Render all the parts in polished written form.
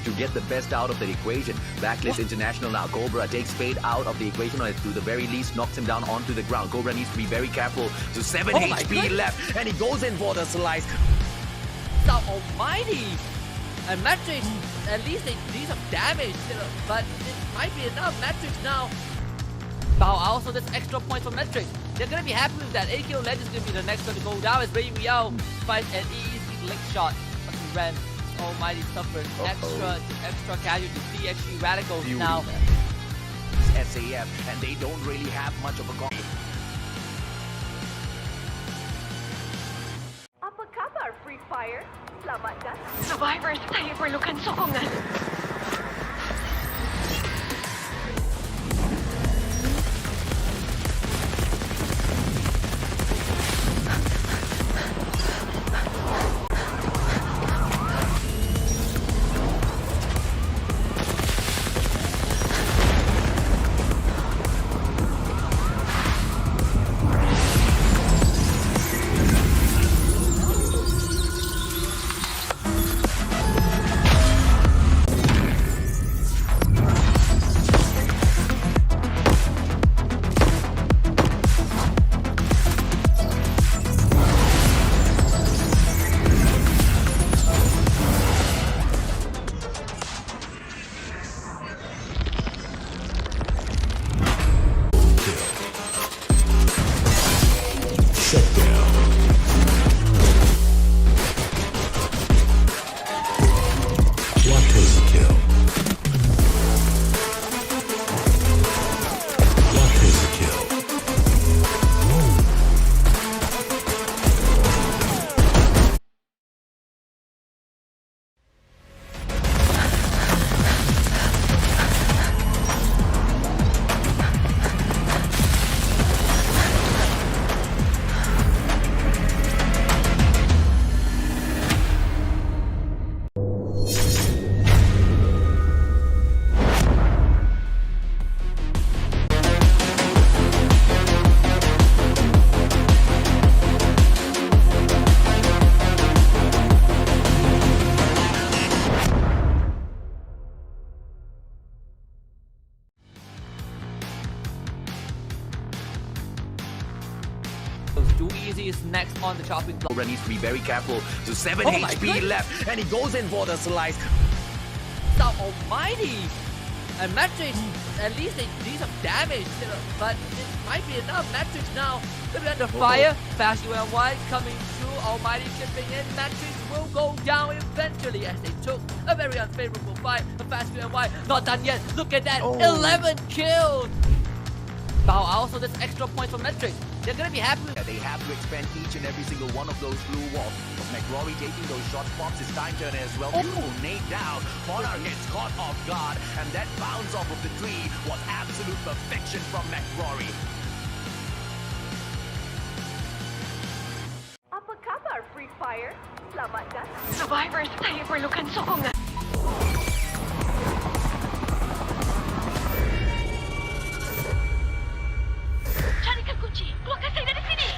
wants to get the best out of the equation. Blacklist International now. Cobra takes Spade out of the equation, or to the very least knocks him down onto the ground. Cobra needs to be very careful. So 7 HP left, and he goes in for the slice. So almighty! And Matrix, at least they do some damage, but it might be enough. Matrix now. Bow out, so that's extra points for Matrix. They're gonna be happy with that. AKO Legend is gonna be the next one to go down as Baby Meow fights an easy leg shot. But Ren, almighty suffers extra casualties. DXG Radicals now. SAF, and they don't really have much of a combo. Apa kabar, Free Fire? Selamat datang. Survivors, saya perlukan sokongan. Too easy is next on the chopping block. Cobra needs to be very careful. So 7 HP left, and he goes in for the slice. So almighty! And Matrix, at least they do some damage, but it might be enough. Matrix now gonna be under fire. Fast UNY coming through. Almighty chipping in. Matrix will go down eventually as they took a very unfavorable fight. But Fast UNY not done yet. Look at that, 11 kills. Bow out, so that's extra points for Matrix. They're gonna be happy with They have to expend each and every single one of those blue walls. But McRory taking those shots pops his time turner as well. Beautiful nade down. Monarch gets caught off guard, and that bounce off of the tree was absolute perfection from McRory. Apa kabar, Free Fire? Selamat datang. Survivors, saya perlukan sokongan. Carikan kunci. Keluarkan saya dari sini.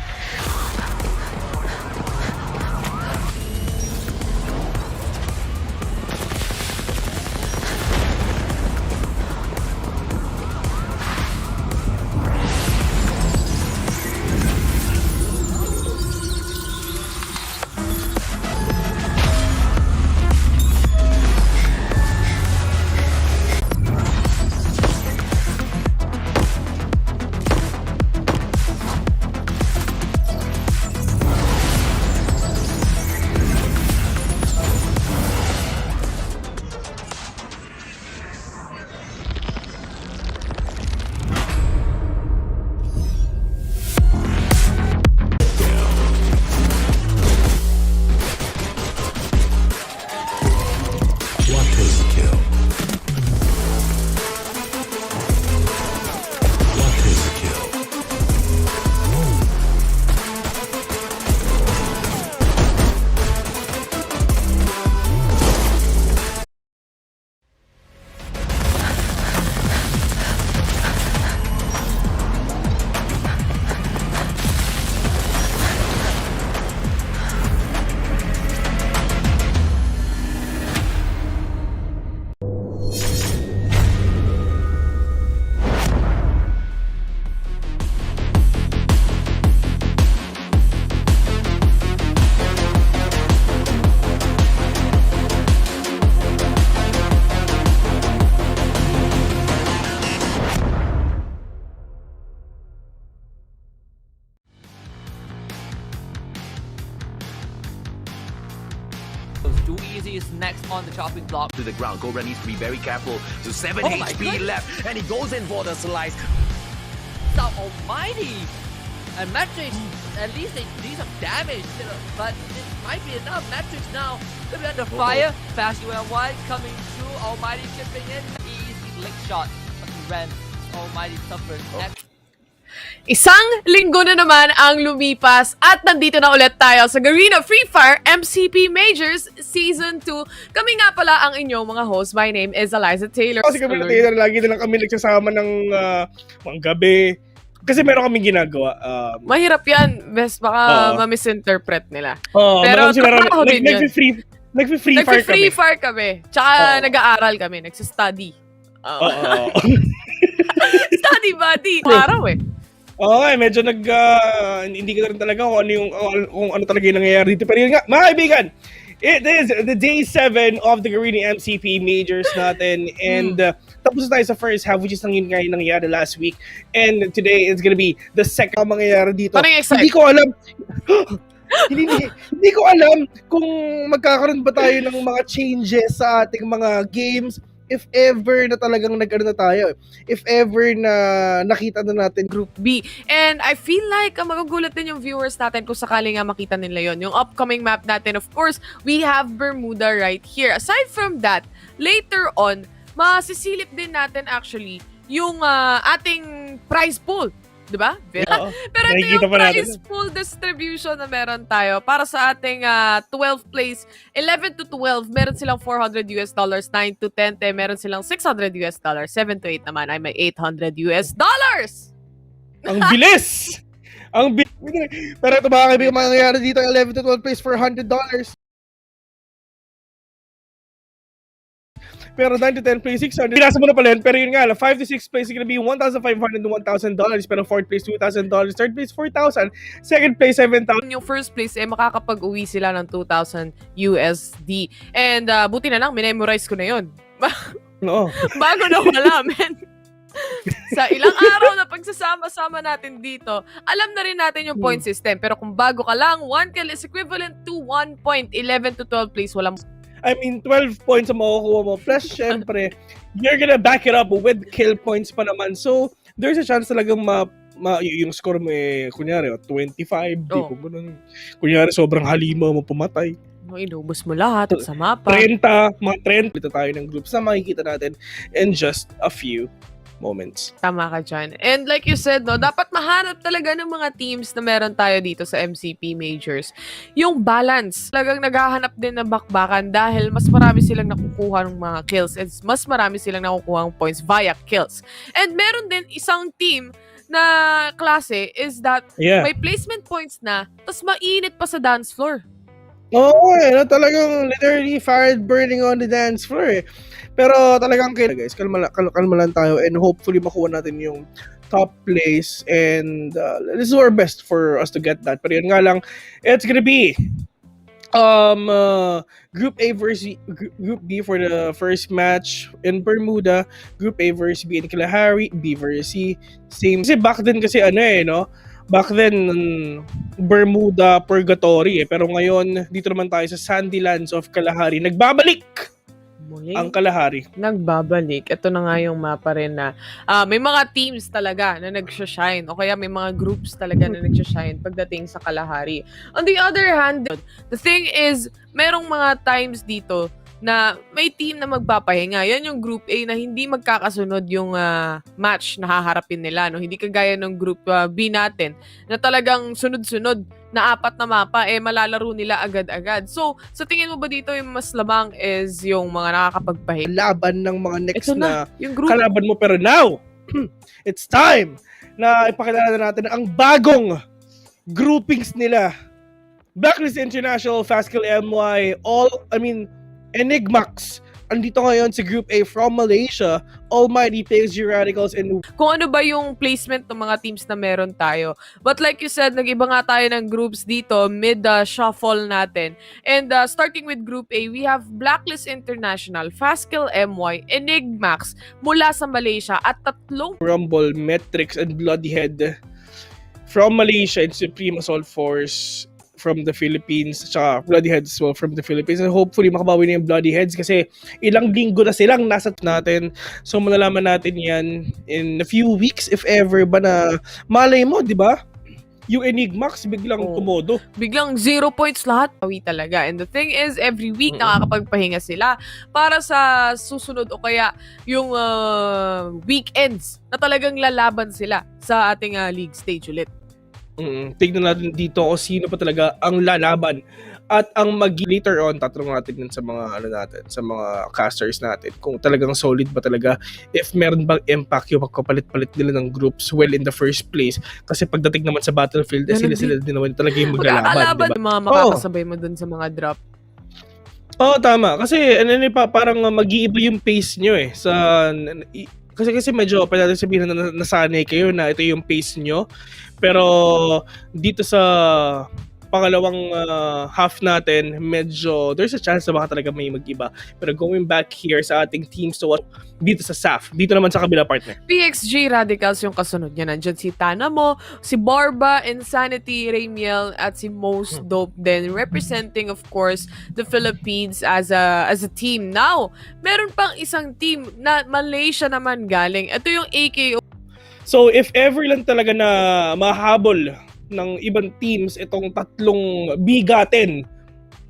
on the chopping block. To the ground. Cobra needs to be very careful. So 7 Oh my HP goodness. left, and he goes in for the slice. So almighty! And Matrix, at least they do some damage, but it might be enough. Matrix now could be under fire. Fast UL wide coming through. Almighty chipping in. Easy lick shot. But he ran. Almighty suffered. Isang linggo na naman ang lumipas at nandito na ulit tayo sa Garena Free Fire MCP Majors Season 2. Kami nga pala ang inyong mga host. My name is Eliza Taylor. Kasi kami na Taylor, lagi na lang kami nagsasama ng mga gabi. Kasi meron kaming ginagawa. Mahirap yan. Best baka ma-misinterpret nila. Pero trabaho din yun. Nag-free fire kami. Tsaka nag-aaral kami. Nagsa-study. Study buddy. Araw eh. Medyo hindi ko rin talaga kung ano talaga yung nangyayari dito. Pero yun nga, mga kaibigan, it is the day 7 of the Garena MCP Majors natin. And tapos tayo sa first half, which is nangyayari last week. And today, it's gonna be the second mangyayari dito. Parang excited. Hindi ko alam. hindi ko alam kung magkakaroon ba tayo ng mga changes sa ating mga games. If ever na talagang nag-ano na tayo. If ever na nakita na natin Group B. And I feel like magugulat din yung viewers natin kung sakali nga makita nila yon. Yung upcoming map natin, of course, we have Bermuda right here. Aside from that, later on, masisilip din natin actually yung ating prize pool. Diba? Pero ito yung prize pool distribution na meron tayo para sa ating 12 place. 11 to 12, meron silang $400, 9 to 10, meron silang $600, 7 to 8 naman ay may $800. Ang bilis! Ang bilis! Pero ito mga kaibigan, mangyayari dito 11 to 12 place for $100. Pero 9 to 10 place, 600. Pinasa mo na pala yun. Pero yun nga, 5 to 6 place is gonna be $1,500 to $1,000. Pero 4th place, $2,000. 3rd place, $4,000. 2nd place, $7,000. Yung first place, makakapag-uwi sila ng $2,000. And buti na lang, memorize ko na yun. No. Bago na wala, men. Sa ilang araw na pagsasama-sama natin dito, alam na rin natin yung point system. Pero kung bago ka lang, 1 kill is equivalent to 1 point. 11 to 12 place, walang... I mean, 12 points ang makukuha mo. Plus, syempre, you're gonna back it up with kill points pa naman. So, there's a chance talagang yung score mo kunyari, 25, di ko ganun. Kunyari, sobrang halima mo pumatay. Inubos mo lahat sa mapa. 30, mga 30. Dito tayo ng groups na makikita natin in just a few moments. Tama ka dyan. And like you said, no, dapat mahanap talaga ng mga teams na meron tayo dito sa MCP Majors. Yung balance. Talagang naghahanap din ng bakbakan dahil mas marami silang nakukuha ng mga kills and mas marami silang nakukuha ng points via kills. And meron din isang team na klase is that may placement points na tas mainit pa sa dance floor. Talagang literally fired burning on the dance floor eh. Pero talagang guys, kalma lang tayo and hopefully makuha natin yung top place and let's do our best for us to get that. Pero yun nga lang, it's gonna be Group A versus Group B for the first match in Bermuda, Group A versus B in Kalahari, B versus C, same. Kasi back then kasi back then Bermuda Purgatory eh. Pero ngayon dito naman tayo sa Sandy Lands of Kalahari. Nagbabalik Muling ang Kalahari. Nagbabalik. Ito na nga yung mapa rin na may mga teams talaga na nagsashine o kaya may mga groups talaga na nagsashine pagdating sa Kalahari. On the other hand, the thing is, merong mga times dito na may team na magpapahinga. Yan yung Group A na hindi magkakasunod yung match na haharapin nila. No? Hindi kagaya ng Group B natin na talagang sunod-sunod na 4 na mapa, malalaro nila agad-agad. So, sa tingin mo ba dito yung mas lamang is yung mga nakakapagpahinga? Laban ng mga next Ito na yung group. kalaban mo. Pero now, it's time na ipakilala natin ang bagong groupings nila. Blacklist International, Fastkill MY, Enigmax. Andito ngayon sa Group A from Malaysia, Almighty, PSG Radicals, and Kung ano ba yung placement ng mga teams na meron tayo. But like you said, nag-iba nga tayo ng groups dito, mid-shuffle natin. And starting with Group A, we have Blacklist International, Fastkill MY, Enigmax, mula sa Malaysia, at 3 Rumble, Metrics, and Bloodyhead from Malaysia and Supreme Assault Force from the Philippines, tsaka Bloody Heads as well from the Philippines. And hopefully makabawi na yung Bloody Heads kasi ilang linggo na silang nasa natin. So malalaman natin yan in a few weeks if ever ba na malay mo, di ba? Yung Enigmax biglang tumodo. Biglang 0 points lahat. Pawi talaga. And the thing is, every week nakakapagpahinga sila para sa susunod o kaya yung weekends na talagang lalaban sila sa ating league stage ulit. Tignan natin dito kung sino pa talaga ang lalaban at ang later on tatanungin natin sa mga natin, sa mga casters natin kung talagang solid ba talaga, if meron bang impact yung pagkapalit-palit nila ng groups well in the first place, kasi pagdating naman sa battlefield sila din naman talaga yung maglalaban, diba? Mga makakasabay mo dun sa mga drop. Tama, kasi parang mag-iiba yung pace nyo kasi medyo pwede natin sabihin na nasanay kayo na ito yung pace nyo. Pero dito sa pangalawang half natin, medyo there's a chance na baka talaga may mag-iba. Pero going back here sa ating teams to watch dito sa SAF, dito naman sa kabila partner. PXG Radicals yung kasunod niya. Nandyan si Tanamo, si Barba, Insanity, Ramiel, at si Most Dope din. Representing, of course, the Philippines as a team. Now, meron pang isang team na Malaysia naman galing. Ito yung AKO. So, if ever lang talaga na mahabol ng ibang teams itong tatlong bigatin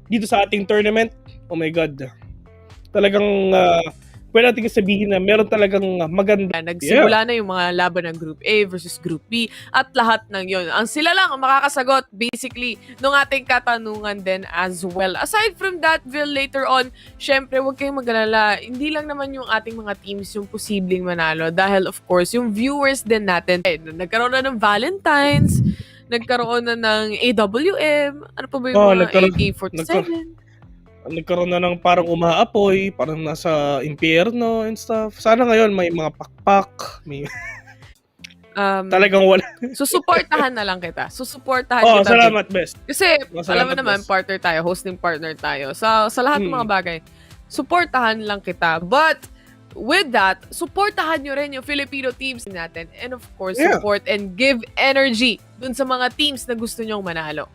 dito sa ating tournament, oh my God. Talagang pwede natin sabihin na meron talagang maganda. Nagsimula na yung mga laban ng Group A versus Group B at lahat ng yon. Ang sila lang ang makakasagot basically ng ating katanungan din as well. Aside from that, Vil, later on, syempre huwag kayong mag-alala. Hindi lang naman yung ating mga teams yung posibleng manalo dahil of course yung viewers din natin. Nagkaroon na ng Valentine's, nagkaroon na ng AWM, ano pa ba yung mga AK-47? Nagkaroon na ng parang umaapoy, parang nasa impyerno and stuff. Sana ngayon may mga pakpak, may talagang wala. Susuportahan na lang kita. Susuportahan kita. Salamat, best. Kasi, Salamat, alam mo naman, partner tayo, hosting partner tayo. Sa lahat ng mga bagay, suportahan lang kita. But, with that, suportahan nyo rin yung Filipino teams natin. And of course, support and give energy dun sa mga teams na gusto nyong manalo.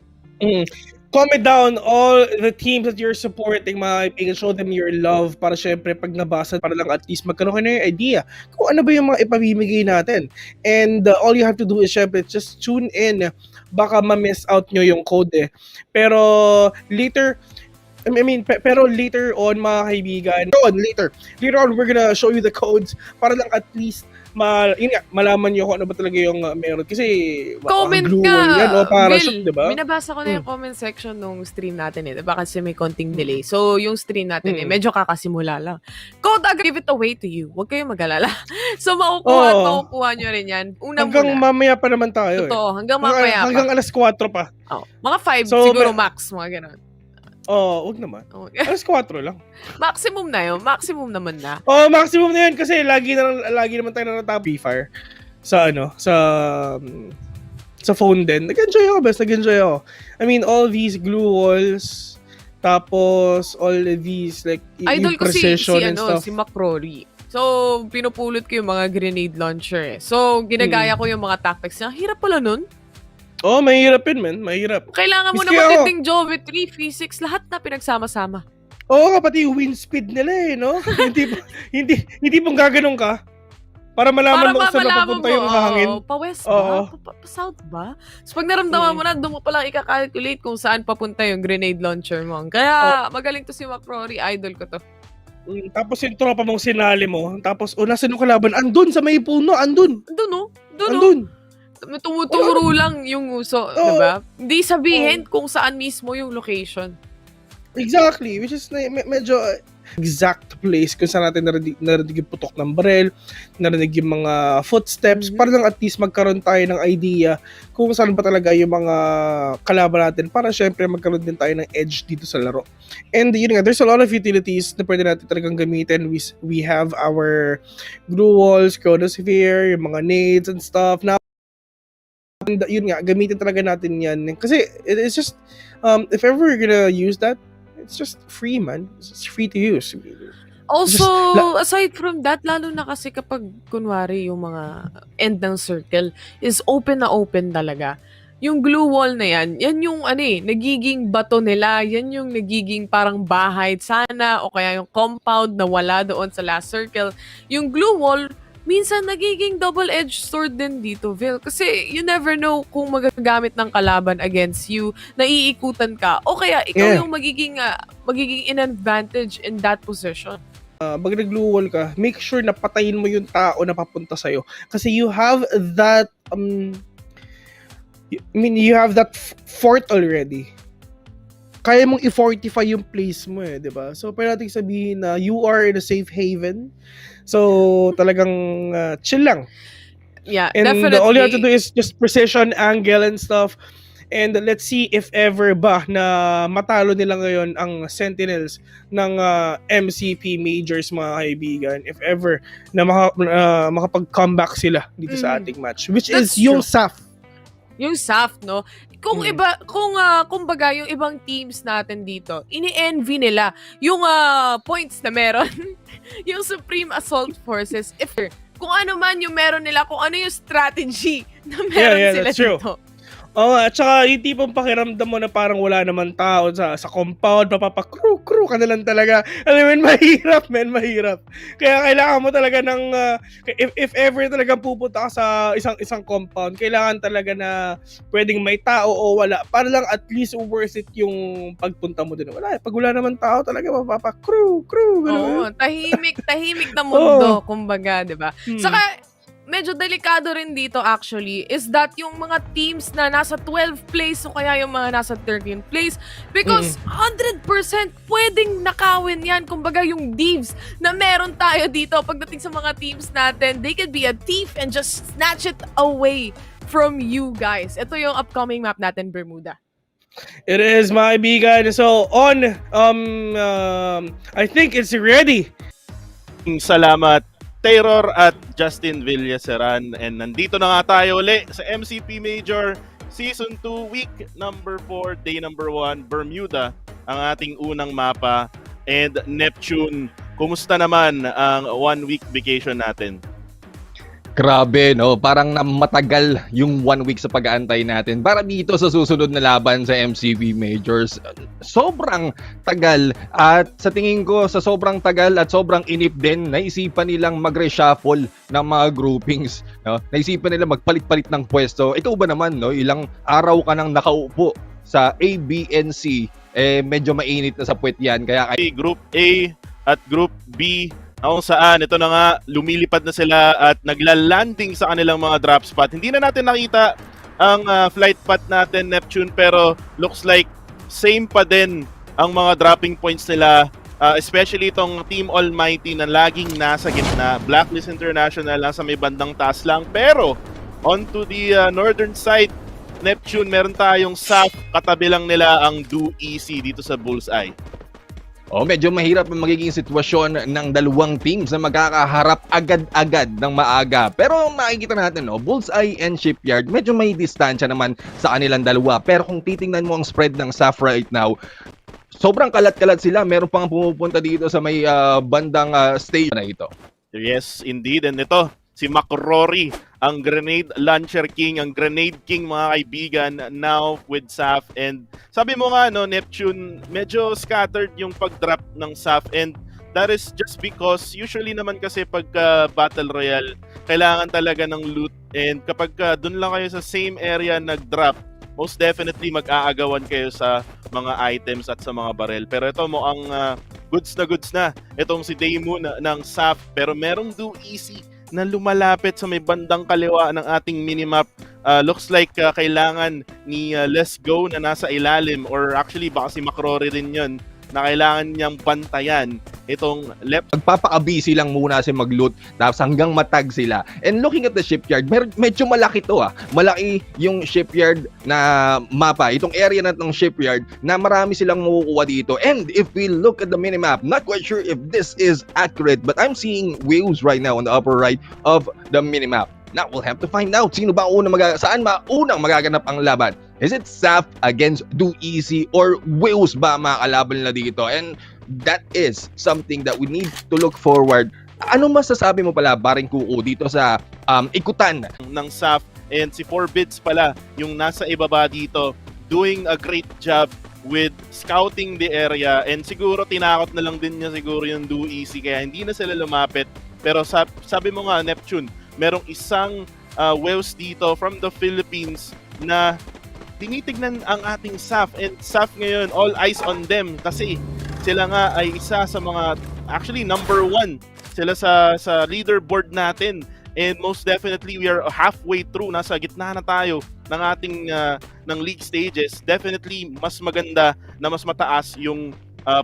Comment down all the teams that you're supporting, mga kaibigan. Show them your love para syempre pag nabasa, para lang at least magkaroon kayo ng idea kung ano ba yung mga ipamimigay natin. And all you have to do is syempre just tune in. Baka ma-miss out nyo yung code Pero later on mga kaibigan, later on we're gonna show you the codes para lang at least malaman nyo kung ano ba talaga yung meron. Kasi comment ka! Yan, parachute, diba? Minabasa ko na yung comment section nung stream natin Diba? Kasi may konting delay. So, yung stream natin medyo kakasimula lang. Code agad, give it away to you. Huwag kayong mag-alala. So, makukuha nyo rin yan. Hanggang mamaya pa naman tayo. Totoo, hanggang mamaya pa. Hanggang alas 4 pa. Mga 5 siguro max, mga ganun. Wag naman. Alas 4 lang. Maximum na yun. Maximum naman na. Maximum na yun kasi lagi naman tayo natap Free-Fire sa phone din. Nag-enjoy ako, best. Nag-enjoy ako. I mean, all these glue walls, tapos all these like idol ko precision and stuff. Si McCrory. So, pinupulot ko yung mga grenade launcher So, ginagaya ko yung mga tactics niya. Hirap pala nun. Mahirap yun, man. Mahirap. Kailangan mo na matinding geometry, physics, lahat na pinagsama-sama. Pati yung wind speed nila no? hindi pong gaganong ka para malaman mo kung saan napupunta yung hangin. Pa-west ba? Pa-south ba? So, pag naramdaman mo na, doon mo palang ika-calculate kung saan papunta yung grenade launcher mo. Kaya, magaling to si McCrory. Idol ko to. Tapos yung tropa mong sinali mo, tapos, nasan yung kalaban? Andun sa may puno, andun. Andun. Tumuturo lang yung uso, diba? Hindi sabihin kung saan mismo yung location. Exactly, which is medyo exact place kung saan natin narinig yung putok ng barrel, narinig yung mga footsteps, para lang at least magkaroon tayo ng idea kung saan pa talaga yung mga kalaban natin para syempre magkaroon din tayo ng edge dito sa laro. And yun nga, there's a lot of utilities na pwede natin talagang gamitin. We have our glue walls, chronosphere, yung mga nades and stuff. And yun nga, gamitin talaga natin yan. Kasi it's just, if ever you're gonna use that, it's just free, man. It's just free to use. Also, aside from that, lalo na kasi kapag, kunwari, yung mga end ng circle is open na open talaga. yung glue wall na yan yung nagiging bato nila, yan yung nagiging parang bahay sana o kaya yung compound na wala doon sa last circle. Yung glue wall, minsan nagiging double-edged sword din dito, Vil. Kasi you never know kung magagamit ng kalaban against you, naiikutan ka, o kaya ikaw yung magiging in advantage in that position. Pag nag-glue wall ka, make sure na patayin mo yung tao na papunta sa'yo. Kasi you have that, you have that fort already. Kaya mong i-fortify yung place mo di ba? So, pwede natin sabihin na you are in a safe haven. So, talagang chill lang. Yeah, And definitely. all you have to do is just precision, angle, and stuff. And let's see if ever ba na matalo nila ngayon ang Sentinels ng MCP Majors, mga kaibigan. If ever na makapag-comeback sila dito sa ating match. Which That's is yung true. SAF. Yung SAF, no? Kung kumbaga yung ibang teams natin dito, ini-envy nila yung points na meron yung Supreme Assault Forces. If kung ano man yung meron nila, kung ano yung strategy na meron sila that's true. dito. At saka yung tipong pakiramdam mo na parang wala naman tao sa compound, papapakru ka na lang talaga. Alam mo, mahirap. Kaya kailangan mo talaga ng, if ever talaga pupunta ka sa isang compound, kailangan talaga na pwedeng may tao o wala, para lang at least worth it yung pagpunta mo din. Pag wala naman tao talaga, papapakru. Oo, tahimik na mundo, kumbaga, di ba? Saka, medyo delikado rin dito actually is that yung mga teams na nasa 12th place o kaya yung mga nasa 13th place, because 100% pwedeng nakawin yan. Kumbaga yung divs na meron tayo dito pagdating sa mga teams natin, they could be a thief and just snatch it away from you guys. Ito yung upcoming map natin, Bermuda. It is, my kaibigan. So I think it's ready. Salamat Terror at Justin Villaseran, and nandito na nga tayo uli sa MCP Major Season 2 Week number 4 Day number 1 Bermuda, ang ating unang mapa. And Neptune, kumusta naman ang 1 week vacation natin? Grabe, no? Parang matagal yung 1 week sa pag-aantay natin para dito sa susunod na laban sa MCP Majors. Sobrang tagal, at sa tingin ko sa sobrang tagal at sobrang inip din, naisipan nilang mag-reshuffle ng mga groupings. No? Naisipan nila magpalit-palit ng pwesto. Ikaw ba naman, no? Ilang araw ka nang nakaupo sa ABNC, medyo mainit na sa puwet yan. Kaya Group A at Group B, kung saan ito na nga, lumilipad na sila at nagla-landing sa kanilang mga drop spot. Hindi na natin nakita ang flight path natin, Neptune, pero looks like same pa din ang mga dropping points nila, especially itong Team Almighty na laging nasa gitna. Blacklist International nasa may bandang taas lang, pero onto the northern side, Neptune, meron tayong SAF, katabi lang nila ang Do Easy dito sa Bullseye. medyo mahirap ang magiging sitwasyon ng dalawang teams na magkakaharap agad-agad ng maaga. Pero makikita natin, Bullseye and Shipyard, medyo may distansya naman sa kanilang dalawa. Pero kung titingnan mo ang spread ng SAF right now, sobrang kalat-kalat sila. Meron pang pumupunta dito sa may bandang stage na ito. Yes, indeed. And ito, si McRory, ang Grenade Launcher King, ang Grenade King, mga kaibigan, now with SAF. And sabi mo nga, Neptune, medyo scattered yung pag-drop ng SAF, and that is just because usually naman kasi pag Battle Royale, kailangan talaga ng loot, and kapag dun lang kayo sa same area nag-drop, most definitely mag-aagawan kayo sa mga items at sa mga barrel. Pero ito mukhang goods na itong si Daymoon ng SAF, pero merong Do Easy na lumalapit sa may bandang kaliwa ng ating minimap. Looks like kailangan ni Let's Go na nasa ilalim, or actually baka si McRory rin yun, na kailangan niyang bantayan itong left. Magpapaka-busy lang muna si mag-loot, tapos hanggang matag sila. And looking at the shipyard, medyo malaki to Malaki yung shipyard na mapa. Itong area na ng shipyard na marami silang makukuha dito. And if we look at the minimap, not quite sure if this is accurate, but I'm seeing waves right now on the upper right of the minimap. Now, we'll have to find out saan unang magaganap ang laban. Is it SAF against Do Easy, or Wales ba mga kalaban nila dito? And that is something that we need to look forward. Ano masasabi mo pala, Baring Kuko, dito sa ikutan ng SAF And si Forbids pala, yung nasa ibaba dito, doing a great job with scouting the area. And siguro tinakot na lang din niya siguro yung Do Easy kaya hindi na sila lumapit. Pero sabi mo nga, Neptune, merong isang Wales dito from the Philippines na tinitignan ang ating SAF. And SAF ngayon, all eyes on them kasi sila nga ay isa sa mga, actually number 1 sila sa leaderboard natin. And most definitely, we are halfway through. Nasa gitna na tayo ng ating ng league stages. Definitely, mas maganda na mas mataas yung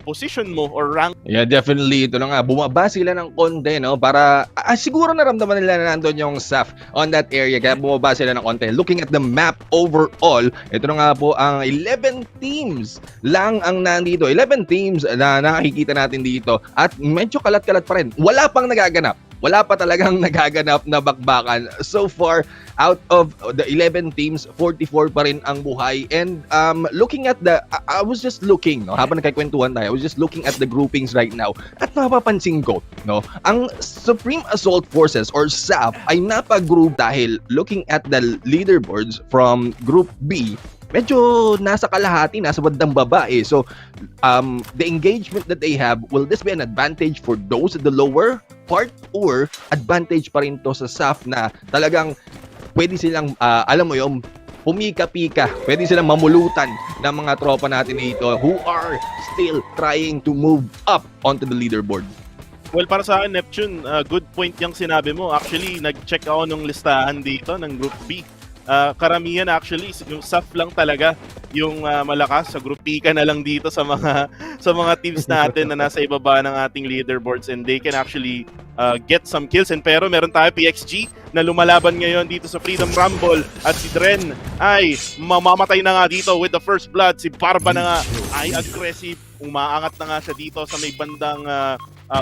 position mo or rank. Yeah, definitely. Ito na nga, bumaba sila ng konti, no? Para, siguro naramdaman nila na nandun yung SAF on that area. Kaya bumaba sila ng konti. Looking at the map overall, ito na nga po, ang 11 teams lang ang nandito. 11 teams na nakikita natin dito. At medyo kalat-kalat pa rin. Wala pang nagaganap. Wala pa talagang nagaganap na bakbakan. So far, out of the 11 teams, 44 pa rin ang buhay. And looking at I was just looking, no, habang nagkikwentuhan tayo, I was just looking at the groupings right now. At mapapansin ko, no, ang Supreme Assault Forces or SAF ay napag-group dahil looking at the leaderboards from Group B, medyo nasa kalahati, nasa bandang baba eh. So, the engagement that they have, will this be an advantage for those at the lower part or advantage pa rin to sa SAF na talagang pwede silang, alam mo yung pumika-pika, pwede silang mamulutan ng mga tropa natin dito who are still trying to move up onto the leaderboard. Well, para sa akin, Neptune, good point yung sinabi mo. Actually, nag-check ako nung listahan dito ng Group B. Karamihan actually yung SAF lang talaga yung malakas. Sa Group B ka na lang dito sa mga teams natin na nasa ibaba ng ating leaderboards, and they can actually get some kills. And pero meron tayo PXG na lumalaban ngayon dito sa Freedom Rumble, at si Dren ay mamamatay na nga dito with the first blood. Si Barba na nga ay aggressive, umaangat na nga siya dito sa may bandang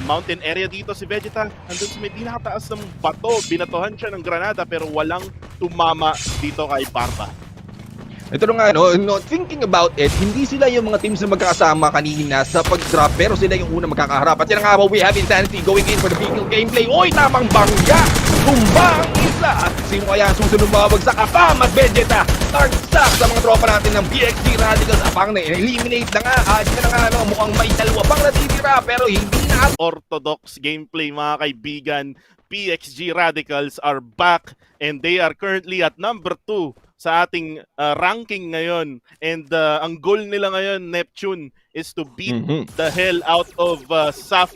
mountain area dito. Si Vegeta andun sa may pinakataas ng bato, binatohan siya ng granada pero walang tumama dito kay Barba. Ito na nga, no, thinking about it, hindi sila yung mga teams na magkakasama kanina sa pag-drop, pero sila yung una magkakaharap. At yan nga po, we have Insanity going in for the vehicle gameplay. Oy, tamang bangga! Tumba ang isa! Sino kaya susunod mabagsak? Abang, Vegeta! Start stock sa mga tropa natin ng PXG Radicals. Abang na, eliminate na nga. Ito na nga, no, mukhang may dalawa pang natitira, pero hindi na. Orthodox gameplay, mga kaibigan. PXG Radicals are back and they are currently at number 2 sa ating ranking ngayon. And ang goal nila ngayon, Neptune, is to beat the hell out of SAF,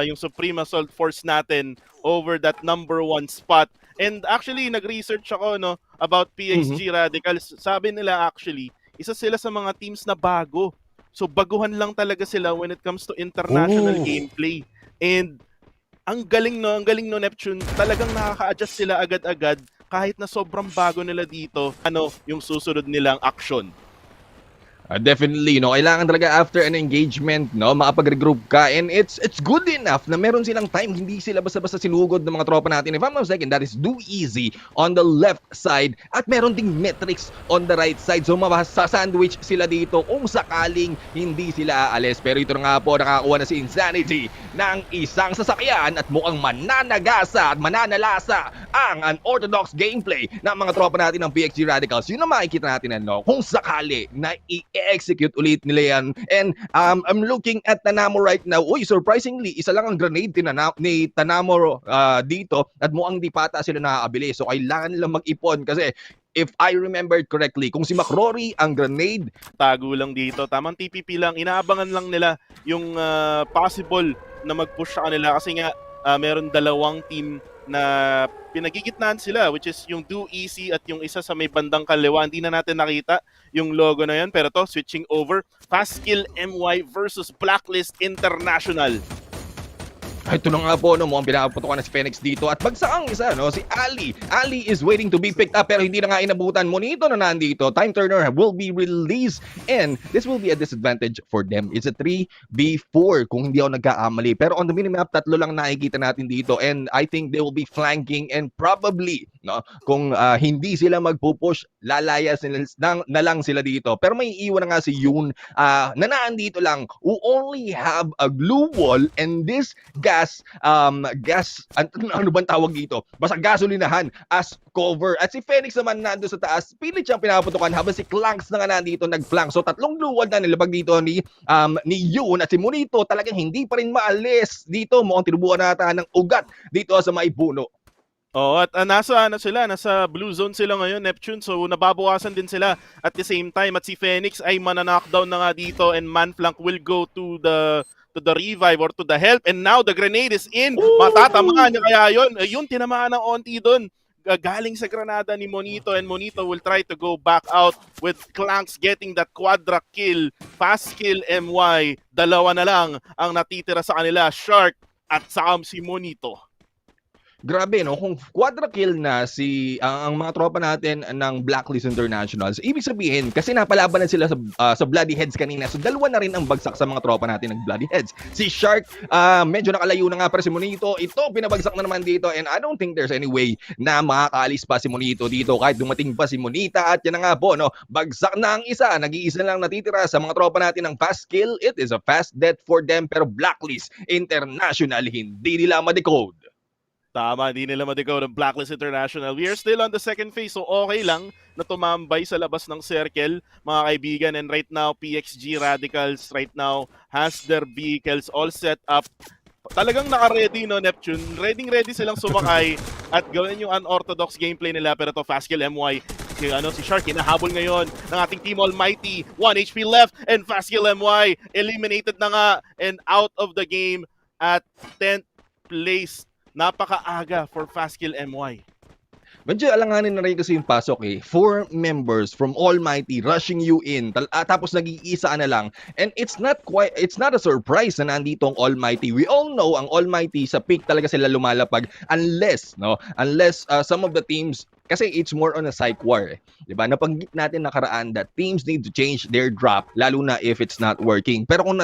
yung Supreme Assault Force natin, over that number 1 spot. And actually, nag-research ako about PXG Radicals. Sabi nila actually, isa sila sa mga teams na bago. So baguhan lang talaga sila when it comes to international gameplay. And ang galing no Neptune, talagang nakaka-adjust sila agad-agad kahit na sobrang bago nila dito, yung susunod nilang action. Definitely, kailangan talaga after an engagement, makapag-regroup ka, and it's good enough na meron silang time, hindi sila basta-basta sinugod ng mga tropa natin. If I'm not mistaken, that is Do Easy on the left side, at meron ding Metrics on the right side. So sandwich sila dito kung sakaling hindi sila aalis. Pero ito na nga po, nakakuha na si Insanity ng isang sasakyan at mukhang mananagasa at mananalasa ang unorthodox gameplay ng mga tropa natin ng PXG Radicals. Yun ang makikita natin kung sakali na i-execute ulit nila yan. And I'm looking at Tanamo right now. Uy, surprisingly, isa lang ang grenade ni Tanamo dito at mukhang di pata sila nakakabili. So kailangan nila mag-ipon kasi if I remembered correctly, kung si McRory ang grenade, tago lang dito. Tamang TPP lang. Inaabangan lang nila yung possible na mag-push sa kanila kasi nga meron dalawang team na pinagigitnaan sila, which is yung Do Easy at yung isa sa may bandang kaliwa. Hindi na natin nakita yung logo na yun, pero to, switching over, Fastkill MY versus Blacklist International. Ito na nga po, mukhang pinaputukan na si Phoenix dito. At bagsak ang isa, si Ali. Ali is waiting to be picked up pero hindi na nga inabutan. Monito na nandito. Time Turner will be released and this will be a disadvantage for them. It's a 3v4 kung hindi ako nagkakamali. Pero on the minimap, 3 lang nakikita natin dito and I think they will be flanking and probably, kung hindi sila magpupush, lalayas na lang sila dito. Pero may iwan na nga si Yoon na nandito lang who only have a glue wall, and this guy ano bang tawag dito? Basta gasolinahan as cover. At si Phoenix naman nando sa taas, pilit siyang pinaputukan habang si Clanks na nga nandito nag-flank. So tatlong luwad na nilabag dito ni Yoon at si Monito talagang hindi pa rin maalis dito. Mukhang tinubuan nata ng ugat dito sa may puno. Oo, at nasa blue zone sila ngayon, Neptune, so nababawasan din sila at the same time. At si Phoenix ay mananakdown na nga dito and Manflank will go to the revive or to the help, and now the grenade is in. Matatamaan niya kaya yun. Yun, tinamaan ng onti doon. Galing sa granada ni Monito, and Monito will try to go back out with Clanks getting that quadra kill. Fast kill MY. Dalawa na lang ang natitira sa kanila, Shark at saka si Monito. Grabe, no? Kung quadra kill na ang mga tropa natin ng Blacklist Internationals, ibig sabihin, kasi napalaban na sila sa Bloody Heads kanina, so dalawa na rin ang bagsak sa mga tropa natin ng Bloody Heads. Si Shark, medyo nakalayo na nga para si Monito. Ito, pinabagsak na naman dito, and I don't think there's any way na makakaalis pa si Monito dito kahit dumating pa si Monita. At yan na nga po, no? Bagsak na ang isa, nag-iisa lang natitira sa mga tropa natin ng fast kill. It is a fast death for them, pero Blacklist International, hindi nila ma-decode. Tama, hindi nila ma-decode ng Blacklist International. We are still on the second phase, so okay lang na tumambay sa labas ng circle, mga kaibigan. And right now, PXG Radicals right now has their vehicles all set up. Talagang naka-ready, no, Neptune? Ready silang sumakay at gawin yung unorthodox gameplay nila. Pero to Fast Kill MY, si Shark, hinahabol ngayon ng ating Team Almighty. 1 HP left, and Fast Kill MY eliminated na nga and out of the game at 10th place. Napakaaga for Fast Kill MY. Medyo alanganin na rin kasi yung pasok eh. 4 members from Almighty rushing you in. Tapos nag-iisa na lang. And it's not a surprise na nandito ang Almighty. We all know ang Almighty sa peak talaga sila lumalapag unless some of the teams, kasi it's more on a psych war eh. Diba? Napanggit natin nakaraan that teams need to change their drop lalo na if it's not working. Pero kung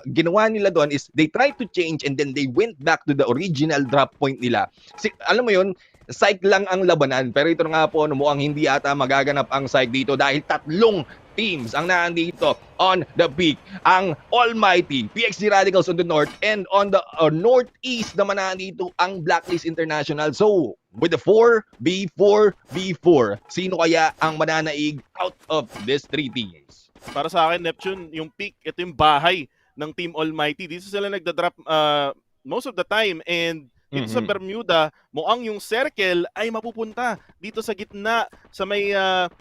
ginawa nila doon is they tried to change and then they went back to the original drop point nila. Alam mo yun, psych lang ang labanan. Pero ito nga po, mukhang hindi ata magaganap ang psych dito dahil tatlong teams ang nandito on the peak. Ang Almighty, PXG Radicals on the north, and on the northeast naman nandito ang Blacklist International. So, with the 4v4v4, sino kaya ang mananaig out of these 3 teams? Para sa akin, Neptune, yung peak, ito yung bahay ng Team Almighty. Dito sila nagda-drop most of the time, and dito sa Bermuda, mukhang yung circle ay mapupunta dito sa gitna, sa may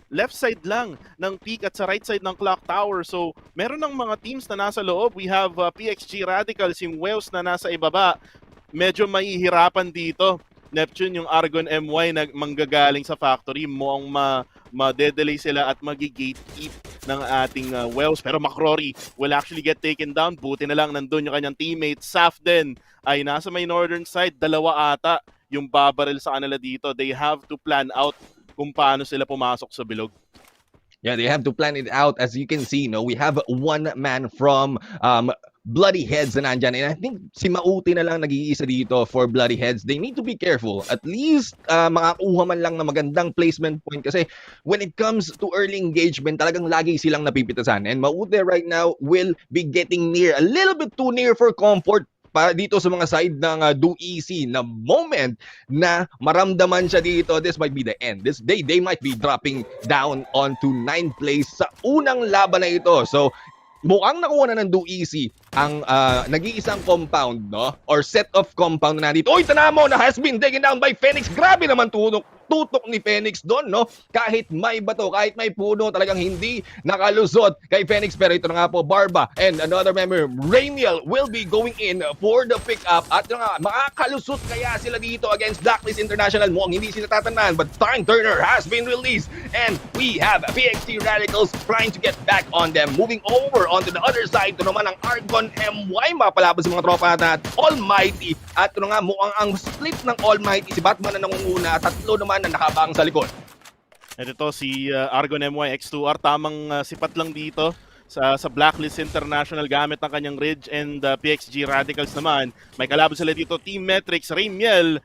left side lang ng peak at sa right side ng clock tower. So, meron ng mga teams na nasa loob. We have PXG Radicals, yung Wales na nasa ibaba. Medyo mahihirapan dito. Neptune, yung Argon MY na manggagaling sa factory, mukhang ma-delay sila at magi-gatekeep ng ating Wales. Pero McCrory will actually get taken down. Buti na lang nandun yung kanyang teammate. Saf din ay nasa may northern side. Dalawa ata yung babaril sa kanila dito. They have to plan out kung paano sila pumasok sa bilog. Yeah, they have to plan it out. As you can see, we have one man from Bloody Heads na nandyan. And I think si Mauti na lang nag-iisa dito for Bloody Heads. They need to be careful. At least makakuha man lang na magandang placement point kasi when it comes to early engagement, talagang lagi silang napipitasan. And Mauti right now will be getting near, a little bit too near for comfort para dito sa mga side ng Duisi na moment na maramdaman siya dito. This might be the end. They might be dropping down onto 9th place sa unang laban na ito. So, mukhang nakuha na ng Duisi ang nag-iisang compound, no? Or set of compound na nandito. Oy, tanaw mo na has been taken down by Phoenix. Grabe naman tutok ni Phoenix doon, no? Kahit may bato, kahit may puno, talagang hindi nakalusot kay Phoenix. Pero ito na nga po, Barba and another member, Rainiel, will be going in for the pick-up. At nga, makakalusot kaya sila dito against Blacklist International. Mukhang hindi sila tatandaan, but Time Turner has been released. And we have PXT Radicals trying to get back on them. Moving over onto the other side, ito naman ang Argon MY, mapalaban sa mga tropa natin at Almighty. At ito nga, mukhang ang split ng Almighty, si Batman na nangunguna, tatlo naman na nakabang sa likod. At ito si Argon MY X2R, tamang sipat lang dito sa Blacklist International gamit ng kanyang Ridge, and PXG Radicals naman. May kalaban sila dito, Team Metrics, Rainiel.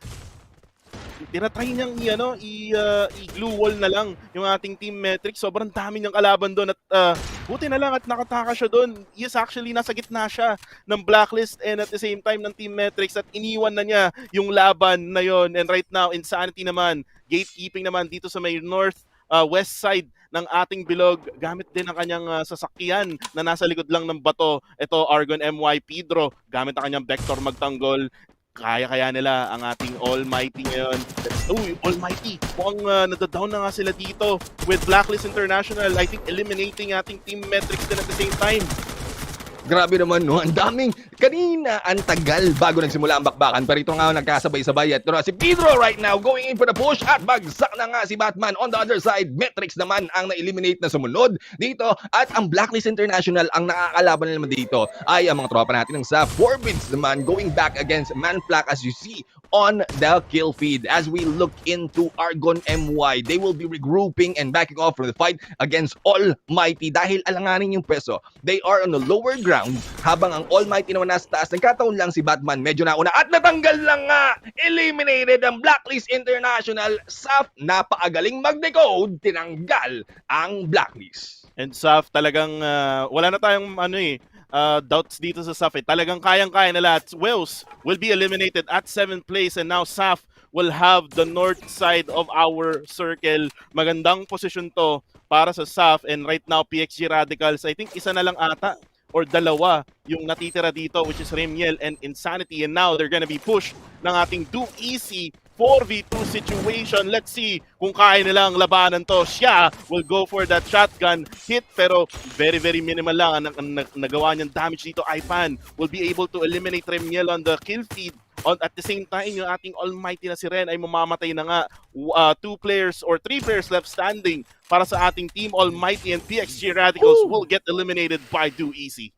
tinatry niyang i-glue wall na lang yung ating team metrics. Sobrang dami niyang kalaban doon at buti na lang at nakataka siya doon. Yes, actually nasa gitna siya ng blacklist and at the same time ng team metrics at iniwan na niya yung laban na yon. And right now, Insanity naman, gatekeeping naman dito sa may north west side ng ating bilog, gamit din ang kanyang sasakyan na nasa likod lang ng bato. Ito, Argon MY Pedro, gamit ang kanyang vector magtanggol. Kaya nila ang ating Almighty ngayon. Uy, Almighty! Mukhang nadadown na nga sila dito with Blacklist International. I think eliminating ating team metrics din at the same time. Grabe naman, no? Ang daming, kanina, ang tagal bago nagsimula ang bakbakan. Pero ito nga, nagkasabay-sabay. At ito na si Pedro right now going in for the push. At bagsak na nga si Batman. On the other side, Metrix naman ang na-eliminate na sumunod dito. At ang Blacklist International, ang nakakalaban naman dito ay ang mga tropa natin ng sa Forbids naman going back against Manflak as you see on the kill feed. As we look into Argon MY, they will be regrouping and backing off for the fight against Almighty. Dahil alanganin yung peso, they are on the lower ground habang ang Almighty naman nasa taas. Nagkataon lang si Batman medyo nauna at natanggal lang nga. Eliminated ang Blacklist International. Saf, napakagaling mag-decode, tinanggal ang Blacklist. And Saf, talagang wala na tayong doubts dito sa Saf. Talagang kayang-kaya nila. Wales will be eliminated at 7th place and now Saf will have the north side of our circle. Magandang position to para sa Saf and right now PXG Radicals, I think isa na lang ata or dalawa yung natitira dito, which is Remiel and Insanity, and now they're gonna be pushed ng ating Do Easy 4v2 situation. Let's see kung kaya nilang labanan to. Siya will go for that shotgun hit pero very minimal lang ang nagawa niyang damage dito. Ipan will be able to eliminate Remiel on the kill feed. At the same time, yung ating Almighty na si Ren ay mamamatay na nga. 2 players or 3 players left standing para sa ating Team Almighty, and PXG Radicals will get eliminated by Do Easy.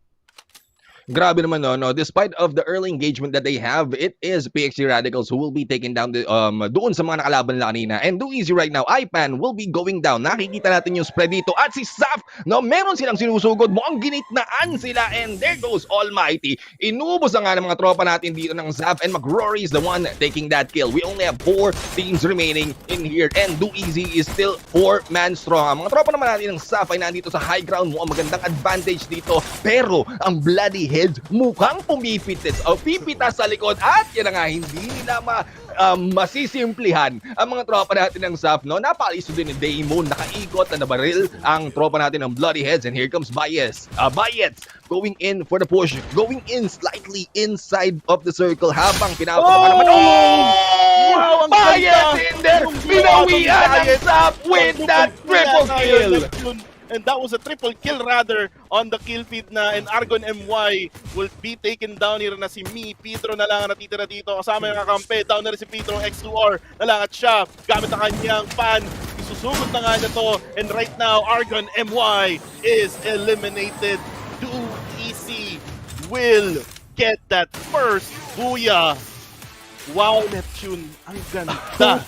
Grabe naman no. Despite of the early engagement that they have, it is PXG Radicals who will be taking down the doon sa mga nakalaban nila kanina. And Do Easy right now, Ipan will be going down. Nakikita natin yung spread dito. At si Saf, no, meron silang sinusugod. Mukhang ginitnaan sila. And there goes Almighty. Inubos na nga ng mga tropa natin dito ng Saf, and McRory is the one taking that kill. We only have 4 teams remaining in here. And Do Easy is still 4-man strong. Ang mga tropa naman natin ng Saf ay nandito sa high ground. Mukhang magandang advantage dito. Pero ang bloody heads mukhang pumipitis o pipitas sa likod at yan nga hindi nila masisimplihan ang mga tropa natin ng Saf, no? Napaliso din ni Daemon, nakaikot na nabaril ang tropa natin ng Bloody Heads, and here comes Bayets going in for the push, going in slightly inside of the circle habang pinapatakan naman. Wow, ang Bayets in there! Pinawian ang Saf with that triple kill! And that was a triple kill rather on the kill feed na, and Argon MY will be taken down here na si Pedro na lang ang natitira dito. Kasama yung kakampi, down na rin si Pedro, X2R na lang at siya gamit ang kanyang fan. Isusugod na nga niya to, and right now Argon MY is eliminated. Do Easy will get that first booyah. Wow, Neptune, ang ganda.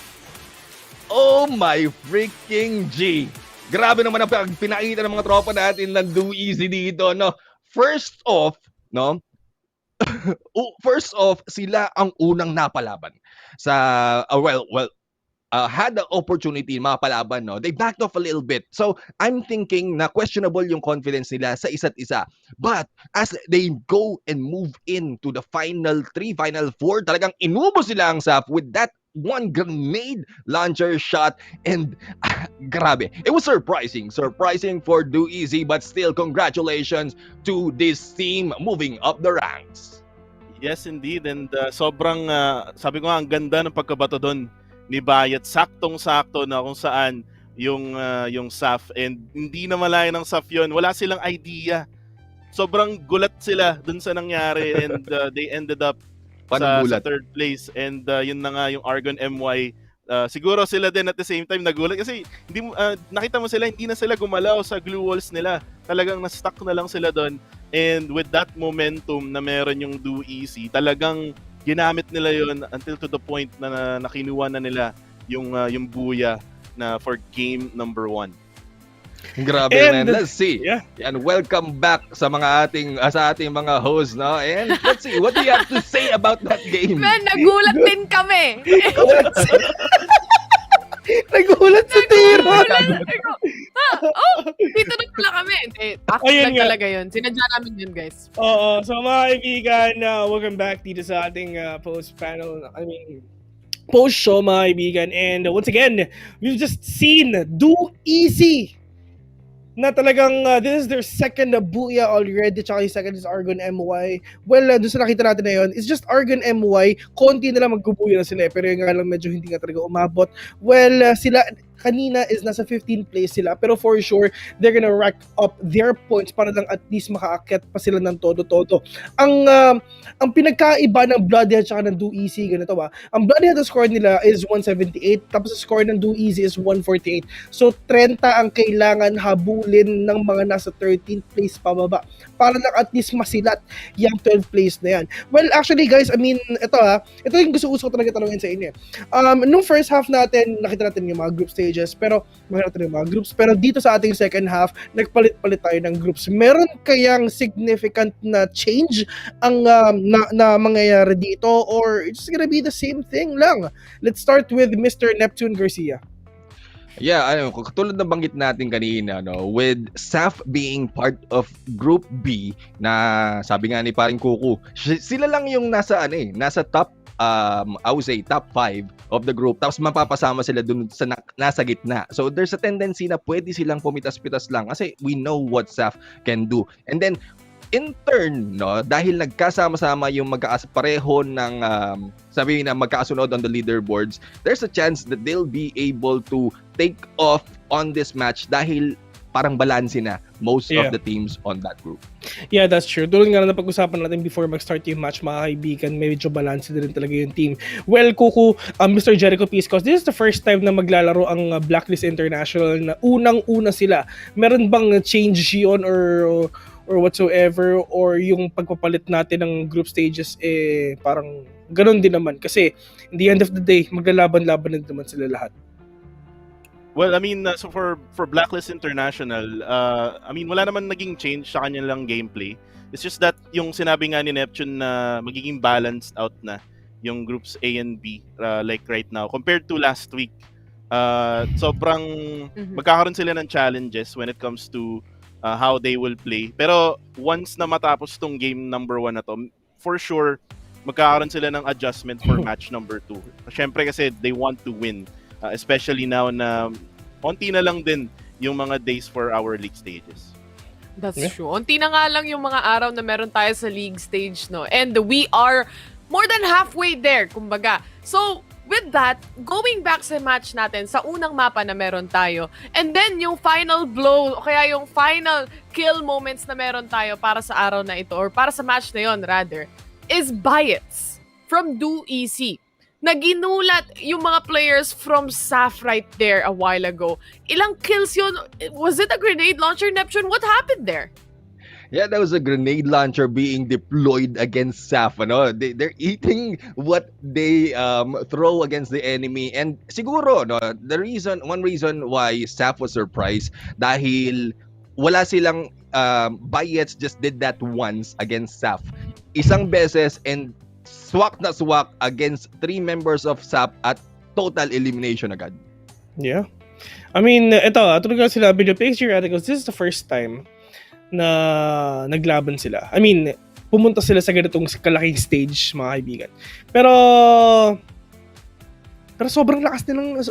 Oh my freaking G! Grabe naman ang pinakita ng mga tropa natin ng Do Easy dito, no? First off, no? First off, sila ang unang napalaban sa had the opportunity mapalaban, no? They backed off a little bit. So, I'm thinking na questionable yung confidence nila sa isa't isa. But as they go and move into the final 3, final 4, talagang inubos sila ang Saf with that one grenade launcher shot, and grabe. It was surprising for Do Easy, but still congratulations to this team moving up the ranks. Yes, indeed. And sobrang, sabi ko nga, ang ganda ng pagkabato doon ni Bayet. Saktong-sakto na kung saan yung Saf. And hindi na malayo ng Saf yun. Wala silang idea. Sobrang gulat sila dun sa nangyari. And they ended up sa 3rd place. And yun na nga yung Argon MY. Siguro sila din at the same time nagulat. Kasi nakita mo sila, hindi na sila gumalaw sa glue walls nila. Talagang na-stuck na lang sila doon. And with that momentum na meron yung Do Easy, talagang ginamit nila yon until to the point na nakinuha na nila yung buya na for game number 1. Grabe And, man. Let's see. yeah. And welcome back sa ating mga hosts, no? And let's see, what do you have to say about that game? Man, nagulat din kami. Nagulat si Tiro. Dito na pala kami. Hindi, Ayun actually nga. talaga yun. Sinadya namin yun, guys. Oo, so mga kaibigan, welcome back dito sa ating post-show mga kaibigan. And once again, we've just seen Do Easy na talagang this is their second Booyah already, tsaka yung second is Argon MY. Well, doon sa nakita natin na yun, it's just Argon MY, konti na lang magbubuya na sila pero yung nga lang medyo hindi nga talaga umabot. Well, sila kanina is nasa 15th place sila, pero for sure, they're gonna rack up their points para lang at least makaakyat pa sila ng todo-todo. Ang pinagkaiba ng Bloodhead tsaka ng Do Easy, ganito ba? Ang Bloodhead na score nila is 178, tapos ang score ng Do Easy is 148. So, 30 ang kailangan habulin ng mga nasa 13th place pababa para lang at least masilat yung 12th place na yan. Well, actually guys, I mean, ito yung gusto ko talaga tanongin sa inyo. Nung first half natin, nakita natin yung mga group stages, pero pero dito sa ating second half, nagpalit-palit tayo ng groups. Meron kayang significant na change ang na mangyayari dito, or it's gonna be the same thing lang? Let's start with Mr. Neptune Garcia. Yeah, katulad ng banggit natin kanina, no, with SAF being part of Group B, na sabi nga ni paring Kuku, sila lang yung nasa top, I would say top 5 of the group, tapos mapapasama sila dun sa nasa gitna. So there's a tendency na pwede silang pumitas-pitas lang kasi we know what SAF can do. And then in turn, no, dahil nagkasama-sama yung pareho ng sabihin na magkakasunod on the leaderboards, there's a chance that they'll be able to take off on this match dahil parang balanse na most of the teams on that group. Yeah, that's true. Tulad nga na pag-usapan natin before mag-start yung match, mga kaibigan, medyo balance din talaga yung team. Well, Kuku, Mr. Jericho Piscos, this is the first time na maglalaro ang Blacklist International na unang-una sila. Meron bang change yun or whatsoever, or yung pagpapalit natin ng group stages parang ganun din naman kasi in the end of the day maglalaban-laban din naman sila lahat. Well, I mean, so for Blacklist International, I mean, wala naman naging change sa kanilang gameplay. It's just that yung sinabi nga ni Neptune na magiging balanced out na yung groups A and B like right now compared to last week. Sobrang magkakaroon sila ng challenges when it comes to how they will play. Pero once na matapos tong game number 1 na to, for sure, magkakaroon sila ng adjustment for match number 2. Siyempre kasi they want to win. Especially now na onti na lang din yung mga days for our league stages. That's true. Onti na nga lang yung mga araw na meron tayo sa league stage, no? And we are more than halfway there, kumbaga. So, with that, going back sa match natin, sa unang mapa na meron tayo, and then yung final blow, o kaya yung final kill moments na meron tayo para sa araw na ito, or para sa match na yon rather, is Bites from Do Easy. Naginulat yung mga players from SAF right there a while ago. Ilang kills yun? Was it a grenade launcher, Neptune? What happened there? Yeah, that was a grenade launcher being deployed against SAF. Ano? They're eating what they throw against the enemy. And siguro, no, one reason why SAF was surprised dahil wala silang Bayets just did that once against SAF. Isang beses and swak na swak against 3 members of SAP at total elimination agad. Yeah. I mean, ito, tulad nga sinabi nyo, picture articles, this is the first time na naglaban sila. I mean, pumunta sila sa ganitong kalaking stage, mga kaibigan. Pero sobrang lakas nila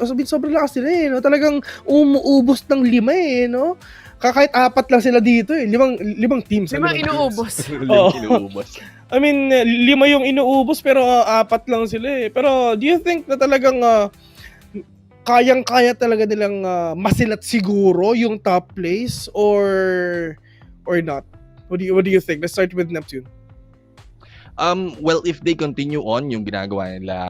no? Talagang umuubos ng 5 no? Kahit 4 lang sila dito limang teams. 5 inuubos. Inuubos. I mean, 5 yung inuubos pero 4 lang sila Pero do you think na talagang kayang-kaya talaga nilang masilat siguro yung top place or not? What do you think? Let's start with Neptune. Well, if they continue on yung ginagawa nila,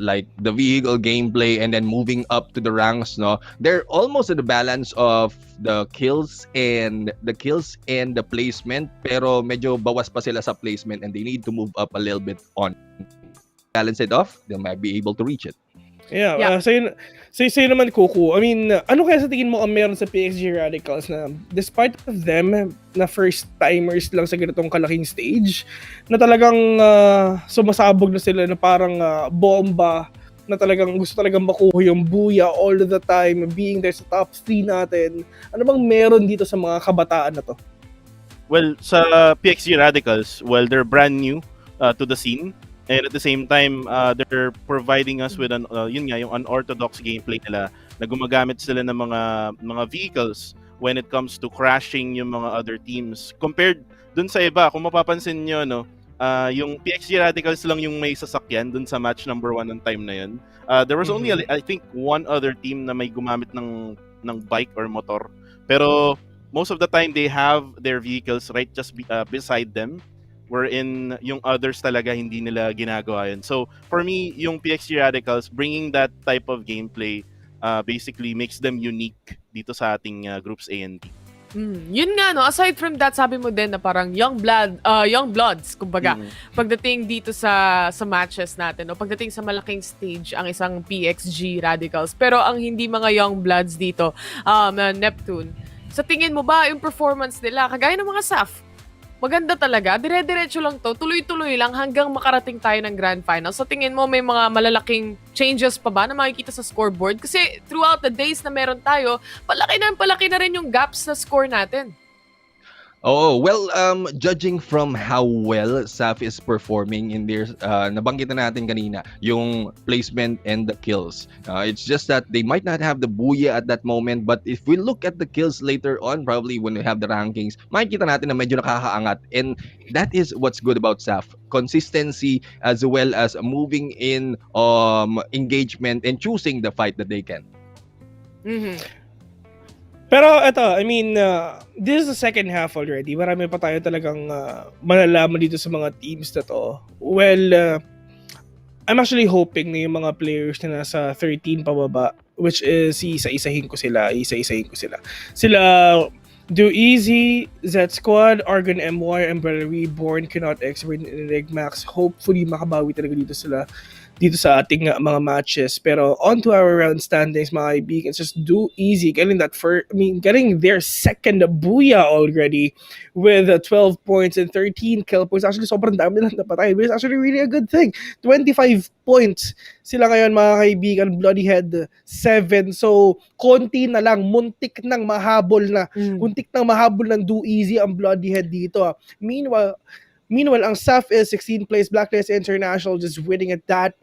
like the vehicle gameplay and then moving up to the ranks, no, they're almost at the balance of the kills and the placement, pero medyo bawas pa sila sa placement and they need to move up a little bit on balance it off. They might be able to reach it. Yeah, Yeah. sa'yo naman, Kuku. I mean, ano kaya sa tingin mo ang meron sa PXG Radicals na despite of them na first-timers lang sa ganitong kalaking stage, na talagang sumasabog na sila na parang bomba, na talagang gusto talagang makuha yung buya all the time, being there sa top 3 natin. Ano bang meron dito sa mga kabataan na to? Well, sa PXG Radicals, well, they're brand new to the scene. And at the same time, they're providing us with yun nga, yung unorthodox gameplay nila na gumagamit sila ng mga vehicles when it comes to crashing yung mga other teams. Compared dun sa iba, kung mapapansin nyo, no, yung PXG Radicals lang yung may sasakyan dun sa match number 1 ng time na yun. There was only, I think, one other team na may gumamit ng bike or motor. Pero most of the time, they have their vehicles right just beside them, wherein yung others talaga hindi nila ginagawa yun. So, for me, yung PXG Radicals, bringing that type of gameplay basically makes them unique dito sa ating groups A and B. Yun nga, no, aside from that, sabi mo din na parang young bloods, kumbaga, pagdating dito sa matches natin, no, pagdating sa malaking stage ang isang PXG Radicals. Pero ang hindi mga young bloods dito, Neptune, sa tingin mo ba yung performance nila, kagaya ng mga SAF, maganda talaga, dire-diretso lang to, tuloy-tuloy lang hanggang makarating tayo ng Grand Final. Sa tingin mo, may mga malalaking changes pa ba na makikita sa scoreboard? Kasi throughout the days na meron tayo, palaki na rin yung gaps sa score natin. Oh, well, judging from how well SAF is performing in their, nabanggit na natin kanina, yung placement and the kills. It's just that they might not have the booyah at that moment, but if we look at the kills later on, probably when we have the rankings, makikita natin na medyo nakakaangat. And that is what's good about SAF. Consistency as well as moving in engagement and choosing the fight that they can. Pero eto, I mean, this is the second half already. Marami pa tayo talagang malalaman dito sa mga teams na to. Well, I'm actually hoping na yung mga players na nasa 13 pababa, which is isa-isahin ko sila. Sila Do Easy, Z Squad, Argon MY, Umbrella Reborn, Cannot X, Enigmax. Hopefully makabawi talaga dito sila dito sa ating mga matches. Pero on to our round standings, mga kaibigan, just Do Easy getting their second booyah already with 12 points and 13 kill points. Actually, sobrang dami lang napatay. It's actually really a good thing. 25 points sila ngayon, mga kaibigan. Bloodyhead 7. So, konti na lang, muntik nang mahabol ng Do Easy ang Bloodyhead dito. Meanwhile, ang SAF is 16th place, Blacklist International just winning at that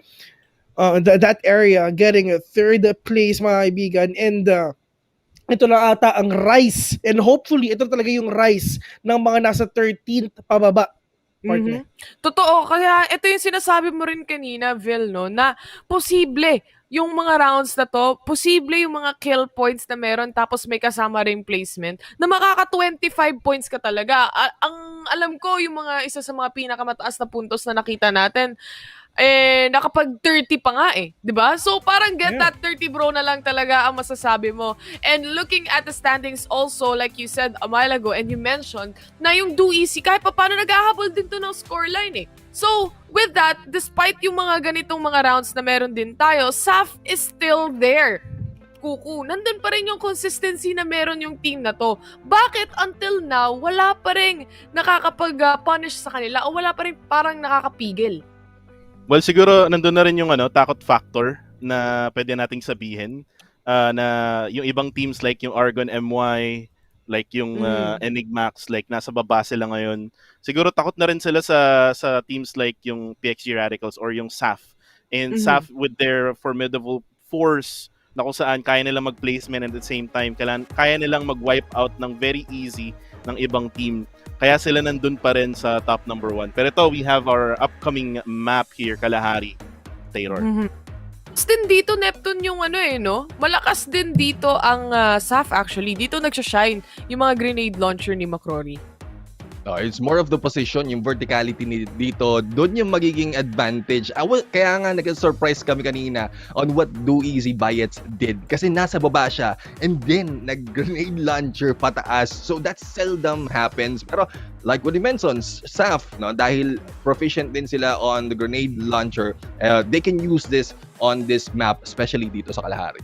area, getting a third place, mga kaibigan. And ito na ata ang rise. And hopefully, ito talaga yung rise ng mga nasa 13th pababa. Totoo. Kaya ito yung sinasabi mo rin kanina, Vil, no, na posible yung mga rounds na to, posible yung mga kill points na meron tapos may kasama rin placement na makaka 25 points ka talaga. Ang alam ko, yung isa sa mga pinakamataas na puntos na nakita natin, nakapag 30 pa nga 'di ba? So parang get that 30 bro na lang talaga ang masasabi mo. And looking at the standings also, like you said a while ago and you mentioned na yung Do Easy kahit paano naghahabol din to ng scoreline So, with that, despite yung mga ganitong mga rounds na meron din tayo, SAF is still there. Kuku, nandun pa rin yung consistency na meron yung team na to. Bakit until now, wala pa rin nakakapag-punish sa kanila o wala pa rin parang nakakapigil? Well, siguro nandun na rin yung takot factor na pwede nating sabihin na yung ibang teams like yung Argon MY, like yung Enigmax, like nasa baba sila ngayon. Siguro takot na rin sila sa teams like yung PXG Radicals or yung SAF. And SAF with their formidable force na kung saan kaya nilang mag-placement and at the same time kaya nilang mag-wipe out ng very easy ng ibang team. Kaya sila nandun pa rin sa top number 1. Pero ito, we have our upcoming map here, Kalahari, Terror. Din dito, Neptune, yung no? Malakas din dito ang SAF actually. Dito nagsashine yung mga grenade launcher ni McCrory. No, it's more of the position, yung verticality dito, doon yung magiging advantage. Kaya nga nag-surprise kami kanina on what Do Easy Bayets did. Kasi nasa baba siya and then nag-grenade launcher pataas. So that seldom happens. Pero like what you mentioned, Saf, no, dahil proficient din sila on the grenade launcher, they can use this on this map, especially dito sa Kalahari.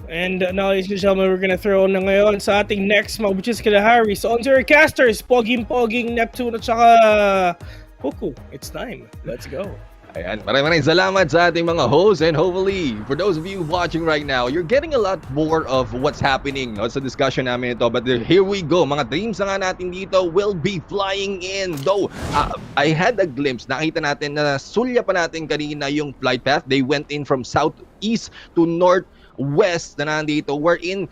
And now, ladies and gentlemen, we're gonna throw na ngayon sa ating next map, which is Kalahari. So, on to our casters, Poging, Neptune, at saka Huku. It's time. Let's go. Ayan, maraming salamat sa ating mga hosts, and hopefully, for those of you watching right now, you're getting a lot more of what's happening, no, sa discussion namin ito. But here we go, mga dreams na nga natin dito will be flying in. Though, I had a glimpse, nakita natin na sulya pa natin kanina yung flight path. They went in from southeast to northwest na nandito, wherein,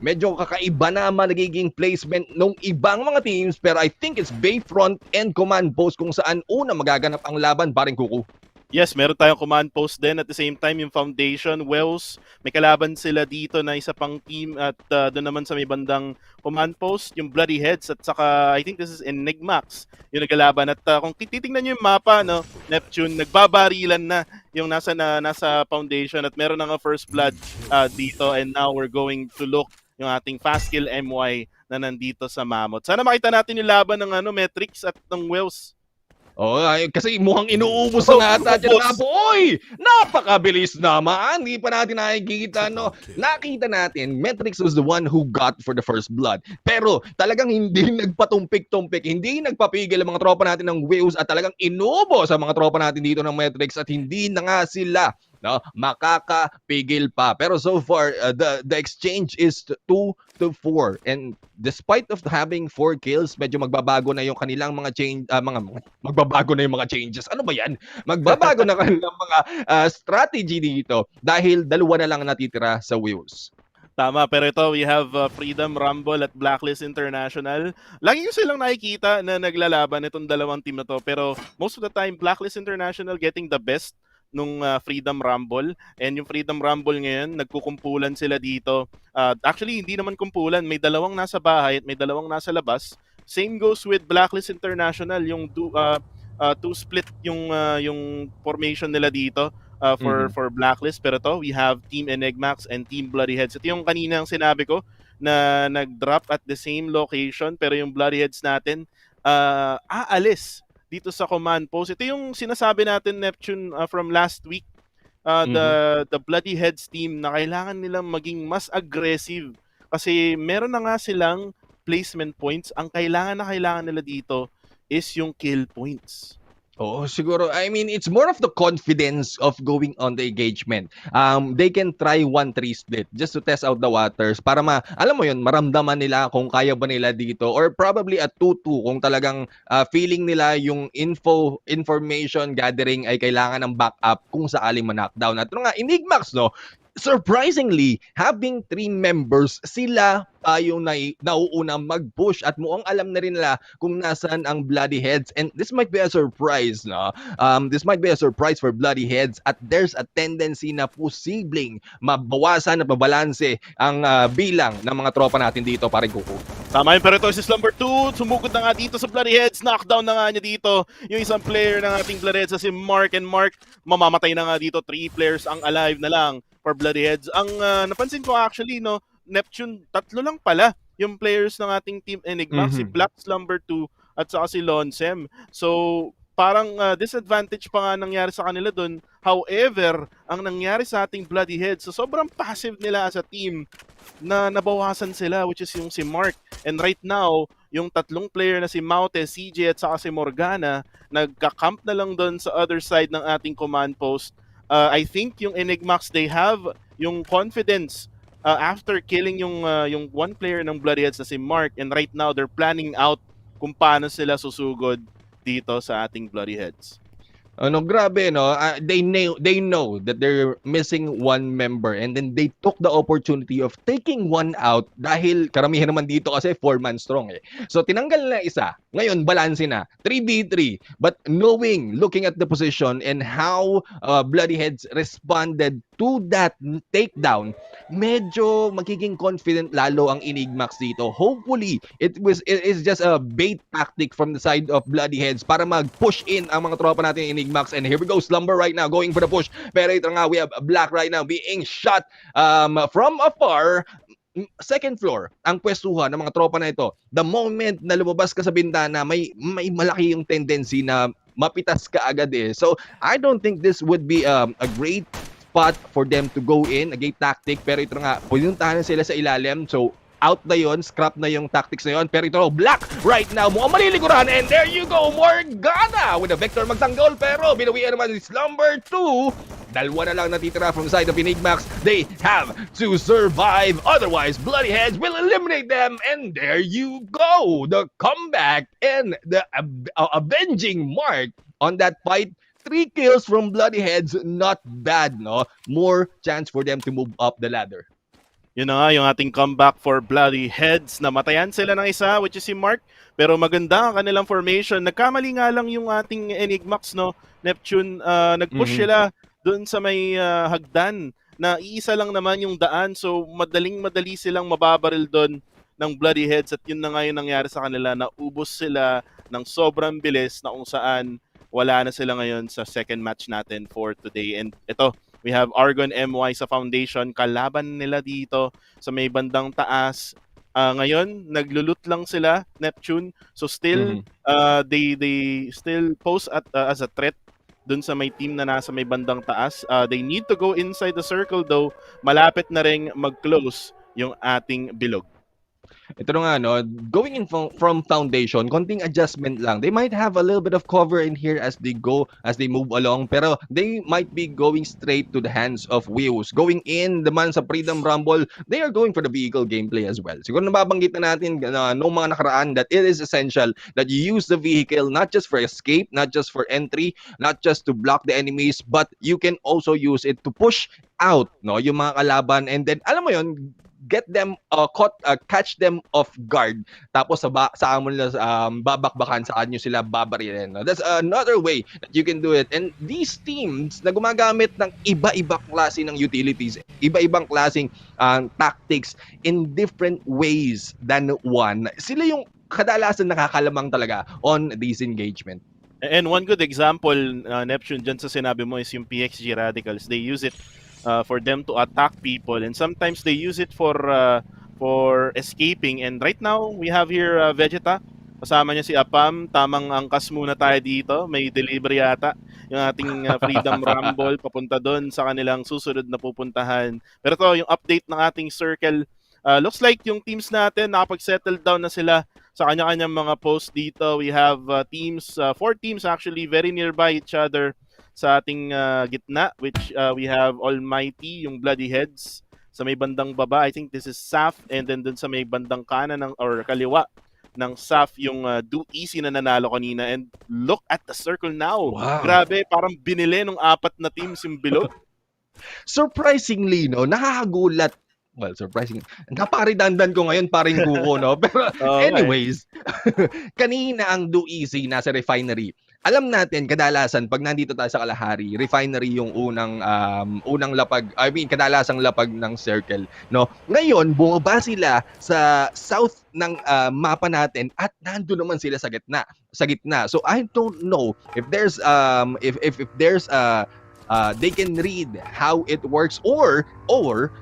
medyo kakaiba na nagiging placement ng ibang mga teams, pero I think it's Bayfront and Command Post kung saan una magaganap ang laban, paring Kuku. Yes, meron tayong command post din. At the same time, yung Foundation, Wells, may kalaban sila dito na isa pang team. At doon naman sa may bandang command post, yung Bloody Heads. At saka, I think this is Enigmax, yung nagkalaban. At kung titingnan nyo yung mapa, no, Neptune, nagbabarilan na yung nasa Foundation. At meron na nga first blood dito. And now we're going to look yung ating fast kill MY na nandito sa Mammoth. Sana makita natin yung laban ng Metrix at ng Wells. Kasi mukhang inuubos na ata dyan nga po. Napakabilis naman. Hindi pa natin nakikita, no? Nakita natin, Metrix was the one who got for the first blood. Pero talagang hindi nagpatumpik-tumpik, hindi nagpapigil ang mga tropa natin ng Waves at talagang inubos ang mga tropa natin dito ng Metrix at hindi na nga sila, no, makakapigil pa. Pero so far, the exchange is 2-4. And despite of having 4 kills, medyo magbabago na yung kanilang mga magbabago na yung mga changes. Ano ba yan? Magbabago na kanilang mga strategy dito dahil dalawa na lang natitira sa Wheels. Tama, pero ito, we have Freedom Rumble at Blacklist International. Lagi ko silang nakikita na naglalaban itong dalawang team na to, pero most of the time, Blacklist International getting the best nung Freedom Rumble. And yung Freedom Rumble ngayon, nagkukumpulan sila dito. Actually, hindi naman kumpulan. May dalawang nasa bahay at may dalawang nasa labas. Same goes with Blacklist International. Yung two split yung formation nila dito for Blacklist. Pero to, we have Team Enigmax and Team Bloody Heads. Ito yung kaninang sinabi ko na nag-drop at the same location. Pero yung Bloody Heads natin, aalis dito sa command post. Ito yung sinasabi natin, Neptune, from last week. The Bloody Heads team na kailangan nilang maging mas aggressive kasi meron na nga silang placement points. Ang kailangan nila dito is yung kill points. Oo, siguro. I mean, it's more of the confidence of going on the engagement. They can try 1-3 split just to test out the waters para alam mo yun, maramdaman nila kung kaya ba nila dito, or probably a 2-2 kung talagang feeling nila yung information gathering ay kailangan ng backup kung sakaling ma-knockdown. At nga, Enigmax, no? Surprisingly, having 3 members, sila yung nauuna mag-push at mukhang alam na rin nila kung nasaan ang Bloody Heads. And this might be a surprise, no? This might be a surprise for Bloody Heads at there's a tendency na posibleng mabawasan at mabalanse ang bilang ng mga tropa natin dito, paring Kuku. Tama yun, pero ito si number 2. Sumugod na nga dito sa Bloody Heads. Knockdown na nga niya dito yung isang player ng ating Bloody Heads, si Mark. And Mark, mamamatay na nga dito. 3 players ang alive na lang for Bloody Heads. Ang napansin ko actually, no, Neptune, 3 lang pala yung players ng ating Team Enigma. Si Black Slumber 2 at saka si Lonsem. So, parang disadvantage pa nga nangyari sa kanila dun. However, ang nangyari sa ating Bloody Heads, so sobrang passive nila as a team na nabawasan sila, which is yung si Mark. And right now, yung 3 player na si Maute, CJ at saka si Morgana, nagka-camp na lang dun sa other side ng ating command post. I think yung Enigmax, they have yung confidence after killing yung 1 player ng Bloody Heads na si Mark, and right now they're planning out kung paano sila susugod dito sa ating Bloody Heads. Ano, grabe, no? They know that they're missing one member and then they took the opportunity of taking one out dahil karamihan naman dito kasi 4-man strong eh. So tinanggal na isa. Ngayon balanse na 3v3. But looking at the position and how Bloody Heads responded to that takedown, medyo magiging confident lalo ang Enigmax dito. Hopefully, it is just a bait tactic from the side of Bloody Heads para mag-push in ang mga tropa natin Enigmax. And here we go, Slumber right now going for the push. Pero ito nga, we have Black right now being shot from afar. Second floor ang pwestuhan ng mga tropa na ito. The moment na lumabas ka sa bintana, may malaki yung tendency na mapitas ka agad eh. So, I don't think this would be a great spot for them to go in, a great tactic. Pero ito nga, pinuntahan sila sa ilalim. So, out na yon, scrap na yung tactics na yon. Pero ito, Black right now, mukhang maliliguran. And there you go, Morgana with a vector magtanggol. Pero binawian naman si Slumber 2. Dalawa na lang natitira from the side of Enigmax. They have to survive. Otherwise, Bloody Heads will eliminate them. And there you go. The comeback and the avenging mark on that fight. 3 kills from Bloody Heads. Not bad, no? More chance for them to move up the ladder. Yun na nga, yung ating comeback for Bloody Heads. Namatayan sila ng isa, which is si Mark. Pero maganda ang kanilang formation. Nagkamali nga lang yung ating Enigmax, no? Neptune, nag-push sila doon sa may hagdan na iisa lang naman yung daan. So, madaling-madali silang mababaril doon ng Bloody Heads. At yun na nga yung nangyari sa kanila. Naubos sila ng sobrang bilis na kung saan wala na sila ngayon sa second match natin for today. And ito, we have Argon MY sa foundation. Kalaban nila dito sa may bandang taas. Ngayon, naglulut lang sila, Neptune. So still, they still pose as a threat dun sa may team na nasa may bandang taas. They need to go inside the circle though. Malapit na ring mag-close yung ating bilog. Ito na nga, no, going in from foundation, konting adjustment lang. They might have a little bit of cover in here as they move along, pero they might be going straight to the hands of Wheels. Going in naman sa Freedom Rumble, they are going for the vehicle gameplay as well. Siguro nababanggit na natin noong mga nakaraan that it is essential that you use the vehicle not just for escape, not just for entry, not just to block the enemies, but you can also use it to push out, no, yung mga kalaban, and then alam mo yon, get them catch them off guard, tapos sa mo nila babakbakan, sa kanyo sila babarilin, no? That's another way that you can do it. And these teams na gumagamit ng iba-ibang klase ng utilities, iba-ibang klaseng tactics in different ways than one, sila yung kadalasan nakakalamang talaga on this engagement. And one good example, Neptune, dyan sa sinabi mo is yung PXG Radicals. They use it for them to attack people, and sometimes they use it for escaping. And right now, we have here Vegeta. Kasama niya si Apam. Tamang angkas muna tayo dito. May delivery yata yung ating Freedom Rumble papunta doon sa kanilang susunod na pupuntahan. Pero to, yung update ng ating circle, looks like yung teams natin nakapag-settle down na sila sa kanya-kanyang mga post dito. We have teams, 4 teams actually, very nearby each other sa ating gitna, which we have Almighty, yung Bloody Heads. Sa may bandang baba, I think this is Saf, and then dun sa may bandang kanan or kaliwa ng Saf, yung Do Easy na nanalo kanina. And look at the circle now. Wow. Grabe, parang binili ng 4 na teams yung bilog. Surprisingly, no, nakakagulat. Well, surprising. Napaka-redundant ko ngayon, paring kuko, no? Pero anyways, kanina ang Do Easy nasa refinery. Alam natin, kadalasan, pag nandito tayo sa Kalahari, refinery yung unang lapag, kadalasang lapag ng circle, no? Ngayon, bumaba sila sa south ng mapa natin at nandun naman sila sa gitna. So, I don't know if there's they can read how it works, or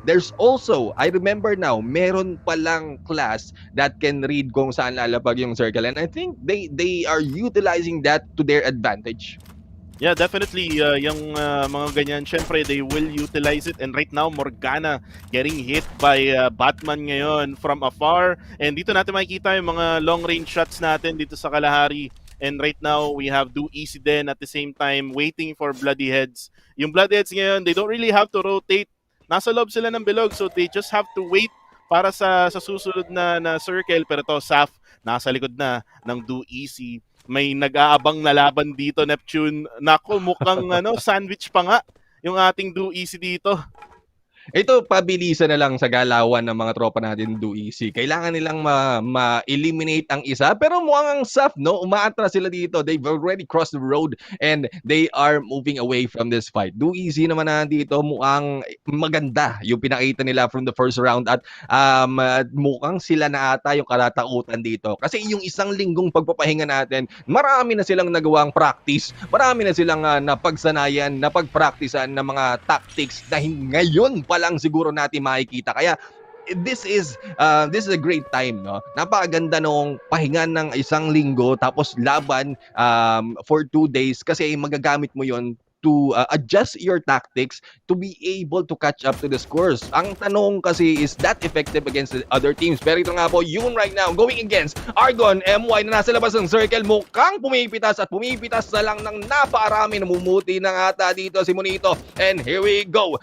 there's also, I remember now, meron palang class that can read kung saan lalapag yung circle, and I think they are utilizing that to their advantage. Yeah, definitely. Yung mga ganyan, syempre, they will utilize it. And right now, Morgana getting hit by Batman ngayon from afar. And dito natin makikita yung mga long-range shots natin dito sa Kalahari. And right now, we have Do Easy then at the same time waiting for Bloody Heads. Yung Bloody Heads ngayon, they don't really have to rotate. Nasa loob sila ng bilog, so they just have to wait para sa susunod na circle. Pero to, Saf, nasa likod na ng Do Easy. may nag-aabang na laban dito, Neptune. Nako, mukhang sandwich pa nga yung ating do easy dito. Ito, pabilisan na lang sa galawan ng mga tropa natin do easy. Kailangan nilang ma-eliminate ang isa. Pero mukhang ang SAF, no? Umaatras sila dito. They've already crossed the road and they are moving away from this fight. Do easy naman na dito. Mukhang maganda yung pinakita nila from the first round. At mukhang sila na ata yung kalatautan dito. Kasi yung isang linggong pagpapahinga natin, marami na silang nagawang practice. Marami na silang napagsanayan, napagpraktisan ng mga tactics na ngayon pa lang siguro natin makikita. Kaya this is a great time, no? Napakaganda nung pahinga ng isang linggo tapos laban for 2 days kasi magagamit mo yon to adjust your tactics to be able to catch up to the scores. Ang tanong kasi, is that effective against the other teams? Pero ito nga po, yun right now, going against Argon, MY na nasa labas ng circle, mukhang pumipitas at pumipitas na lang ng napakarami. Namumuti na ata dito si Monito. And here we go.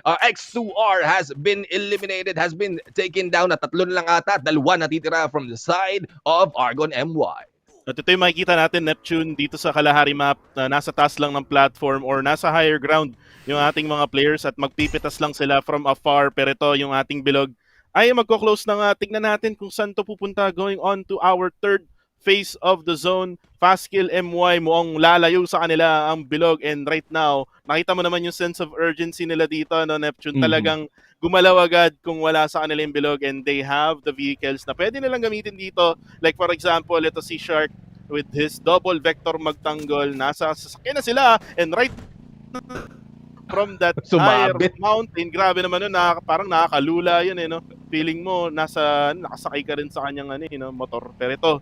X2R has been eliminated, has been taken down at 3 na lang ata, 2 natitira from the side of Argon MY. At ito yung makikita natin, Neptune, dito sa Kalahari map na nasa taas lang ng platform or nasa higher ground yung ating mga players at magpipitas lang sila from afar. Pero ito yung ating bilog ay magko-close na nga. Tignan natin kung saan to pupunta, going on to our third phase of the zone. Fast kill MY, mukhang lalayo sa kanila ang bilog, and right now, nakita mo naman yung sense of urgency nila dito, no, Neptune. Talagang gumalaw agad kung wala sa kanila yung bilog, and they have the vehicles na pwede nilang gamitin dito. Like for example, ito si Shark with his double vector magtanggol. Nasa sasakyan na sila, and right from that higher mountain, grabe naman yun, parang nakakalula yun no? Feeling mo nakasakay ka rin sa kanyang motor. Pero ito,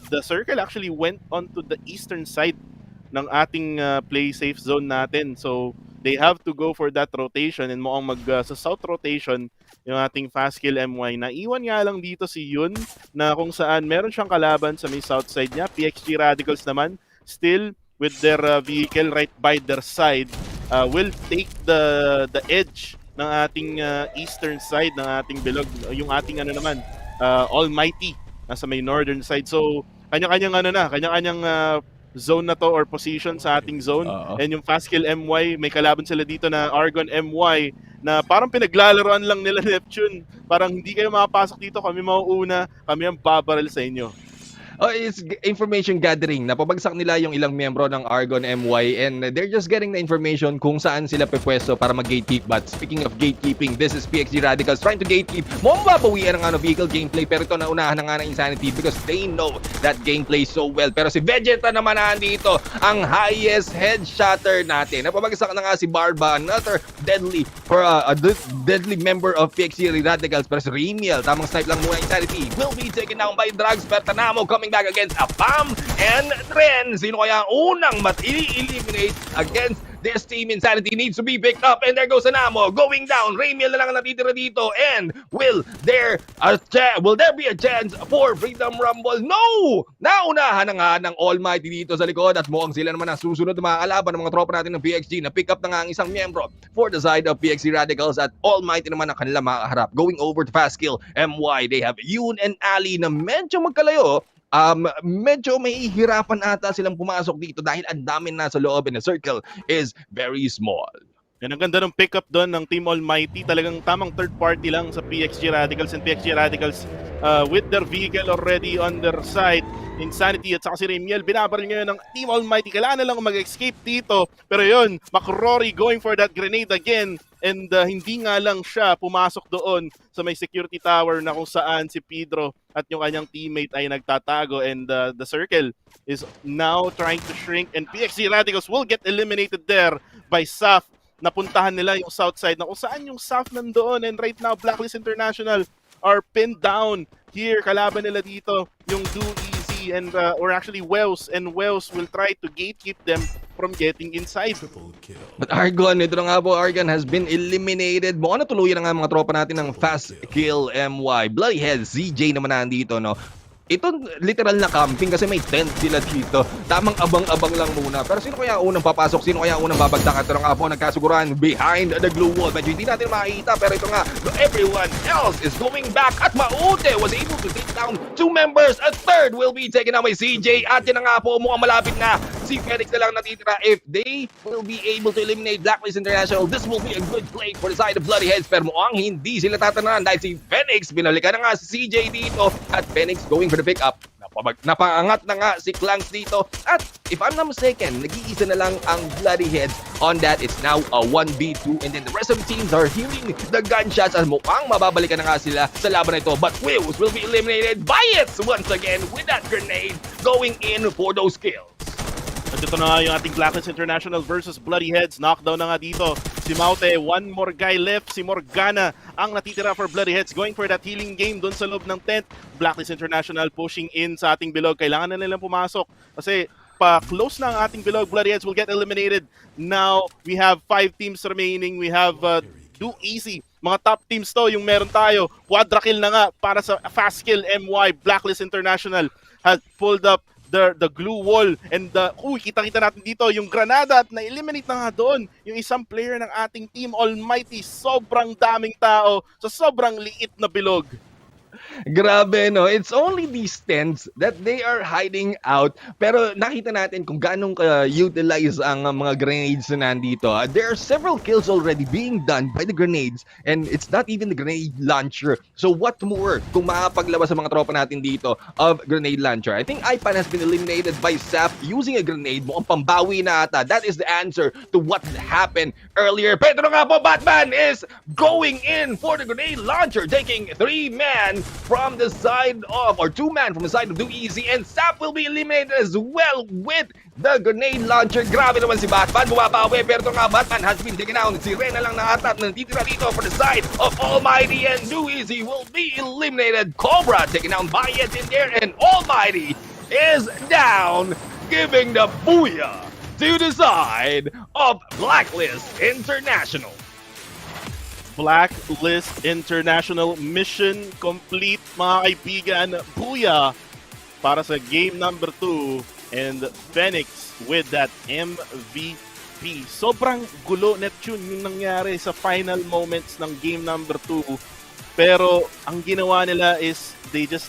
the circle actually went onto the eastern side ng ating play safe zone natin. So they have to go for that rotation, and mukhang sa south rotation yung ating fast kill MY. Naiwan nga lang dito si Yun na kung saan meron siyang kalaban sa may south side niya. PXG Radicals naman still with their vehicle right by their side will take the edge ng ating eastern side ng ating bilog. Yung ating Almighty nasa may northern side. So kanya-kanyang kanya-kanyang zone na to or position sa ating zone. And yung fast kill MY, may kalaban sila dito na Argon MY na parang pinaglalaroan lang nila, Neptune. Parang hindi kayo makapasok dito, kami mauuna, kami ang babaril sa inyo. It's information gathering. Napabagsak nila yung ilang miyembro ng Argon MY, and they're just getting the information kung saan sila pepwesto para mag-gatekeep. But speaking of gatekeeping, this is PXG Radicals trying to gatekeep. Mababawian ang vehicle gameplay, pero ito naunahan na nga ng Insanity because they know that gameplay so well. Pero si Vegeta naman nandito, ang highest headshotter natin. Napabagsak na nga si Barba, another deadly deadly member of PXG Radicals. Pero si Remiel, tamang snipe lang muna. Insanity will be taken down by Drugs. Pero Tanamo coming back against Apam and Tren. Sino kaya ang unang mat-eliminate against this team? Insanity needs to be picked up, and there goes Anamo going down. Ramiel na lang natitira dito, and will there be a chance for Freedom Rumble? No! Naunahan na nga ng Almighty dito sa likod, at mukhang sila naman ang susunod na mga kalaban ng mga tropa natin ng PXG na pick up na nga ang isang miyembro for the side of PXG Radicals, at Almighty naman ang kanila makaharap. Going over to Fast Kill MY, they have Yoon and Ali na medyo magkalayo. Medyo may hirapan ata silang pumasok dito dahil ang dami na sa loob, and the circle is very small. Yan ang ganda ng pick-up doon ng Team Almighty. Talagang tamang third party lang sa PXG Radicals, and PXG Radicals with their vehicle already on their side. Insanity at saka si Remiel, binabaril ngayon ng Team Almighty. Kailangan na lang mag-escape dito. Pero yun, McRory going for that grenade again. And hindi nga lang siya pumasok doon sa may security tower na kung saan si Pedro at yung kanyang teammate ay nagtatago, and the circle is now trying to shrink, and PXG Radicals will get eliminated there by SAF. Napuntahan nila yung south side na kung saan yung SAF nandoon, and right now Blacklist International are pinned down here. Kalaban nila dito yung Do Easy and or actually Wells, and Wells will try to gatekeep them from getting inside. But Argon, ito na nga po, Argon has been eliminated. Mukhang natuluyan na nga mga tropa natin ng Fast Kill MY. Bloodyhead, ZJ naman nandito, no? ito literal na camping kasi may tent sila dito. Tamang abang-abang lang muna. Pero sino kaya unang papasok? Sino kaya unang babagdak? Ito nga po nagkasuguran behind the glue wall. Medyo hindi natin makikita pero ito nga, everyone else is going back at Maute was able to take down 2 members. A third will be taken out by CJ at yun na nga po mukhang malapit na si Phoenix na lang natitira. If they will be able to eliminate Blacklist International, this will be a good play for the side of Bloody Heads. Pero mukhang hindi sila tatanan dahil si Phoenix, binalikan na nga si CJ dito at Phoenix going for the pick up. Napaangat na nga si Clanks dito at if I'm not mistaken, nag-iisa na lang ang Bloody Heads on that. It's now a 1v2 and then the rest of the teams are hearing the gunshots at mukhang mababalikan na nga sila sa laban na ito. But Wills will be eliminated by it once again with that grenade going in for those kills. At ito na nga yung ating Blacklist International versus Bloody Heads. Knockdown na nga dito si Maute. One more guy left. Si Morgana ang natitira for Bloody Heads. Going for that healing game doon sa loob ng tent. Blacklist International pushing in sa ating bilog. Kailangan na nilang pumasok kasi pa-close na ang ating bilog. Bloody Heads will get eliminated. Now, we have 5 teams remaining. We have do easy. Mga top teams to yung meron tayo. Quadra kill na nga para sa fast kill MY. Blacklist International has pulled up the glue wall and kita-kita natin dito yung granada at na-eliminate na nga doon yung isang player ng ating team Almighty. Sobrang daming tao sa sobrang liit na bilog. Grabe, no? It's only these tents that they are hiding out. Pero nakita natin kung ganong ka-utilize ang mga grenades na nandito. There are several kills already being done by the grenades and it's not even the grenade launcher. So what more kung makapaglabas sa mga tropa natin dito of grenade launcher? I think Ipan has been eliminated by Sap using a grenade. Mukhang pambawi na ata. That is the answer to what happened earlier. Pero nga po, Batman is going in for the grenade launcher, taking 3-man from the side of, or 2-man from the side of Do Easy, and Sap will be eliminated as well with the grenade launcher. Grabe naman si Batman, bumabawi, pero ito nga, Batman has been taken down. Si Rena lang na ata nanditira dito for the side of Almighty, and Do Easy will be eliminated. Cobra taken down by it in there, and Almighty is down, giving the booyah to the side of Blacklist International. Blacklist International mission complete, mga kaibigan. Booyah para sa game number 2 and Phoenix with that MVP. Sobrang gulo, Neptune, yung nangyari sa final moments ng game number 2. Pero ang ginawa nila is they just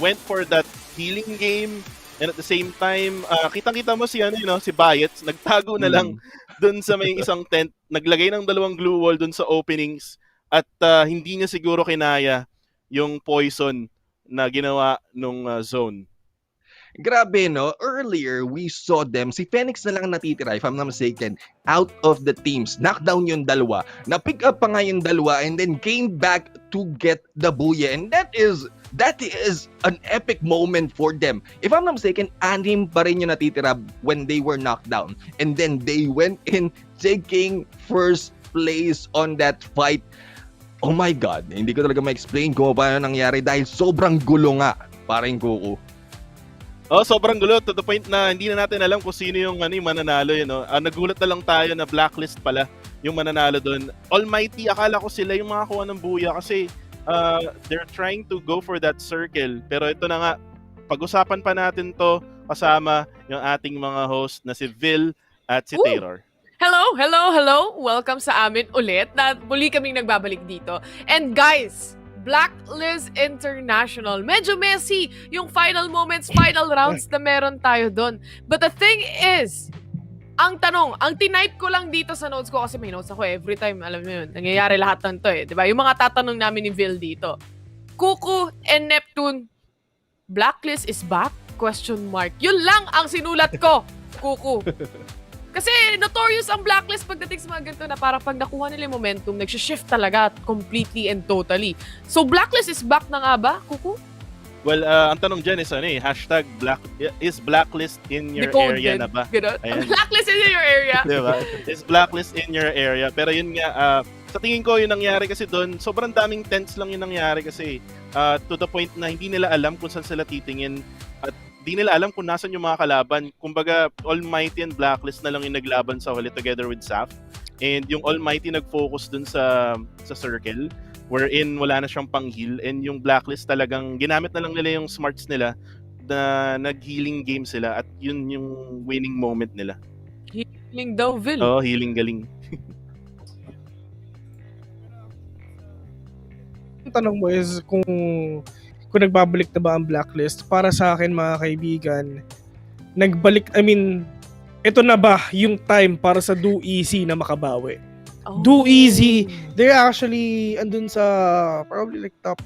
went for that healing game and at the same time, kitang-kita mo si si Bayets, nagtago na lang dun sa may isang tent, naglagay ng 2 glue wall dun sa openings at hindi niya siguro kinaya yung poison na ginawa nung zone. Grabe, no? Earlier, we saw them. Si Phoenix na lang natitira, if I'm not mistaken, out of the teams. Knockdown yung 2. Na-pick up pa nga yung 2 and then came back to get the booyah. And that is an epic moment for them. If I'm not mistaken, 6 pa rin yung natitira when they were knocked down. And then they went in taking first place on that fight. Oh my God, hindi ko talaga ma-explain kung paano nangyari dahil sobrang gulo nga, paring Kuko. Oh, sobrang gulo to the point na hindi na natin alam kung sino yung mananalo, nagulat na lang tayo na Blacklist pala yung mananalo doon. Almighty, akala ko sila yung makakuha ng buya kasi they're trying to go for that circle. Pero ito na nga, pag-usapan pa natin to kasama yung ating mga host na si Vil at si Taylor. Hello! Welcome sa amin ulit na muli kaming nagbabalik dito. And guys, Blacklist International. Medyo messy yung final moments, final rounds na meron tayo doon. But the thing is, ang tanong, ang tinype ko lang dito sa notes ko kasi may notes ako every time, alam mo yun, nangyayari lahat ng to diba? Yung mga tatanong namin ni Vil dito. Kuku and Neptune, Blacklist is back? ? Yun lang ang sinulat ko, Kuku. Kasi notorious ang Blacklist pagdating sa mga ganito na parang pag nakuha nila yung momentum, nagsishift talaga completely and totally. So Blacklist is back na nga ba, Kuku? Well, ang tanong dyan is hashtag is Blacklist in your area na ba? Blacklist is in your area. Diba? Is Blacklist in your area. Pero yun nga, sa tingin ko yung nangyari kasi doon, sobrang daming tents lang yung nangyari kasi to the point na hindi nila alam kung saan sila titingin at di nila alam kung nasan yung mga kalaban. Kumbaga, Almighty and Blacklist na lang yung naglaban sa huli together with Saf. And yung Almighty nag-focus dun sa circle, wherein wala na siyang pang-heal, and yung Blacklist talagang ginamit na lang nila yung smarts nila na nag-healing game sila, at yun yung winning moment nila. Healing daw, Vil. Oo, healing galing. Ang tanong mo is kung nagbabalik na ba ang Blacklist. Para sa akin, mga kaibigan, ito na ba yung time para sa Do Easy na makabawi? Do Easy, they're actually andun sa probably like top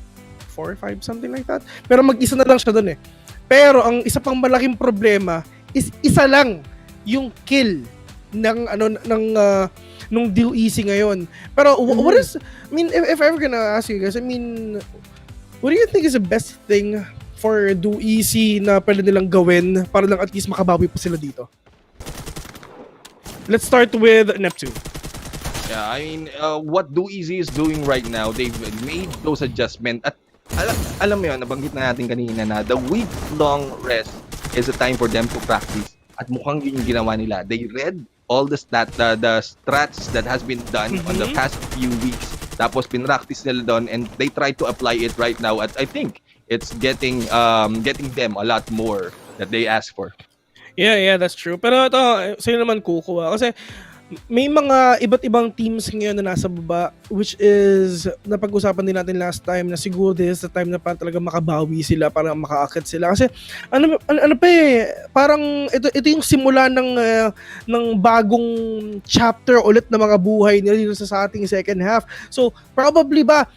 4 or 5, something like that. Pero mag-isa na lang siya dun eh. Pero ang isa pang malaking problema is isa lang yung kill nung Do Easy ngayon. Pero what is, if ever gonna ask you guys, what do you think is the best thing for Do Easy na pwede nilang gawin para lang at least makabawi pa sila dito? Let's start with Neptune. Yeah, what Do Easy is doing right now, they've made those adjustments. At alam mo yun, nabanggit na natin kanina na the week-long rest is a time for them to practice. At mukhang yun yung ginawa nila. They read all the strats that has been done on the past few weeks. Tapos pinractice nila doon, and they try to apply it right now. At I think it's getting them a lot more that they ask for. Yeah, that's true. Pero ito, sa'yo naman kukuha. Kasi may mga iba't ibang teams ngayon na nasa baba, which is, napag-usapan din natin last time na siguro this is the time na pa talaga makabawi sila, para makaakit sila. Kasi, parang ito yung simula ng bagong chapter ulit na mga buhay nila dito sa ating second half. So, probably ba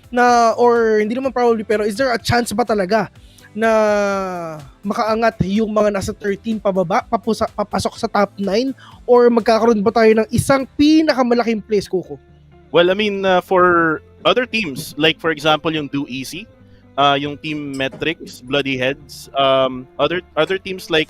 or hindi naman probably, pero is there a chance ba talaga na makaangat yung mga nasa 13 pababa, papasok sa top 9, or magkakaroon ba tayo ng isang pinakamalaking place, Kuko? Well, for other teams, like for example yung Do Easy, yung Team Metrics, Bloody Heads, other teams like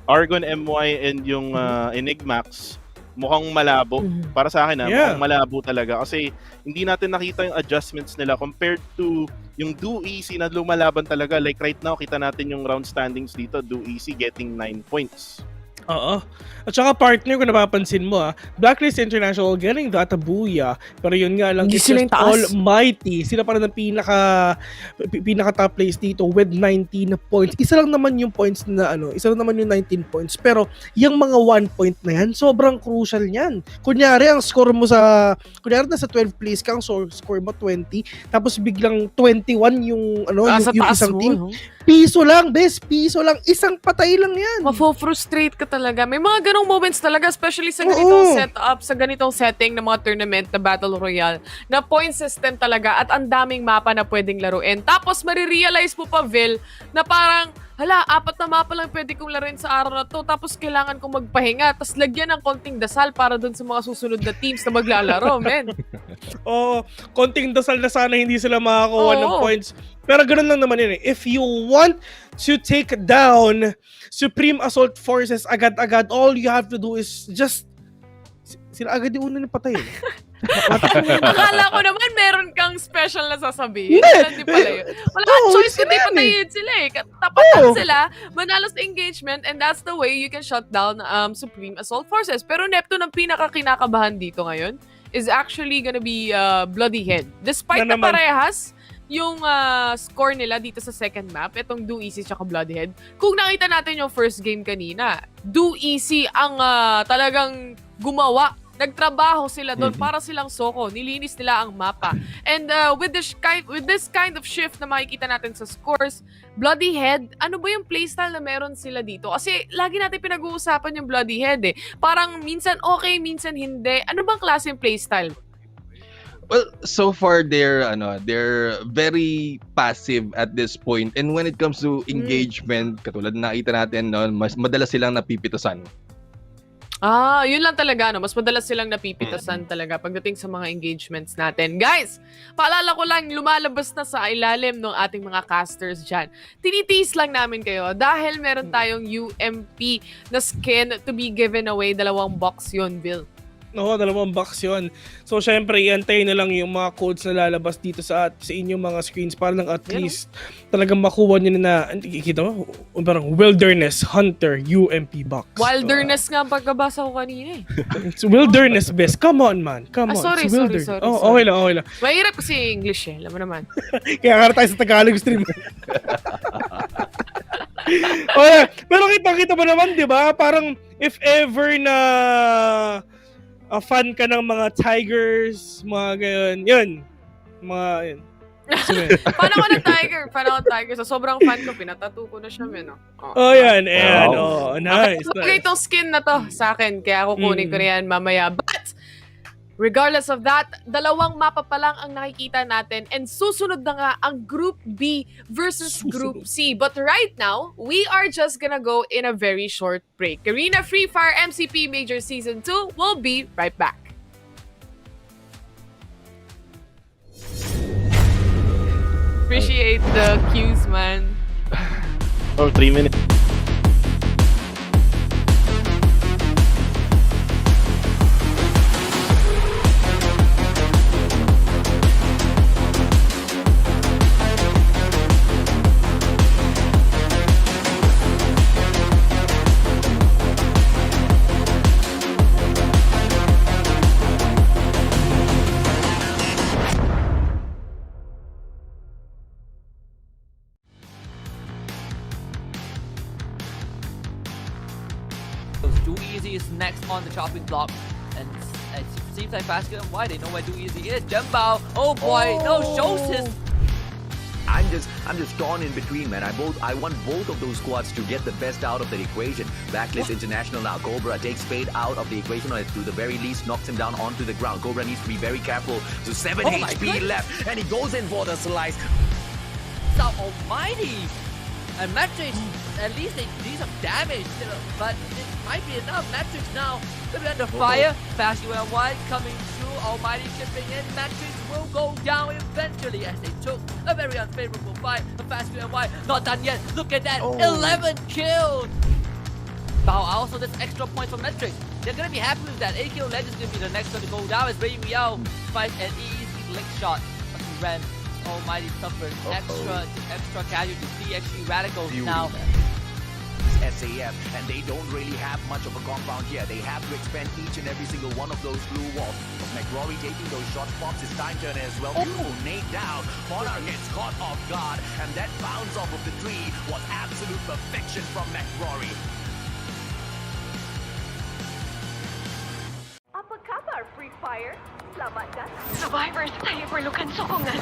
Argon MY and yung Enigmax, mukhang malabo. Para sa akin, mukhang malabo talaga. Kasi hindi natin nakita yung adjustments nila compared to yung Do Easy na lumalaban talaga. Like right now, kita natin yung round standings dito. Do Easy getting 9 points. Oo. At saka partner, kung napapansin mo Blacklist International getting that booyah. Pero yun nga lang, it's just Almighty. Sila pa rin ang pinaka top place dito with 19 points. Isa lang naman yung points na isa lang naman yung 19 points. Pero yung mga 1 point na yan, sobrang crucial yan. Kunyari, ang score mo kunyari nasa 12 place kang, so score mo 20, tapos biglang 21 yung yung isang team. Piso lang, piso lang. Isang patay lang yan. Mafo-frustrate ka talaga. May mga ganong moments talaga, especially sa ganitong setup, sa ganitong setting ng mga tournament na Battle Royale, na point system talaga at ang daming mapa na pwedeng laruin. Tapos marirealize mo pa, Vil, na parang, 4 na mapa lang pwede kong laruin sa araw na to, tapos kailangan kong magpahinga, tapos lagyan ng konting dasal para dun sa mga susunod na teams na maglalaro, men. Konting dasal na sana hindi sila makakuha ng points. Pero ganun lang naman yun. If you want to take down Supreme Assault Forces agad-agad, all you have to do is just sila agad yung una patay. Akala ko naman meron kang special na sasabihin. Hindi pala yun. Wala kang choice kundi patayin sila eh. Tapatan sila, manalo sa engagement, and that's the way you can shut down Supreme Assault Forces. Pero Neptune, ang pinaka-kinakabahan dito ngayon is actually gonna be Bloody Head. Despite na parehas yung score nila dito sa second map, itong Do Easy tsaka Bloody Head, kung nakita natin yung first game kanina, Do Easy ang talagang gumawa. Nagtrabaho sila doon para silang soko. Nilinis nila ang mapa. And with this kind of shift na makikita natin sa scores, Bloody Head, ano ba yung playstyle na meron sila dito? Kasi lagi natin pinag-uusapan yung Bloody Head eh. Parang minsan okay, minsan hindi. Ano bang klaseng playstyle? Well, so far they're very passive at this point. And when it comes to engagement, katulad na nakita natin mas madalas silang napipitasan. Yun lang talaga, mas madalas silang napipitasan talaga pagdating sa mga engagements natin. Guys, paalala ko lang, lumalabas na sa ilalim ng ating mga casters dyan. Tinitease lang namin kayo dahil meron tayong UMP na skin to be given away. 2 box yun, Bill. Oo, 2 box yun. So, syempre, iantayin na lang yung mga codes na lalabas dito sa inyong mga screens para lang at least talagang makuha nyo na, kita mo, parang Wilderness Hunter UMP box. Wilderness nga ang pagkabasa ko kanina eh. It's Wilderness best. Come on, man. Come on. Sorry, It's sorry, Wilderness. sorry, Oh, sorry. okay lang, okay lang. Mahirap kasi English eh, alam mo naman. Kaya nga tayo sa Tagalog stream. Okay, pero kita mo naman, di ba? Parang if ever na fan ka ng mga Tigers, mga gayon, yun. Mga, yun. Paano ko ng Tiger? So, sobrang fan ko, pinatattoo ko na siya, no? Oh, yan, ayan. Oh, nice, Okay, nice. itong skin na to sa akin, kaya kukunin ko na yan mamaya. But, regardless of that, 2 mapa pa lang ang nakikita natin and susunod na nga ang Group B versus Group C. But right now, we are just gonna go in a very short break. Arena Free Fire MCP Majors Season 2 will be right back. Appreciate the cues, man. Oh, 3 minutes. Do Easy is next on the chopping block, and it seems like Basket and White, they know where Do Easy is. Jembao, oh boy, no, shows his. I'm just torn in between, man. I want both of those squads to get the best out of the equation. Blacklist International now. Cobra takes Spade out of the equation, or to the very least knocks him down onto the ground. Cobra needs to be very careful. So 7 HP left, and he goes in for the slice. Stop almighty! And Matrix, at least they do some damage, but it might be enough. Matrix now could be under fire. Fast and White coming through. Almighty chipping in. Matrix will go down eventually as they took a very unfavorable fight. Fast and White not done yet. Look at that, 11 kills. Bow out, so that's extra points for Matrix. They're gonna be happy with that. 8 kill Legends gonna be the next one to go down as Ray Miao fights an easy lick shot. But Ren Almighty suffers extra casualties. DXG Radicals now. SAF, and they don't really have much of a compound here. They have to expend each and every single one of those blue walls. But McRory taking those shot pops, his time turner as well. Nate down. Monarch gets caught off guard, and that bounce off of the tree was absolute perfection from McRory. Apa kabar, Free Fire? Selamat datang. Survivors, tayo perlukan sokongan.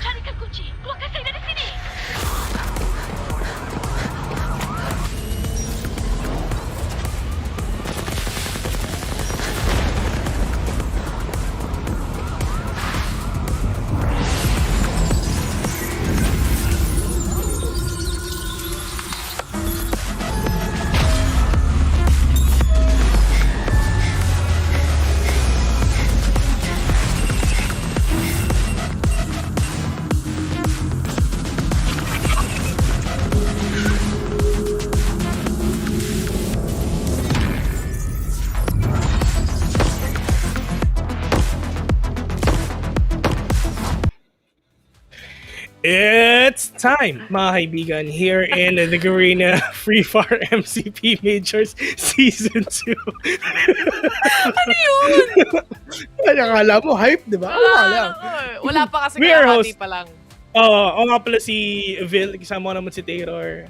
Carikan kunci. Keluarkan saya dari sini. It's time, mga kaibigan, here in the Arena Free Fire MCP Majors Season 2. Ano yun? Akala mo, hype, di ba? Wala pa kasi We are kalahati host. pa lang. Oo, nga pala si Vil, kasama ko naman si Taylor.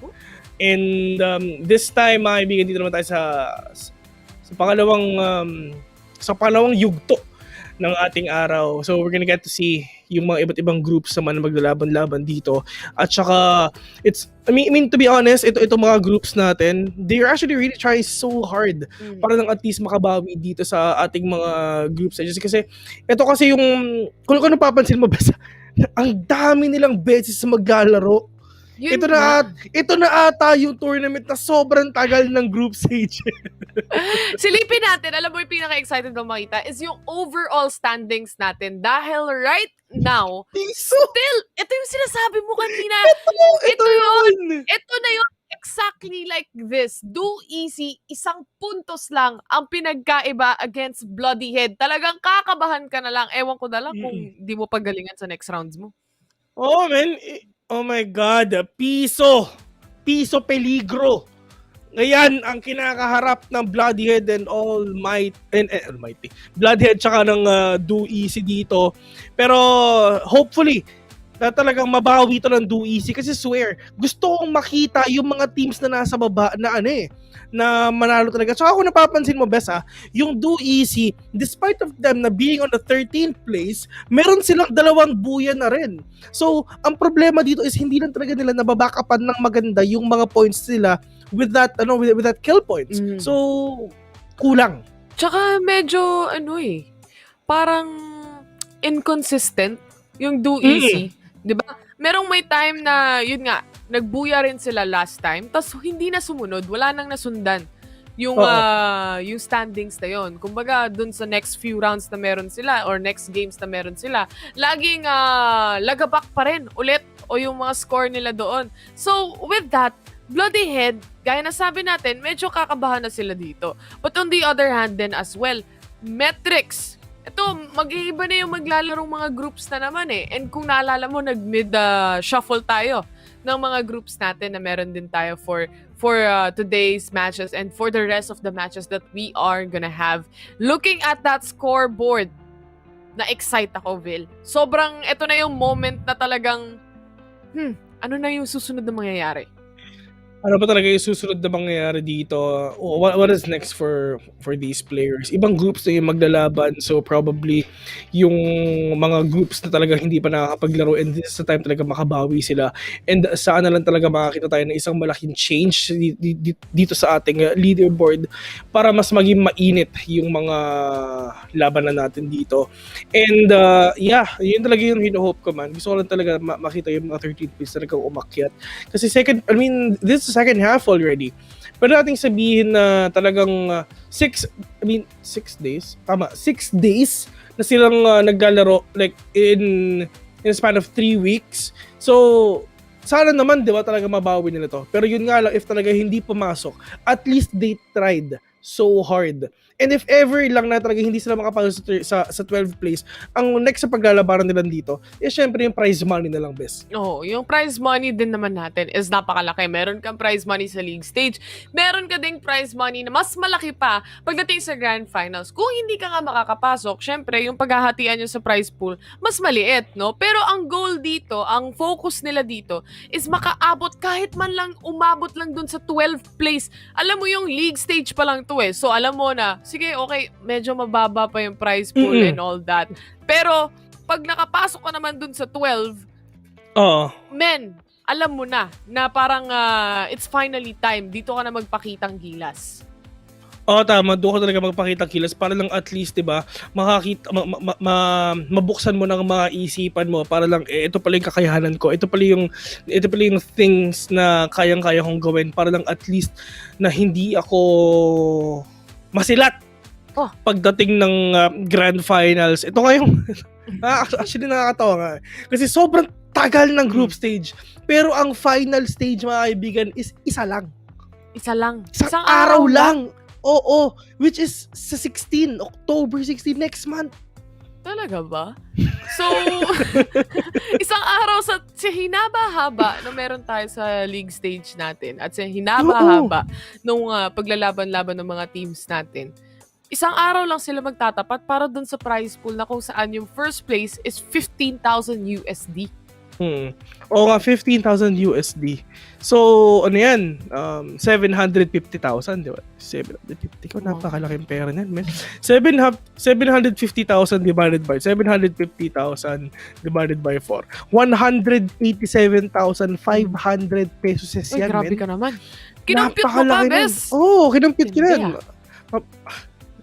And this time, mga kaibigan, dito naman tayo sa pangalawang yugto ng ating araw. So we're gonna get to see yung mga iba't ibang groups naman na maglalaban-laban dito. At saka, I mean to be honest, ito mga groups natin, they're actually really trying so hard para lang at least makabawi dito sa ating mga groups. Kasi ito kasi yung, kung napapansin mo ba, ang dami nilang beses maglalaro. Yun Ito nga. ito na ata yung tournament na sobrang tagal ng group stage. Silipin natin, alam mo yung pinaka-excited na makita is yung overall standings natin. Dahil right now, Piso! still, ito yung sinasabi mo kanina. Ito yun! Ito na yun. Exactly like this. Do easy, isang puntos lang ang pinagkaiba against Bloody Head. Talagang kakabahan ka na lang. Ewan ko na lang kung di mo pagalingan sa next rounds mo. Oh, man. Oh my God. Piso peligro. Ngayon, ang kinakaharap ng Bloodhead and Almighty. Bloodhead tsaka ng Do Easy dito. Pero, hopefully, na talagang mabawi ito ng Do Easy. Kasi swear, gusto kong makita yung mga teams na nasa baba na na manalo talaga. So ako napapansin mo, Bes, yung Do Easy, despite of them na being on the 13th place, meron silang 2 buyan na rin. So, ang problema dito is hindi lang talaga nila nababackupan ng maganda yung mga points nila with that kill points. So, kulang. Tsaka medyo, parang inconsistent yung Do Easy. Diba? Merong may time na, yun nga, nagbuya rin sila last time, tas hindi na sumunod, wala nang nasundan yung yung standings na yon. Kumbaga, dun sa next few rounds na meron sila or next games na meron sila, laging lagabak pa rin ulit o yung mga score nila doon. So, with that, Bloody Head, gaya na sabi natin, medyo kakabahan na sila dito. But on the other hand din as well, metrics. Ito, mag-iiba na yung maglalarong mga groups na naman eh. And kung naalala mo, nag-mid shuffle tayo ng mga groups natin na meron din tayo for today's matches and for the rest of the matches that we are gonna have. Looking at that scoreboard, na-excite ako, Vil. Sobrang, ito na yung moment na talagang, ano na yung susunod na mangyayari? Ano ba talaga yung susunod na mangyayari dito? What is next for these players? Ibang groups na yung maglalaban, so probably yung mga groups na talaga hindi pa nakakapaglaro, and this is the time talaga makabawi sila. And saan na lang talaga makakita tayo ng isang malaking change dito sa ating leaderboard para mas maging mainit yung mga labanan natin dito. And yun talaga yung hino-hope ko, man. Gusto ko lang talaga makita yung mga 13th place na umakyat. Kasi this is second half already. Pwede nating sabihin na talagang 6 days? Tama, 6 days na silang naglalaro like in a span of 3 weeks. So, sana naman, di ba, talaga mabawi nila to. Pero yun nga lang, if talaga hindi pumasok, at least they tried so hard. And if ever lang na talaga hindi sila makapasok sa 12th place, ang next sa paglalabaran nila dito, syempre yung prize money na lang, Bes. Oo, yung prize money din naman natin is napakalaki. Meron kang prize money sa league stage. Meron ka ding prize money na mas malaki pa pagdating sa grand finals. Kung hindi ka nga makakapasok, syempre yung paghahatian nyo sa prize pool, mas maliit, no? Pero ang goal dito, ang focus nila dito, is makaabot kahit man lang umabot lang dun sa 12th place. Alam mo yung league stage pa lang to eh. So alam mo na, sige, okay, medyo mababa pa yung prize pool and all that. Pero, pag nakapasok ka naman dun sa 12, men, alam mo na parang it's finally time. Dito ka na magpakitang gilas. Tama. Doon ka talaga magpakitang kilas para lang at least, diba, makakita, mabuksan mo ng mga isipan mo para lang, ito pala yung kakayahanan ko. Ito pala yung things na kayang-kaya kong gawin para lang at least na hindi ako masilat pagdating ng grand finals. Ito nga yung actually nakakatawa nga. Kasi sobrang tagal ng group stage. Pero ang final stage, mga kaibigan, is isa lang. Isa lang. Isang araw lang. Oo. Which is sa October 16 next month. Talaga ba? So, isang araw sa hinaba-haba na meron tayo sa league stage natin at sa hinaba-haba nung paglalaban-laban ng mga teams natin. Isang araw lang sila magtatapat para dun sa prize pool na kung saan yung first place is 15,000 USD. Oo nga, 15,000 USD. So, ano yan? 750,000, di ba? 750 ko, napakalaking pera yan, man. 750,000 divided by 750,000 divided by 4. 187,500 pesos yan, grabe man. ka naman. Kinampit mo pa, Bes. Oo, kinampit ko yan.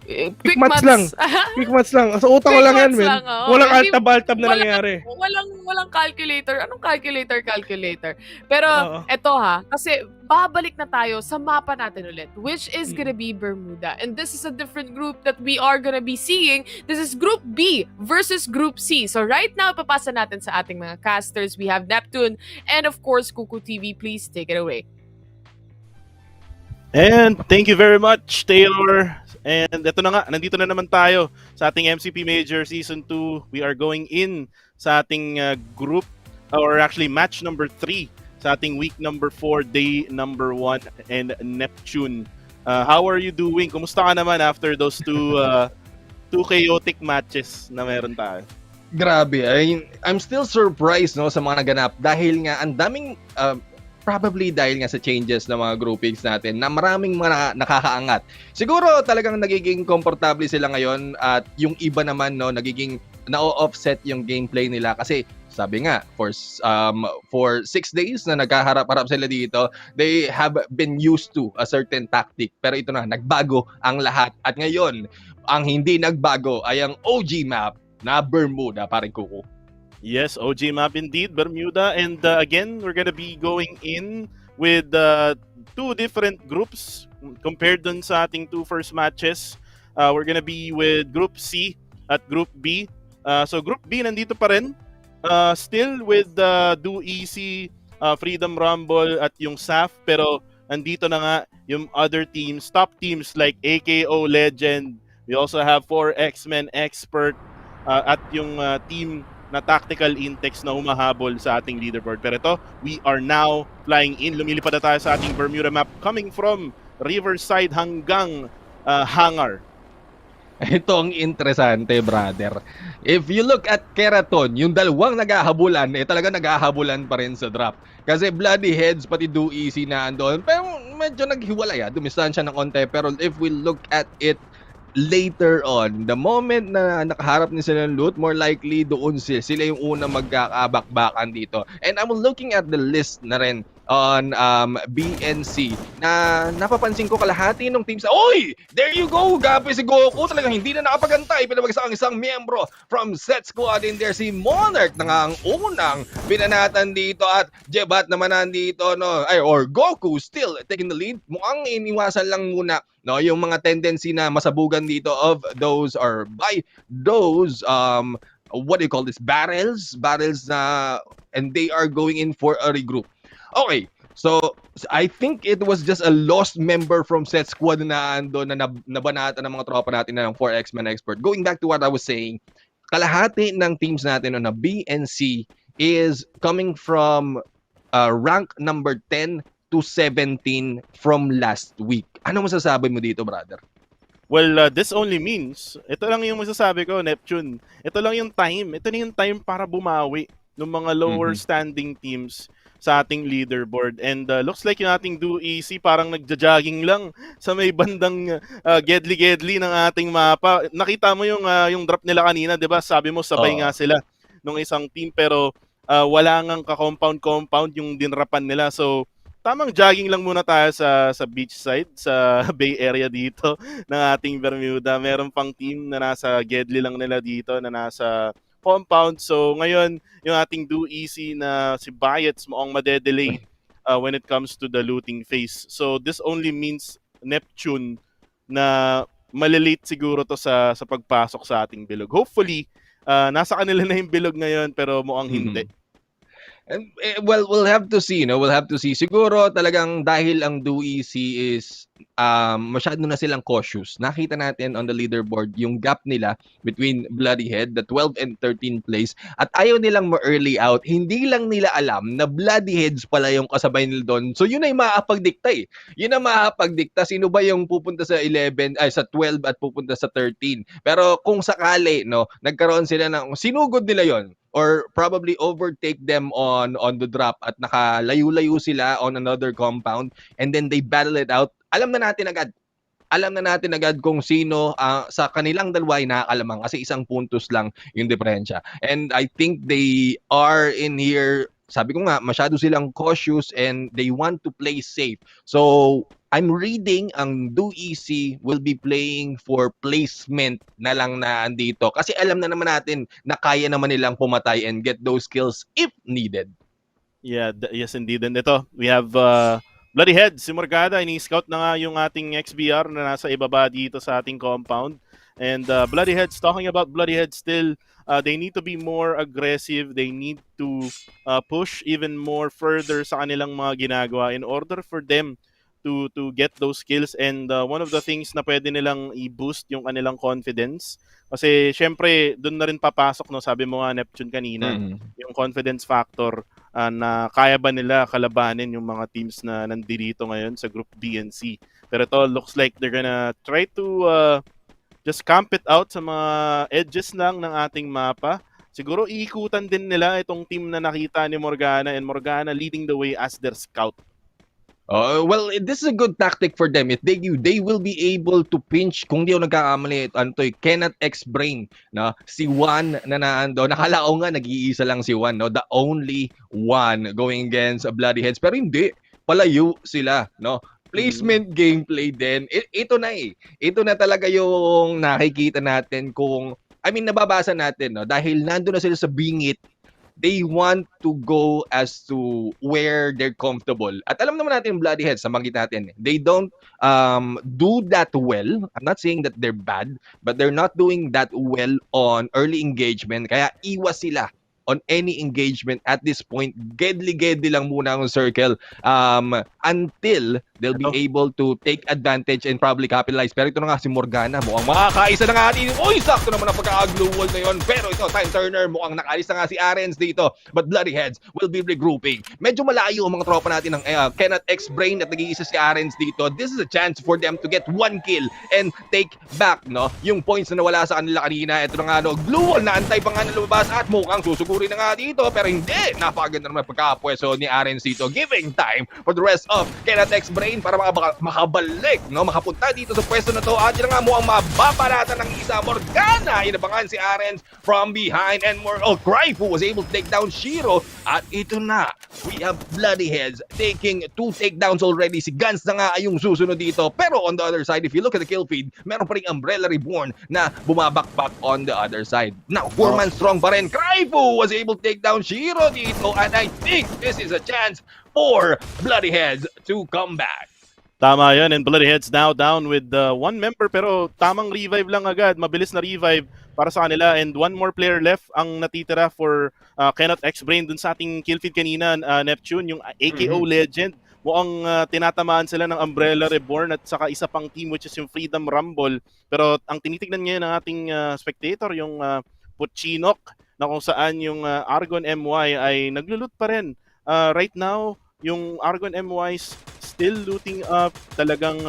Quick match lang. maths. Quick match lang. Sa utak ko Quick lang yan, maths men. lang, oo. Walang Hindi- altab-altab na nangyari. Walang calculator. Anong calculator? Pero Oo. eto ha, kasi babalik na tayo sa mapa natin ulit, which is gonna be Bermuda. And this is a different group that we are gonna be seeing. This is Group B versus Group C. So right now, papasa natin sa ating mga casters. We have Neptune and of course, Kuku TV. Please take it away. And thank you very much, Taylor. And ito na nga, nandito na naman tayo sa ating MCP Major Season 2. We are going in sa ating group, or actually match number 3 sa ating week number 4, day number 1, and Neptune. How are you doing? Kumusta ka naman after those two chaotic matches na meron tayo? Grabe, I'm still surprised no sa mga naganap dahil nga ang daming probably dahil nga sa changes ng mga groupings natin na maraming mga nakakaangat. Siguro talagang nagiging komportable sila ngayon at yung iba naman no nagiging na-offset yung gameplay nila kasi sabi nga for 6 days na nagkaharap-harap sila dito, they have been used to a certain tactic. Pero ito na, nagbago ang lahat. At ngayon, ang hindi nagbago ay ang OG map na Bermuda, paring Kuko. Yes, OG map indeed, Bermuda. And again, we're gonna be going in with two different groups compared dun sa ating two first matches. We're gonna be with Group C at Group B. So Group B nandito pa rin. Still with Do Easy, Freedom Rumble at yung SAF. Pero nandito na nga yung other teams, top teams like AKO Legend. We also have 4 X-Men Expert at yung team na Tactical Intex na humahabol sa ating leaderboard. Pero ito, we are now flying in. Lumilipad na tayo sa ating Bermuda map coming from Riverside hanggang Hangar. Ito ang interesante, brother. If you look at Keraton, yung dalawang naghahabulan, talaga naghahabulan pa rin sa drop. Kasi Bloody Heads, pati Do Easy na andon. Pero medyo naghiwalay, dumistansya ng konti. Pero if we look at it later on, the moment na nakaharap ni sila ng loot, more likely doon sila yung unang magkakabakbakan dito. And I'm looking at the list na rin on BNC na napapansin ko kalahati ng teams. Oy! There you go! Gabi si Goku talagang hindi na nakapagantay. Pinabagsak ang isang miyembro from set squad in there. Si Monarch na nga ang unang pinanatan dito at Jebat naman nandito, no? Or Goku still taking the lead. Mukhang iniwasan lang muna no yung mga tendency na masabugan dito of those or by those what do you call this, barrels na, and they are going in for a regroup. Okay, so I think it was just a lost member from set squad na ando na nabanata ng mga tropa natin na ng 4 X-Men Expert. Going back to what I was saying, kalahati ng teams natin na BNC is coming from rank number 10 to 17 from last week. Ano masasabi mo dito, brother? Well, this only means, ito lang yung masasabi ko, Neptune. Ito lang yung time. Ito na yung time para bumawi ng mga lower standing teams sa ating leaderboard. And looks like yung ating Do Easy parang nagja-jogging lang sa may bandang gedli-gedli ng ating mapa. Nakita mo yung drop nila kanina, 'di ba? Sabi mo sabay nga sila nung isang team pero wala ngang ka-compound yung dinrapan nila. So tamang jogging lang muna tayo sa beach side, sa Bay Area dito ng ating Bermuda. Meron pang team na nasa gedli lang nila dito, na nasa compound. So ngayon, yung ating Do Easy na si Bayets mukhang madedelay when it comes to the looting phase. So this only means Neptune na malilate siguro to sa pagpasok sa ating bilog. Hopefully, nasa kanila na yung bilog ngayon pero mukhang hindi. And, well, we'll have to see, no? We'll have to see. Siguro talagang dahil ang Do Easy is masyado na silang cautious. Nakita natin on the leaderboard yung gap nila between Bloody Head, the 12 and 13 place, at ayaw nilang ma-early out. Hindi lang nila alam na Bloody Heads pala yung kasabay nila doon. So yun ay maapagdikta eh. Yun ang maapagdikta. Sino ba yung pupunta sa 11, ay sa 12 at pupunta sa 13? Pero kung sakali, no, nagkaroon sila ng sinugod nila yon or probably overtake them on the drop at nakalayo-layo sila on another compound and then they battle it out, alam na natin agad kung sino sa kanilang dalawa ay nakakalamang kasi isang puntos lang yung diferensya. And I think they are in here, sabi ko nga, masyado silang cautious and they want to play safe. So I'm reading ang DOEC will be playing for placement na lang na andito. Kasi alam na naman natin na kaya naman nilang pumatay and get those kills if needed. Yeah, yes indeed. And ito, we have Bloody Head, si Morgana, ini-scout na nga yung ating XBR na nasa ibaba dito sa ating compound. And Bloody Heads, talking about Bloody Heads still, they need to be more aggressive. They need to push even more further sa kanilang mga ginagawa in order for them to get those skills. And one of the things na pwede nilang i-boost yung kanilang confidence. Kasi syempre, doon na rin papasok, no, sabi mo nga Neptune kanina, yung confidence factor na kaya ba nila kalabanin yung mga teams na nandito ngayon sa Group B and C. Pero ito, looks like they're gonna try to just camp it out sa mga edges lang ng ating mapa. Siguro iikutan din nila itong team na nakita ni Morgana, and Morgana leading the way as their scout. Well, this is a good tactic for them. If they will be able to pinch, kung di ako nagkakamali, Kenneth X Brain, no? Si Juan na naando. Nakalao nga nag-iisa lang si Juan, no? The only one going against a Bloody Heads. Pero hindi, palayo sila, no? Placement gameplay din. Ito na eh. Ito na talaga yung nakikita natin kung nababasa natin, no? Dahil nando na sila sa bingit, they want to go as to where they're comfortable. At alam naman natin yung Bloody Heads, nabanggit natin, they don't do that well. I'm not saying that they're bad, but they're not doing that well on early engagement. Kaya iwas sila on any engagement at this point. Gedli lang muna ang circle until they'll be able to take advantage and probably capitalize. Pero ito na nga si Morgana, mukhang makakaisa na nga dito. Uy, sakto naman ang pagka-glue wall na yun. Pero ito, Time Turner, mukhang nakalis na nga si Arens dito. But Bloody Heads will be regrouping. Medyo malayo ang mga tropa natin ng Kenneth X Brain at nag-iisa si Arens dito. This is a chance for them to get one kill and take back, no, yung points na nawala sa kanila kanina. Ito na nga, no, glue wall na antay pa nga na lumabas at mukhang susugurin na nga dito. Pero hindi, napakaganda naman pagkapwesto ni Arens dito, giving time for the rest of Kenneth X Brain para makabalik, no, makapunta dito sa pwesto na to. At yun nga, mukhang mababaratan ng isa. Morgana, inabangan si Arens from behind, and more Cryfu was able to take down Shiro. At ito na, we have Bloody Heads taking 2 takedowns already. Si Guns na nga yung susunod dito. Pero on the other side, if you look at the kill feed, meron pa rin Umbrella Reborn na bumabakbak on the other side. Now, 4-man strong pa rin. Cryfu was able to take down Shiro dito, and I think this is a chance for Bloody Heads to come back. Tama yan, and Bloody Heads now down with one member, pero tamang revive lang agad, mabilis na revive para sa kanila, and one more player left ang natitira for Kenneth X Brain dun sa ating kill feed kanina, Neptune, yung AKO Legend. Mukhang tinatamaan sila ng Umbrella Reborn at saka isa pang team which is yung Freedom Rumble. Pero ang tinitignan ngayon ng ating spectator, yung Puchinok, na kung saan yung Argon MY ay naglulut pa rin. Right now, yung Argon MYs still looting up, talagang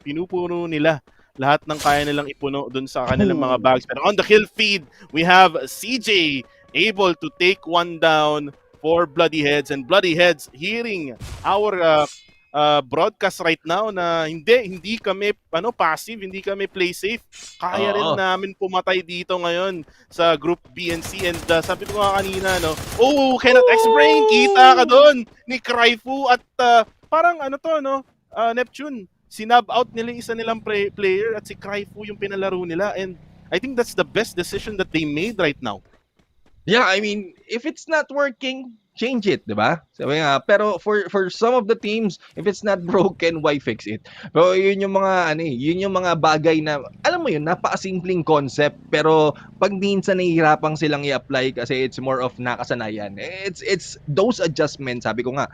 pinupuno nila lahat ng kaya nilang ipuno dun sa kanilang mga bags. Pero on the kill feed, we have CJ able to take one down for Bloody Heads, and Bloody Heads hearing our broadcast right now na hindi kami passive, hindi kami play safe. Kaya rin namin pumatay dito ngayon sa Group B and C, and sabi ko nga kanina, no, Kenneth X Brain, kita ka doon ni Cryfu, at parang Neptune, sinab out nila yung isa nilang player at si Cryfu yung pinalaro nila, and I think that's the best decision that they made right now. Yeah, if it's not working, change it, 'di ba? Sabi nga, pero for some of the teams, if it's not broken, why fix it? Pero yun yung mga bagay na alam mo yun, napakasimpleng concept, pero pag minsan nahihirapang silang i-apply kasi it's more of nakasanayan. It's those adjustments, sabi ko nga,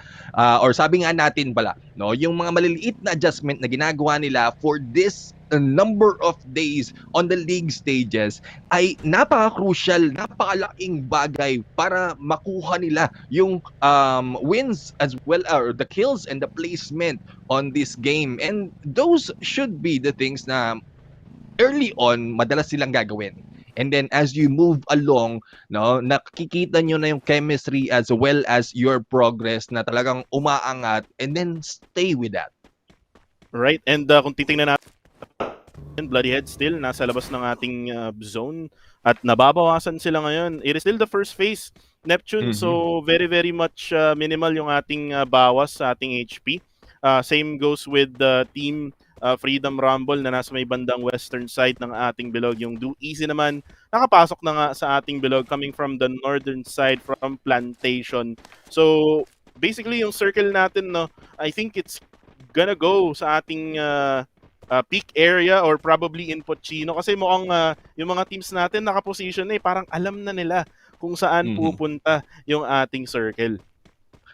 or sabi nga natin pala, no, yung mga maliliit na adjustment na ginagawa nila for this a number of days on the league stages ay napaka-crucial, napakalaking bagay para makuha nila yung wins as well, or the kills and the placement on this game. And those should be the things na early on madalas silang gagawin. And then as you move along, no, nakikita nyo na yung chemistry as well as your progress na talagang umaangat, and then stay with that. Right, and kung titingnan natin, Bloody Head still nasa labas ng ating zone at nababawasan sila ngayon. It is still the first phase, Neptune, so very very much minimal yung ating bawas sa ating HP. Same goes with the team Freedom Rumble na nasa may bandang western side ng ating bilog. Yung Do Easy naman, nakapasok na nga sa ating bilog coming from the northern side from Plantation. So, basically, yung circle natin, no, I think it's gonna go sa ating peak area or probably in Pochino kasi mukhang yung mga teams natin nakaposition na parang alam na nila kung saan pupunta yung ating circle.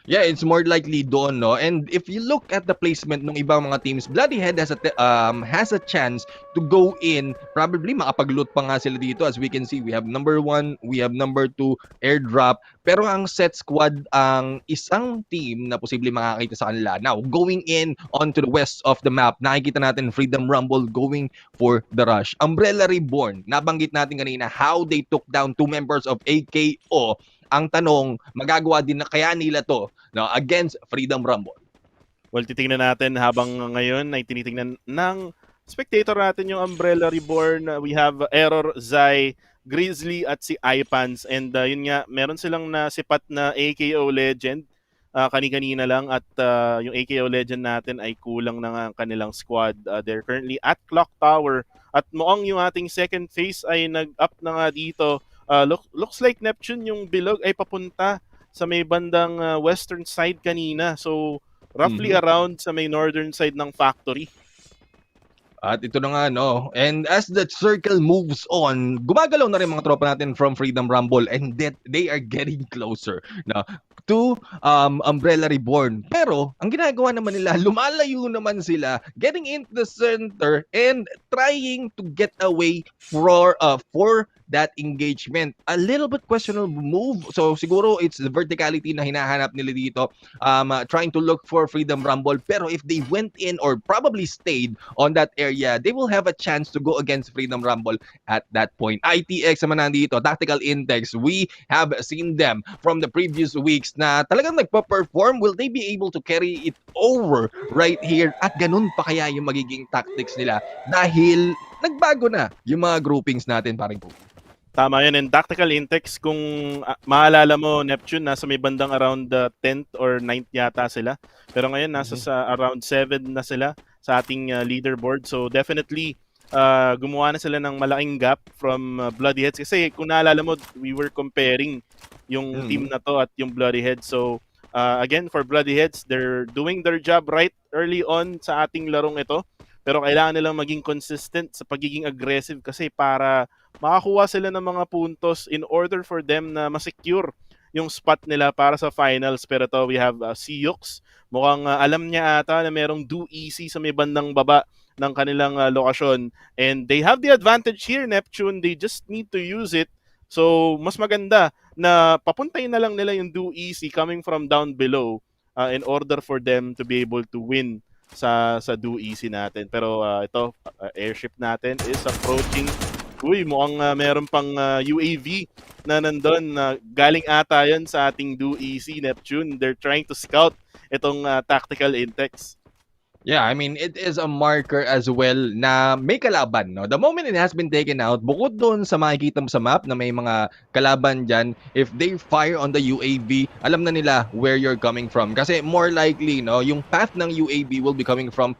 Yeah, it's more likely doon, no? And if you look at the placement ng ibang mga teams, Bloodyhead has a chance to go in. Probably makapag-loot pa nga sila dito. As we can see, we have number 1, we have number 2, airdrop. Pero ang set squad ang isang team na posible makakita sa kanila. Now, going in onto the west of the map, nakikita natin Freedom Rumble going for the rush. Umbrella Reborn, nabanggit natin kanina how they took down 2 members of AKO. Ang tanong, magagawa din na kaya nila to, no, against Freedom Rumble? Well, titingnan natin habang ngayon ay tinitingnan ng spectator natin yung Umbrella Reborn. We have Error, Zai, Grizzly at si Ipans. And yun nga, meron silang nasipat na AKO Legend kani-kanina lang at yung AKO Legend natin ay kulang na nga ang kanilang squad. They're currently at Clock Tower at mukhang yung ating second phase ay nag-up na nga dito. Looks like Neptune yung bilog ay papunta sa may bandang western side kanina. So, roughly around sa may northern side ng factory. At ito na nga, no? And as the circle moves on, gumagalaw na rin mga tropa natin from Freedom Rumble and that they are getting closer, no, to Umbrella Reborn. Pero, ang ginagawa naman nila, lumalayo naman sila, getting into the center and trying to get away for that engagement. A little bit questionable move. So, siguro it's the verticality na hinahanap nila dito, trying to look for Freedom Rumble. Pero if they went in or probably stayed on that area, they will have a chance to go against Freedom Rumble at that point. ITX naman nandito, Tactical Index. We have seen them from the previous weeks na talagang nagpa-perform. Will they be able to carry it over right here? At ganun pa kaya yung magiging tactics nila dahil nagbago na yung mga groupings natin, paring po. Tama yun. And Tactical Intex, kung maalala mo, Neptune, nasa may bandang around 10th or 9th yata sila. Pero ngayon, nasa sa around 7 na sila sa ating leaderboard. So definitely, gumawa na sila ng malaking gap from Bloodyheads. Kasi kung naalala mo, we were comparing yung team na to at yung Bloodyheads. So again, for Bloodyheads, they're doing their job right early on sa ating larong ito. Pero kailangan nilang maging consistent sa pagiging aggressive kasi para makakuha sila ng mga puntos in order for them na masecure yung spot nila para sa finals. Pero to, we have Siyux. Mukhang alam niya ata na merong Do Easy sa may bandang baba ng kanilang lokasyon. And they have the advantage here, Neptune. They just need to use it. So, mas maganda na papuntayin na lang nila yung Do Easy coming from down below in order for them to be able to win sa Do Easy natin. Pero ito, airship natin is approaching. Uy, mukhang meron pang UAV na nandun. Galing ata yan sa ating Do Easy, Neptune. They're trying to scout itong Tactical Intex. Yeah, I mean, it is a marker as well na may kalaban, no? The moment it has been taken out, bukod doon sa makikita mo sa map na may mga kalaban dyan, if they fire on the UAV, alam na nila where you're coming from. Kasi more likely, no, yung path ng UAV will be coming from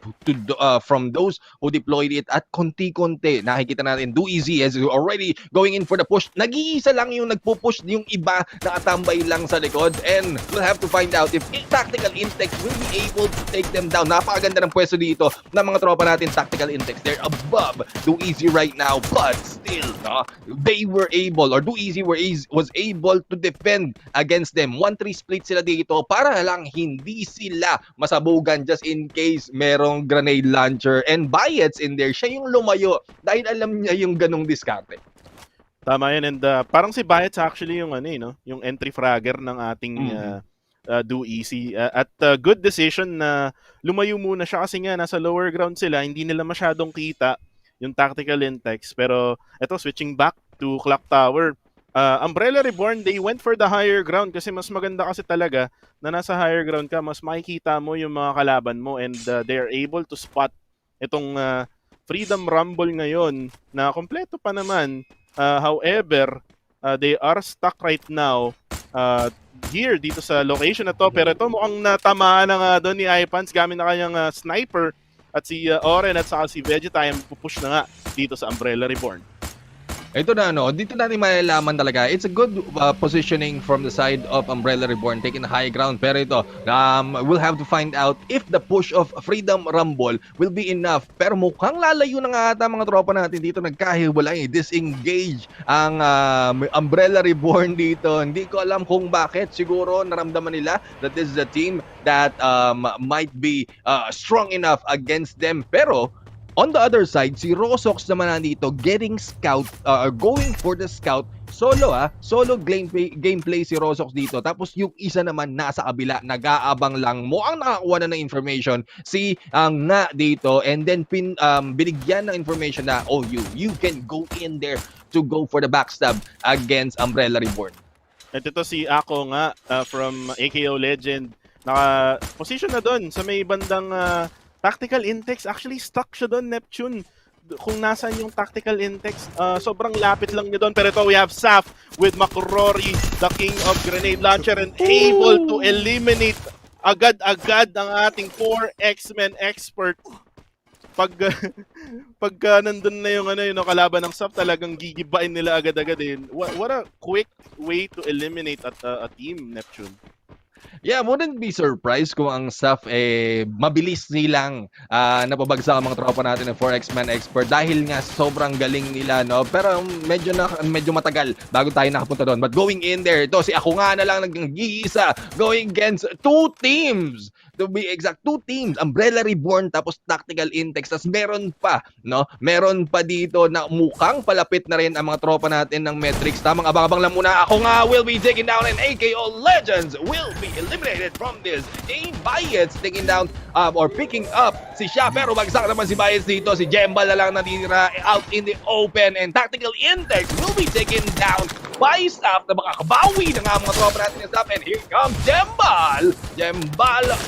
those who deployed it at konti-konti. Nakikita natin, Do Easy is already going in for the push. Nag-iisa lang yung nagpo-push, yung iba nakatambay lang sa likod. And we'll have to find out if Tactical Intex will be able to take them down. Napakaganda ng pwesto dito ng mga tropa natin, Tactical Intex. They're above Do Easy right now, but still, they were able, or Do Easy was able to defend against them. 1-3 split sila dito para lang hindi sila masabugan just in case merong grenade launcher and Bayets in there. Siya yung lumayo dahil alam niya yung ganong diskarte. Tama yun. And parang si Bayets actually yung yung entry fragger ng ating Do Easy. At good decision na lumayo muna siya kasi nga nasa lower ground sila, hindi nila masyadong kita yung Tactical Intex. Pero eto, switching back to Clock Tower. Umbrella Reborn, they went for the higher ground kasi mas maganda kasi talaga na nasa higher ground ka, mas makikita mo yung mga kalaban mo and they are able to spot itong Freedom Rumble ngayon na kompleto pa naman. However, they are stuck right now here dito sa location na to. Pero ito mukhang natamaan na nga doon ni Ipans gamit na kanyang sniper. At si Oren at saka si Vegetime pupush na nga dito sa Umbrella Reborn. Ito na dito natin malalaman talaga. It's a good positioning from the side of Umbrella Reborn, taking the high ground. Pero ito, we'll have to find out if the push of Freedom Rumble will be enough. Pero mukhang lalayo na nga ata mga tropa natin dito, nagkahiwalay, disengage ang Umbrella Reborn dito. Hindi ko alam kung bakit. Siguro naramdaman nila that this is a team that might be strong enough against them. Pero on the other side, si Rosox naman nandito getting scout, going for the scout. Solo gameplay si Rosox dito. Tapos yung isa naman nasa kabila, nag-aabang lang mo ang nakakuha na ng information si nga dito, and then binigyan ng information na you can go in there to go for the backstab against Umbrella Reborn. At ito si Ako nga from AKO Legend, naka-position na doon sa may bandang tactical index. Actually stuck siya doon, Neptune. Kung nasan yung tactical index, sobrang lapit lang niya doon. Pero ito, we have Saf with Makrori, the king of grenade launcher, and able to eliminate agad-agad ang ating 4 X-Men expert. Pagka nandun na yung kalaban ng Saf, talagang gigibain nila agad-agad eh. What a quick way to eliminate a team, Neptune. Yeah, wouldn't be surprised kung ang Saf mabilis nilang napabagsak ang mga tropa natin ng 4X-Man expert dahil nga sobrang galing nila, no? Pero medyo matagal bago tayo nakapunta doon. But going in there, ito si Ako nga na lang nag-iisa going against 2 teams. To be exact, 2 teams, Umbrella Reborn tapos Tactical Intex. Tapos meron pa dito na mukhang palapit na rin ang mga tropa natin ng Metrics. Tamang abang-abang lang muna. Ako nga will be taking down, and AKO Legends will be eliminated from this game. Bayets taking down or picking up si Sha, pero bagsak naman si Bayets dito. Si Jembal na lang natitira out in the open, and Tactical Intex will be taken down by Staff na makakabawi na nga mga tropa natin ng Staff. And here comes Jembal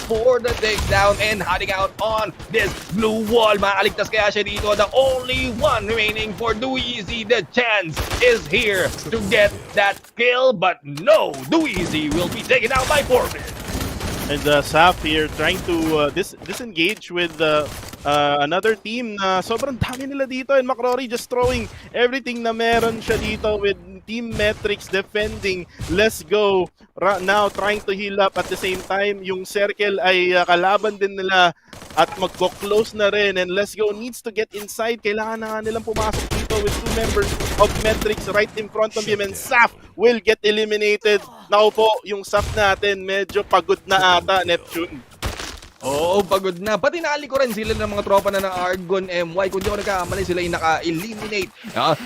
for the takedown and hiding out on this blue wall. Makaligtas kaya siya dito. The only one remaining for Dueezy. The chance is here to get that kill, but no, Dueezy will be taken out by Forbin. And Saf here trying to disengage with another team na sobrang dami nila dito, and Makrori just throwing everything na meron siya dito with Team Metrics defending. Let's go. Now trying to heal up at the same time. Yung circle ay kalaban din nila at magko-close na rin, and Let's Go needs to get inside. Kailangan na nilang pumasok dito with 2 members of Metrics right in front of him, and Saf will get eliminated. Naku po, yung Saf natin medyo pagod na ata, Neptune. Oo, pagod na. Pati naalikuran sila ng mga tropa na ng Argon MY. Kung di ako nagkakamali, sila yung naka-eliminate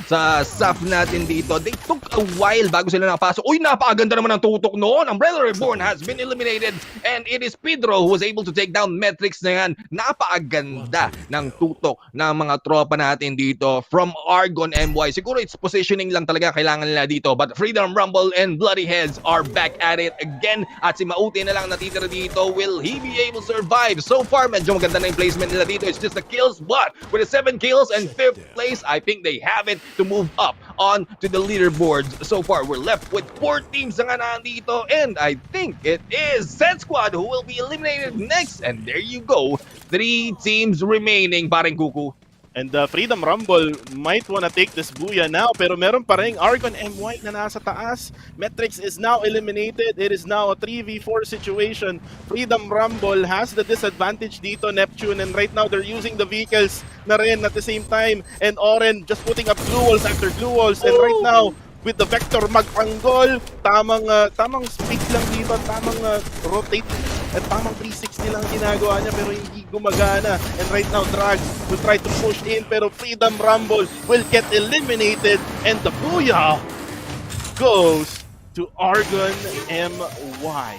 sa Saf natin dito. They took a while bago sila nakapasok. Uy, napakaganda naman ang tutok noon. Umbrella Reborn has been eliminated, and it is Pedro who was able to take down Metrics na yan. Napakaganda ng tutok ng mga tropa natin dito from Argon MY. Siguro it's positioning lang talaga kailangan nila dito. But Freedom Rumble and Bloody Heads are back at it again. At si Mauti na lang natitira dito. Will he be able to survive? So far, medyo maganda na yung placement nila dito. It's just the kills, but with the 7 kills and 5th place, I think they have it to move up on to the leaderboards. So far, we're left with 4 teams na nga nandito, and I think it is Set Squad who will be eliminated next. And there you go, 3 teams remaining, paring Kuku. And Freedom Rumble might wanna take this Booyah now, pero meron pa rin Argon MY na nasa taas. Metrics is now eliminated. It is now a 3v4 situation. Freedom Rumble has the disadvantage dito, Neptune, and right now they're using the vehicles na rin at the same time. And Oren just putting up glue walls after glue walls. And right now, with the Vector magpanggol, tamang speed lang dito, tamang rotate, at tamang 360 lang ginagawa niya, pero hindi gumagana. And right now, Drag will try to push in, pero Freedom Rumble will get eliminated, and the Booyah goes to Argon MY.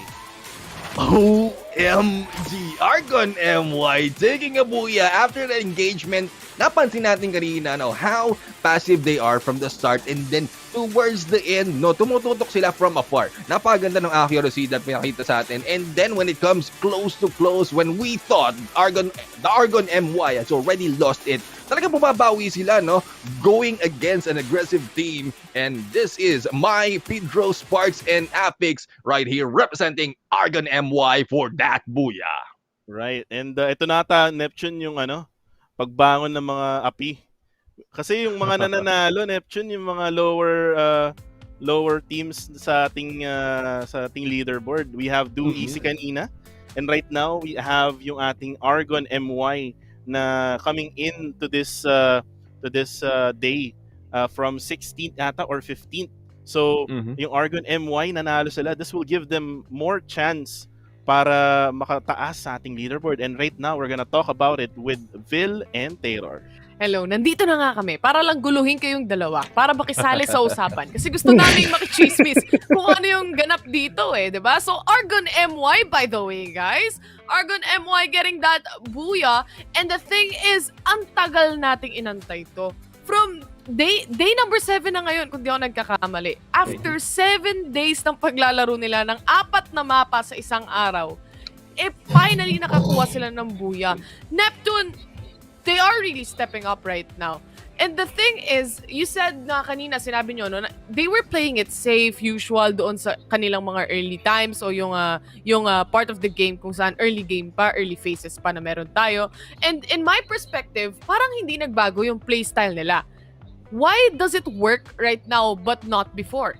OMG, Argon MY taking a Booyah after the engagement napansin natin kanina, no, how passive they are from the start, and then towards the end, no, tumututok sila from afar. Napakaganda ng accuracy that pinakita sa atin. And then when it comes close to close, when we thought the Argon MY has already lost it, talagang bumabawi sila, no, going against an aggressive team. And this is my Pedro Sparks and Apex right here representing Argon MY for that booyah. Right. And ito nata, Neptune, yung pagbangon ng mga api. Kasi yung mga nananalo, Neptune, yung mga lower teams sa ating leaderboard. We have Do Easy kanina. And right now, we have yung ating Argon MY na coming in to this day from 16th ata or 15th. So, yung Argon MY nanalo sila. This will give them more chance para makataas sa ating leaderboard. And right now, we're gonna talk about it with Vil and Taylor. Hello, nandito na nga kami para lang guluhin kayong dalawa, para makisali sa usapan. Kasi gusto naming makichismis kung ano yung ganap dito diba? So, Argon MY, by the way, guys. Argon MY getting that booyah. And the thing is, ang tagal nating inantay to. From day number 7 na ngayon, kung di ako nagkakamali. After 7 days ng paglalaro nila ng 4 na mapa sa isang araw, finally nakakuha sila ng booyah. Neptune, they are really stepping up right now. And the thing is, you said na kanina, sinabi nyo, no, na they were playing it safe, usual, doon sa kanilang mga early times o yung part of the game kung saan early game pa, early phases pa na meron tayo. And in my perspective, parang hindi nagbago yung playstyle nila. Why does it work right now but not before?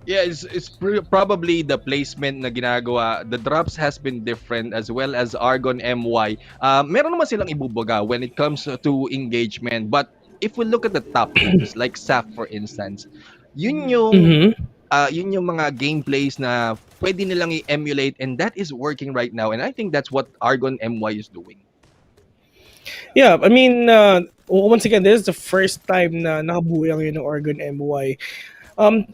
Yeah, it's probably the placement na ginagawa. The drops has been different as well as Argon MY. Meron naman silang ibubuga when it comes to engagement. But if we look at the top teams, like SAF for instance, yun yung mga gameplays na pwede nilang i-emulate, and that is working right now. And I think that's what Argon MY is doing. Yeah, I mean, once again, this is the first time na nakabuhay ngayon ng Argon MY.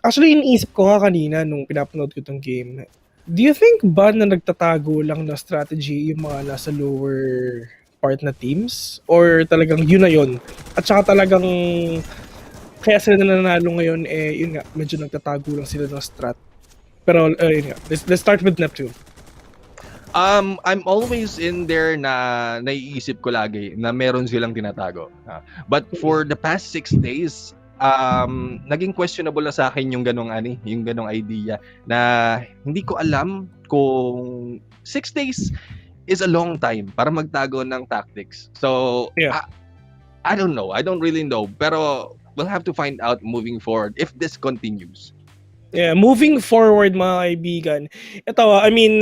Actually, iniisip ko nga kanina nung pinapanood ko itong game. Do you think ba na nagtatago lang na strategy yung mga nasa lower part na teams? Or talagang yun na yun? At saka talagang kaya sila nananalo ngayon, yun nga, medyo nagtatago lang sila ng strat. Pero, yun nga, let's start with Neptune. I'm always in there na naiisip ko lagi na meron silang tinatago. But for the past 6 days, naging questionable na sa akin yung ganong idea na hindi ko alam kung 6 days is a long time para magtago ng tactics. So, yeah. I don't know. I don't really know. Pero we'll have to find out moving forward if this continues. Yeah, moving forward mga kaibigan. Ito, I mean,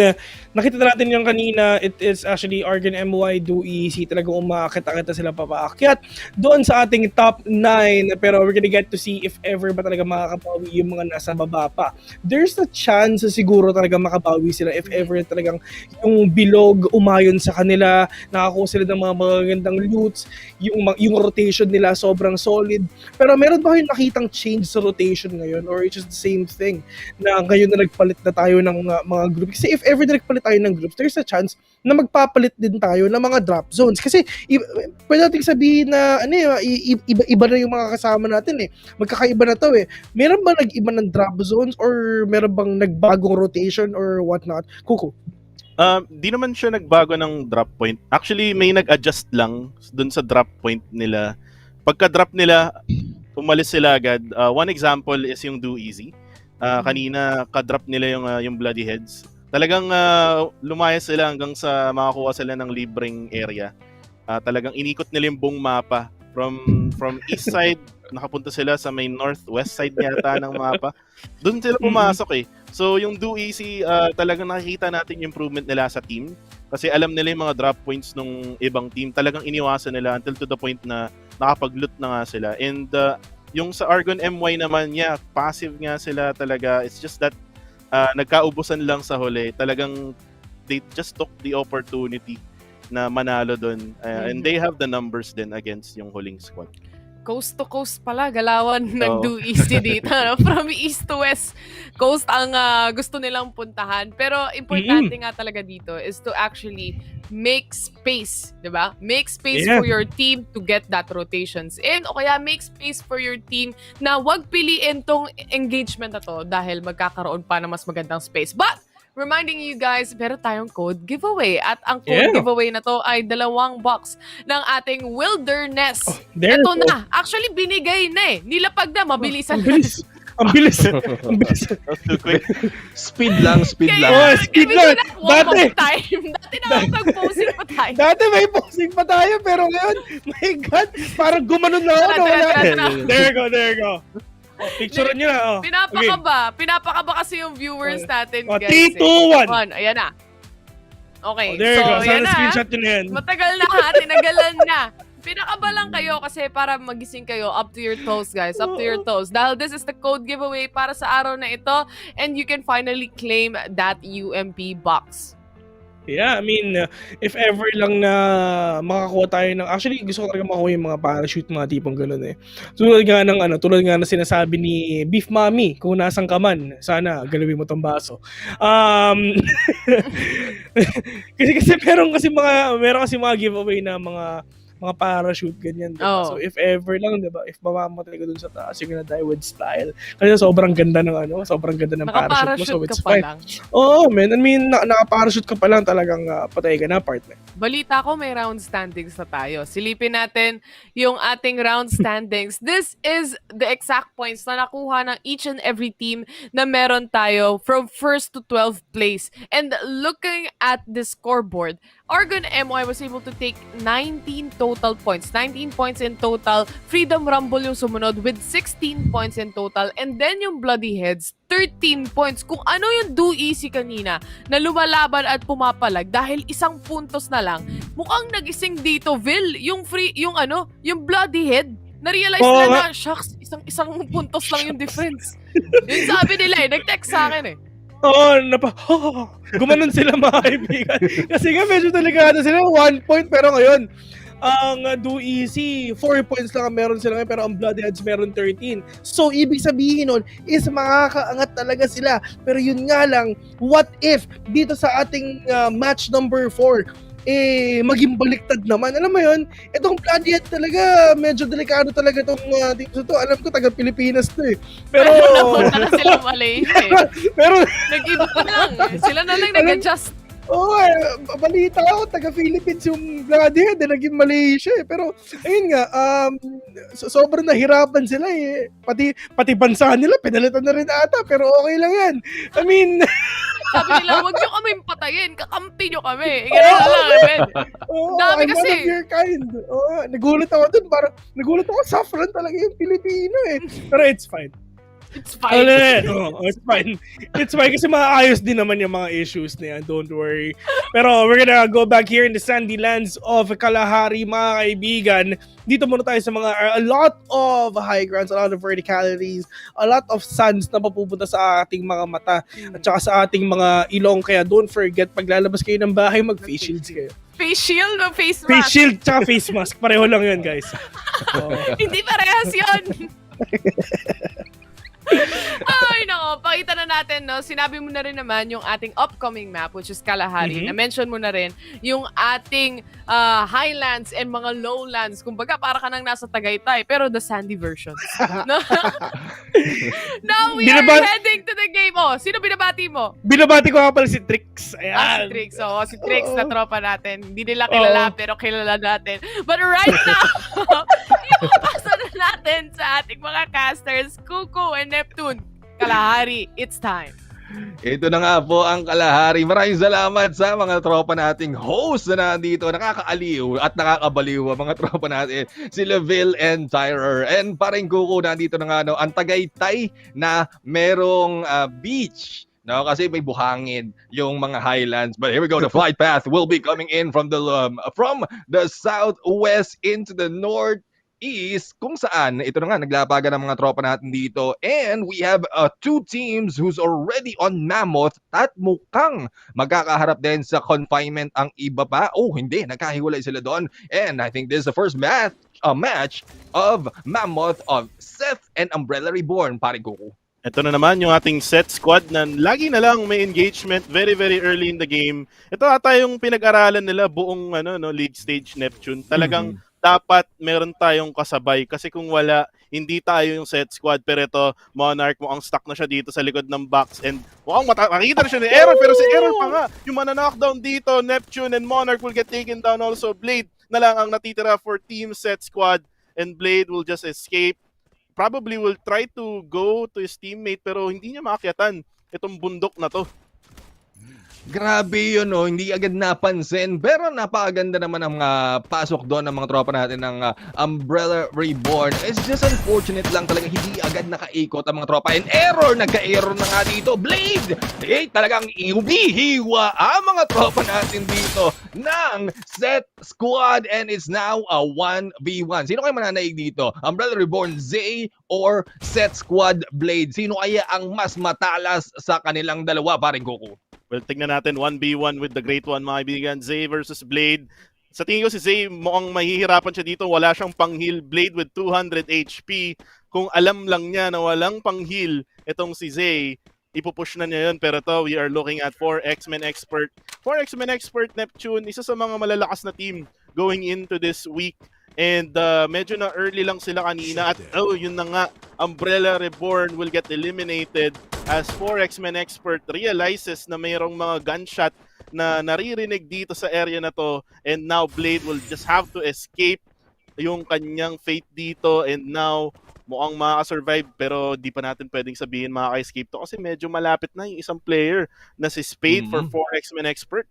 nakita natin yung kanina, it is actually Argon MY, Do Easy, talagang umakit-akita sila papaakyat doon sa ating top 9. Pero we're gonna get to see if ever ba talaga makakabawi yung mga nasa baba pa. There's a chance siguro talaga makabawi sila if ever talagang yung bilog umayon sa kanila, nakakuha sila ng mga magagandang loots, yung rotation nila sobrang solid. Pero meron ba kayong nakitang change sa rotation ngayon, or it's just the same thing na ngayon na nagpalit na tayo ng mga groups? Kasi if ever na nagpalit tayo ng groups, there's a chance na magpapalit din tayo ng mga drop zones. Kasi pwede natin sabihin na iba na yung mga kasama natin magkakaiba na to Meron ba nag-iba ng drop zones, or meron bang nagbagong rotation or whatnot? Kuko? Di naman siya nagbago ng drop point. Actually, may nag-adjust lang dun sa drop point nila. Pagka-drop nila, umalis sila agad. One example is yung Do Easy. Kanina, ka-drop nila yung Bloody Heads. Talagang lumayas sila hanggang sa makakuha sila ng libreng area. Talagang inikot nila yung buong mapa. From east side, nakapunta sila sa may northwest side yata ng mapa. Doon sila pumasok So yung Do Easy, talagang nakikita natin yung improvement nila sa team. Kasi alam nila yung mga drop points ng ibang team. Talagang iniwasan nila until to the point na nakapag-loot na nga sila. And yung sa Argon MY naman, passive nga sila talaga. It's just that nagkaubusan lang sa huli. Talagang they just took the opportunity na manalo doon. And they have the numbers din against yung huling squad. coast to coast pala, galawan ng Oo. Do Easy dito. No? From east to west coast ang gusto nilang puntahan. Pero importante nga talaga dito is to actually make space, di ba? Make space Yeah. for your team to get that rotations in o kaya make space for your team na wag piliin tong engagement na to dahil magkakaroon pa ng mas magandang space. But reminding you guys, meron tayong code giveaway. At ang code Yeah. giveaway na to ay 2 box ng ating Wilderness. There Ito you go. na. Actually, binigay na eh. Nilapag na. Mabilisan Ang bilis. Ang bilis. Ang bilis. That's too quick. Speed lang, speed Kaya, lang. Oh, speed lang. Walk Dati. of time. Dati nakapag-posing pa tayo. Dati may posing pa tayo, pero ngayon, my God, parang gumanon na ako. Tara, Wala. tara. There you go. Oh, picture nyo na. Oh. Pinapakaba. Pinapakaba kasi yung viewers natin, Oh, guys. 3, 2, 1. Ayan na. Okay. Oh, there you so, go. ayan Sana na. screenshot nyo na yan. Matagal na ha. Tinagalan na. Pinakaba lang kayo kasi para magising kayo up to your toes, guys. Up to your toes. Dahil this is the code giveaway para sa araw na ito and you can finally claim that UMP box. Yeah, I mean, if ever lang na makakuha tayo ng... Actually, gusto ko talaga makuha yung mga parachute, mga tipong gano'n eh. Tulad nga na sinasabi ni Beef Mommy, kung nasang ka man, sana galawin mo tong baso. kasi meron kasi mga giveaway na mga parachute ganyan, diba? Oh. So if ever lang, diba, if mamamatay ka dun sa taas, you're gonna die with style. Kasi sobrang ganda ng parachute mo, Naka-parachute so it's ka pa fine. lang. Oo, man. I mean, naka-parachute ka pa lang talagang patay ka na, partner. Balita ko may round standings na tayo. Silipin natin yung ating round standings. This is the exact points na nakuha ng each and every team na meron tayo from 1st to 12th place. And looking at the scoreboard, Argon MY was able to take 19 total points. 19 points in total. Freedom Rumble yung sumunod with 16 points in total. And then yung Bloody Heads, 13 points. Kung ano yung Do Easy kanina na lumalaban at pumapalag dahil isang puntos na lang, mukhang nagising dito, Vil. Yung Bloody Head, na-realize Oo nila nga. na, shucks, isang puntos lang yung difference. Yun sabi nila eh. Nag-text sa akin eh. Oo, gumanon sila mga kaibigan. Kasi nga medyo delikado sila, 1 point, pero ngayon, ang Do Easy, 4 points lang ang meron sila ngayon, pero ang Bloodheads meron 13. So, ibig sabihin nun is makakaangat talaga sila. Pero yun nga lang, what if dito sa ating match number 4, maging baliktad naman. Alam mo yun, itong Bloodhead talaga, medyo delikado talaga itong team to. Alam ko, taga Pilipinas to eh. Pero, Napunta na sila Malaysia eh. pero, Nag-iba lang. Sila na lang nag-adjust. balita ako, taga Philippines yung Bloodhead, naging Malaysia eh. Pero, ayun nga, sobrang nahirapan sila eh. Pati bansa nila, pinalitan na rin ata, pero okay lang yan. I mean, Sabi nila, wag nyo kami patayin, kakampi nyo kami. Ganun na lang, men. Dami I'm kasi. one of your kind. Nagulat ako dun, parang nagulat ako, saffron talaga yung Pilipino eh. Pero it's fine. It's fine. It's fine. It's fine kasi maayos din naman yung mga issues na yan. Don't worry. Pero we're gonna go back here in the sandy lands of Kalahari, mga kaibigan. Dito muna tayo sa a lot of high grounds, a lot of verticalities, a lot of suns na mapupunta sa ating mga mata at saka sa ating mga ilong. Kaya don't forget, paglalabas kayo ng bahay, mag-face shields kayo. Face shield o face Face mask? shield tsaka face mask. Pareho lang yun, guys. Hindi parehas yun. Ay, nako. Pakita na natin, no? Sinabi mo na rin naman yung ating upcoming map, which is Kalahari. Na-mention mo na rin yung ating highlands and mga lowlands. Kumbaga, para ka nang nasa Tagaytay, pero the sandy version. No? Now, we are heading to the game. Oh, sino binabati mo? Binabati ko nga pala si Trix. Si Ayan. Trix. Oh, si Trix na tropa natin. Hindi nila kilala, pero kilala natin. But right now, ipapasa na natin sa ating mga casters, Kuko and Neptune. Kalahari, it's time. Ito na nga po ang Kalahari. Maraming salamat sa mga tropa nating host na nandito. Nakakaaliw at nakakabaliw ang mga tropa natin. Sila Vil and Tyrer. And paring Kuko, nandito na nga ang Tagaytay na merong beach. No, kasi may buhangin yung mga highlands. But here we go. The flight path will be coming in from the southwest into the north is kung saan ito na nga naglabagan ng mga tropa natin dito, and we have two teams who's already on Mammoth at mukhang magkakaharap din sa confinement ang iba pa. Oh, hindi, nagkahiwalay sila doon, and I think this is the first match match of Mammoth of Seth and Umbrella Reborn, pare Goku. Ito na naman yung ating set squad na lagi na lang may engagement very early in the game. Ito ata yung pinag-aralan nila buong league stage Neptune. Talagang dapat meron tayong kasabay kasi kung wala, hindi tayo yung set squad. Pero ito, Monarch mukhang stuck na siya dito sa likod ng box and mukhang makita na siya ni Error pero si Error pa nga yung mana-knockdown dito. Neptune and Monarch will get taken down also. Blade na lang ang natitira for team set squad and Blade will just escape. Probably will try to go to his teammate pero hindi niya maakyatan itong bundok na to. Grabe yun, no? Hindi agad napansin. Pero napakaganda naman ang pasok doon ng mga tropa natin ng Umbrella Reborn. It's just unfortunate lang talaga hindi agad nakaikot ang mga tropa. And nagka-error na nga dito. Blade! Talagang umihiwa ang mga tropa natin dito ng set squad. And it's now a 1v1. Sino kayo mananaig dito? Umbrella Reborn, Zay, or set squad Blade? Sino kaya ang mas matalas sa kanilang dalawa, paring Goku? Well, tignan natin 1v1 with the great one, mga kaibigan. Zay versus Blade. Sa tingin ko si Zay mukhang mahihirapan siya dito. Wala siyang pang-heal. Blade with 200 HP. Kung alam lang niya na walang pang-heal itong si Zay, ipupush na niya yun. Pero to, we are looking at 4 X-Men Expert. 4 X-Men Expert Neptune, isa sa mga malalakas na team going into this week. And medyo na early lang sila kanina. At yun na nga, Umbrella Reborn will get eliminated as 4 X-Men Expert realizes na mayroong mga gunshot na naririnig dito sa area na to. And now Blade will just have to escape yung kanyang fate dito. And now, mukhang makaka-survive pero di pa natin pwedeng sabihin makaka-escape to kasi medyo malapit na yung isang player na si Spade for 4 X-Men Expert.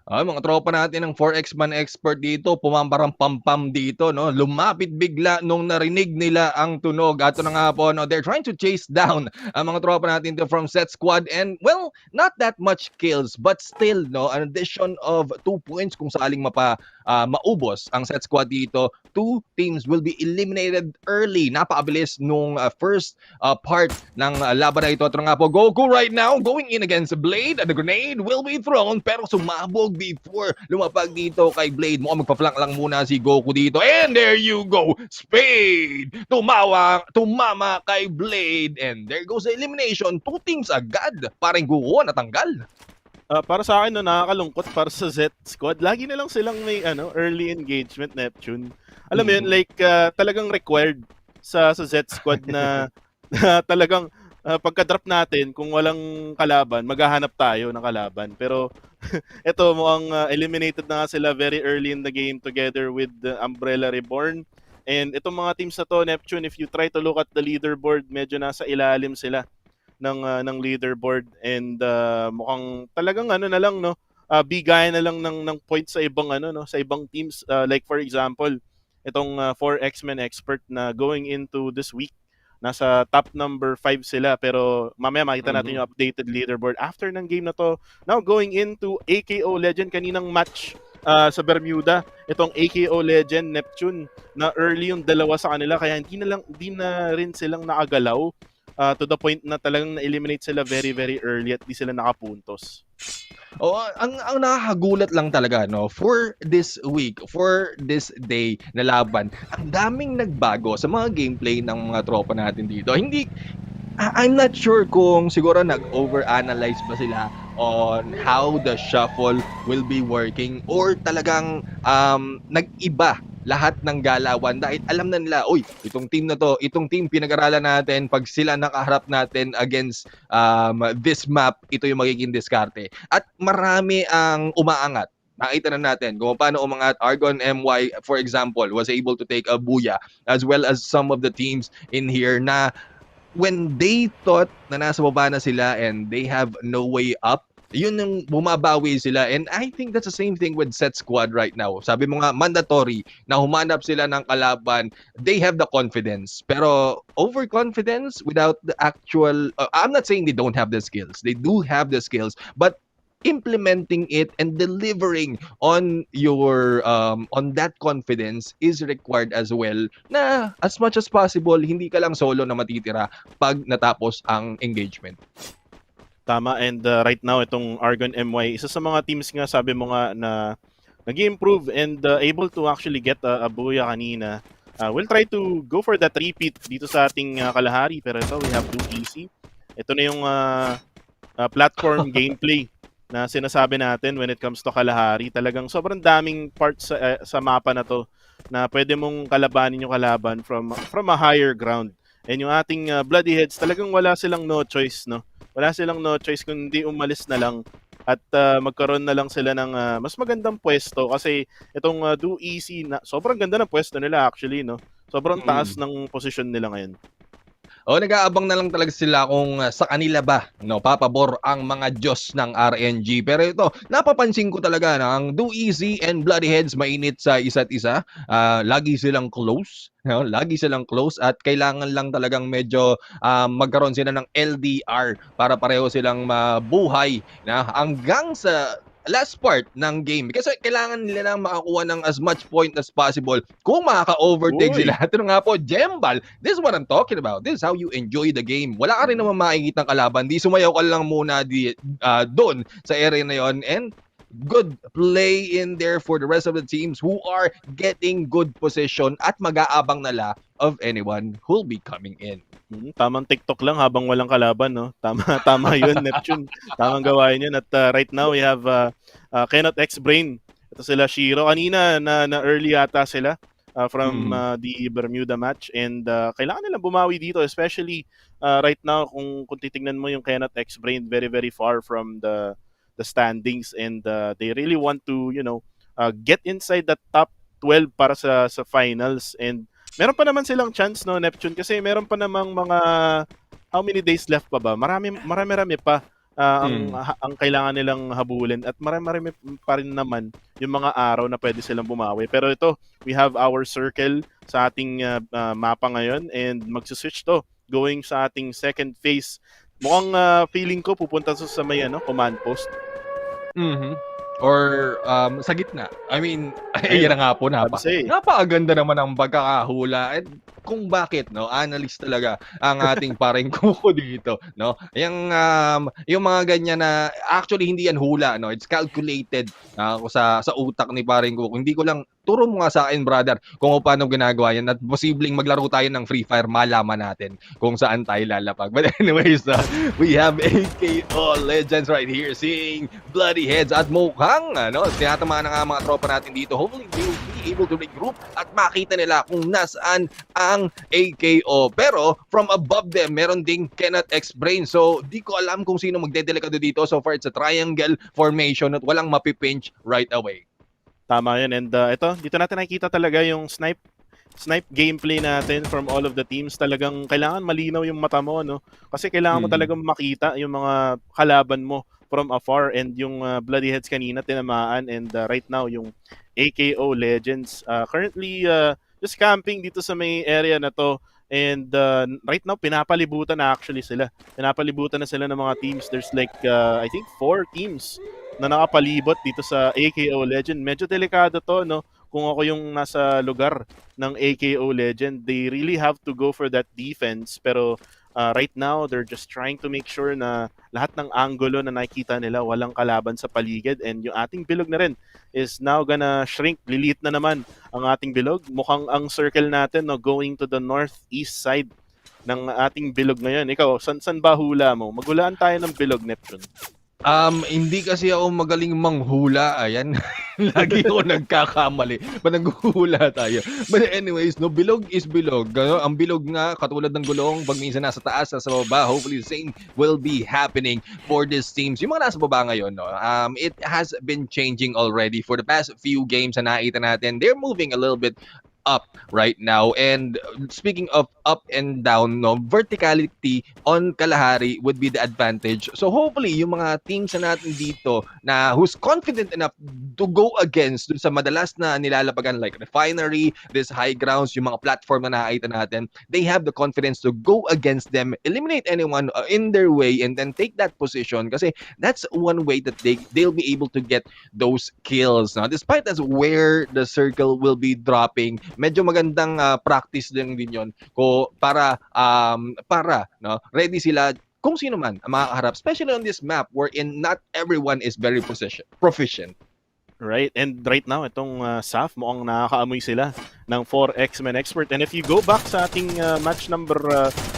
Mga tropa natin ng 4X-Man Expert dito, pumamparang-pampam dito, no? Lumapit bigla nung narinig nila ang tunog. Ato na nga po, no? They're trying to chase down ang mga tropa natin dito from set squad and, well, not that much kills, but still, no? An addition of 2 points kung sakaling maubos ang set squad dito. 2 teams will be eliminated early. Napakabilis nung first part ng laban na ito. Ito na nga po, Goku right now, going in against Blade. The grenade will be thrown, pero sumabog before lumapag dito kay Blade. Mukhang magpa-flank lang muna si Goku dito. And there you go, Spade! Tumama kay Blade. And there goes the elimination. 2 teams agad. Parang Goku natanggal. Para sa akin, nakakalungkot para sa Z squad. Lagi na lang silang may early engagement, Neptune. Alam mo yun, like talagang required sa Z squad na talagang pagka-drop natin, kung walang kalaban, maghahanap tayo ng kalaban. Pero ito, mukhang eliminated na nga sila very early in the game together with the Umbrella Reborn. And itong mga teams na to, Neptune, if you try to look at the leaderboard, medyo nasa ilalim sila ng leaderboard. And mukhang talagang na lang, no? Bigayan na lang ng points sa ibang sa ibang teams. Like for example, itong 4 X-Men Expert na going into this week, nasa top number 5 sila pero mamaya makita natin yung updated leaderboard after ng game na to. Now going into AKO Legend, kaninang match sa Bermuda, itong AKO Legend Neptune na early yung dalawa sa kanila kaya hindi na rin silang nakagalaw to the point na talagang na-eliminate sila very early at di sila nakapuntos. Ang nakakagulat lang talaga, no, for this week, for this day na laban, ang daming nagbago sa mga gameplay ng mga tropa natin dito. I'm not sure kung siguro nag-overanalyze ba sila on how the shuffle will be working or talagang nag-iba lahat ng galawan dahil alam na nila, itong team na to, itong team pinag-aralan natin, pag sila nakaharap natin against this map, ito yung magiging diskarte. At marami ang umaangat. Nakita na natin kung paano umangat. Argon MY, for example, was able to take a Booyah as well as some of the teams in here na when they thought na nasa baba na sila and they have no way up, yun yung bumabawi sila. And I think that's the same thing with set squad right now. Sabi mo nga, mandatory na humanap sila ng kalaban. They have the confidence. Pero overconfidence without the actual... I'm not saying they don't have the skills. They do have the skills. But implementing it and delivering on your on that confidence is required as well na as much as possible, hindi ka lang solo na matitira pag natapos ang engagement. Tama, and right now itong Argon MY, isa sa mga teams nga sabi mo nga na nag-improve and able to actually get a buya kanina. We'll try to go for that repeat dito sa ating kalahari, pero ito, we have 2 easy. Ito na yung platform gameplay na sinasabi natin when it comes to kalahari. Talagang sobrang daming parts sa mapa na to na pwede mong kalabanin yung kalaban from a higher ground. And yung ating Bloody Heads, talagang wala silang no choice, no? Wala silang no choice kundi umalis na lang at magkaroon na lang sila ng mas magandang pwesto kasi itong do easy na sobrang ganda ng pwesto nila actually, no? Sobrang taas ng position nila ngayon. Nag-aabang na lang talaga sila kung sa kanila ba papabor ang mga Diyos ng RNG. Pero ito, napapansin ko talaga na ang Do Easy and Bloody Heads mainit sa isa't isa. Lagi silang close. Lagi silang close at kailangan lang talagang medyo magkaroon sila ng LDR para pareho silang mabuhay na hanggang sa last part ng game kasi kailangan nila lang makakuha ng as much point as possible kung makaka-overtake Uy! sila. Ito nga po, Jembal. This is what I'm talking about. This is how you enjoy the game. Wala ka rin naman makikita ng kalaban. Di sumayaw ka lang muna doon sa area na yon and good play in there for the rest of the teams who are getting good position at mag-aabang nala of anyone who'll be coming in. Tamang TikTok lang habang walang kalaban, no? Tama yun, Neptune. Tamang gawain yun. At right now, we have Cannot X-Brain. Ito sila, Shiro. Kanina, na early yata sila from the Bermuda match. And kailangan nilang bumawi dito, especially right now, kung titingnan mo yung Cannot X-Brain, very, very far from the standings. And they really want to, get inside the top 12 para sa finals. And meron pa naman silang chance, no, Neptune, kasi meron pa namang mga how many days left pa ba? Marami pa ang kailangan nilang habulin at marami pa rin naman yung mga araw na pwede silang bumawi. Pero ito, we have our circle sa ating mapa ngayon and magsuswitch to going sa ating second phase. Mukhang feeling ko pupunta sa may command post. Or sa gitna. I mean, yan nga po, napakaganda naman ang pagkakahula. At kung bakit, analyst talaga ang ating paring kuko dito, yung mga ganyan na actually hindi yan hula, it's calculated sa utak ni paring kuko. Hindi ko lang turo mo nga sa akin, brother, kung paano ginagawa yan at posibleng maglaro tayo ng Free Fire, malaman natin kung saan tayo lalapag. But anyways, we have AKO Legends right here seeing Bloody Heads at mukhang tinatamaan na nga mga tropa natin dito. Hopefully, they will be able to regroup at makita nila kung nasaan ang AKO. Pero, from above them, meron ding Cannot X-Brain. So, di ko alam kung sino magdedelikado dito. So far, it's a triangle formation at walang mapipinch right away. Tama yun. And dito natin nakikita talaga yung snipe gameplay natin from all of the teams. Talagang kailangan malinaw yung mata mo, no? Kasi kailangan mo talagang makita yung mga kalaban mo from afar. And yung Bloody Heads kanina tinamaan. And right now, yung AKO Legends currently just camping dito sa may area na to. And right now, pinapalibutan na actually sila. Pinapalibutan na sila ng mga teams. There's like, I think, 4 teams na nakapalibot dito sa AKO Legend. Medyo delikado to, no? Kung ako yung nasa lugar ng AKO Legend, they really have to go for that defense. Pero right now, they're just trying to make sure na lahat ng angulo na nakikita nila, walang kalaban sa paligid. And yung ating bilog na rin is now gonna shrink. Lilit na naman ang ating bilog. Mukhang ang circle natin, no, going to the northeast side ng ating bilog ngayon. Ikaw, san ba hula mo? Maghulaan tayo ng bilog, Neptune. Hindi kasi ako magaling manghula. Ayan. Lagi ako nagkakamali. Naghuhula tayo. But anyways, bilog is bilog. Ang bilog nga, katulad ng gulong, pag minsan nasa taas, nasa baba, hopefully the same will be happening for these teams. Yung mga nasa baba ngayon, it has been changing already for the past few games na nakita natin. They're moving a little bit up right now. And speaking of up and down, verticality on Kalahari would be the advantage. So hopefully, yung mga teams na natin dito na who's confident enough to go against dun sa madalas na nilalabagan like Refinery, this high grounds, yung mga platform na nakita natin, they have the confidence to go against them, eliminate anyone in their way, and then take that position kasi that's one way that they'll be able to get those kills. Now, despite that's where the circle will be dropping, medyo magandang practice din yun para ready sila kung sino man ang makakaharap, especially on this map wherein not everyone is very proficient. Right, and right now, itong SAF, mukhang nakakaamoy sila ng 4 X-Men Expert. And if you go back sa ating match number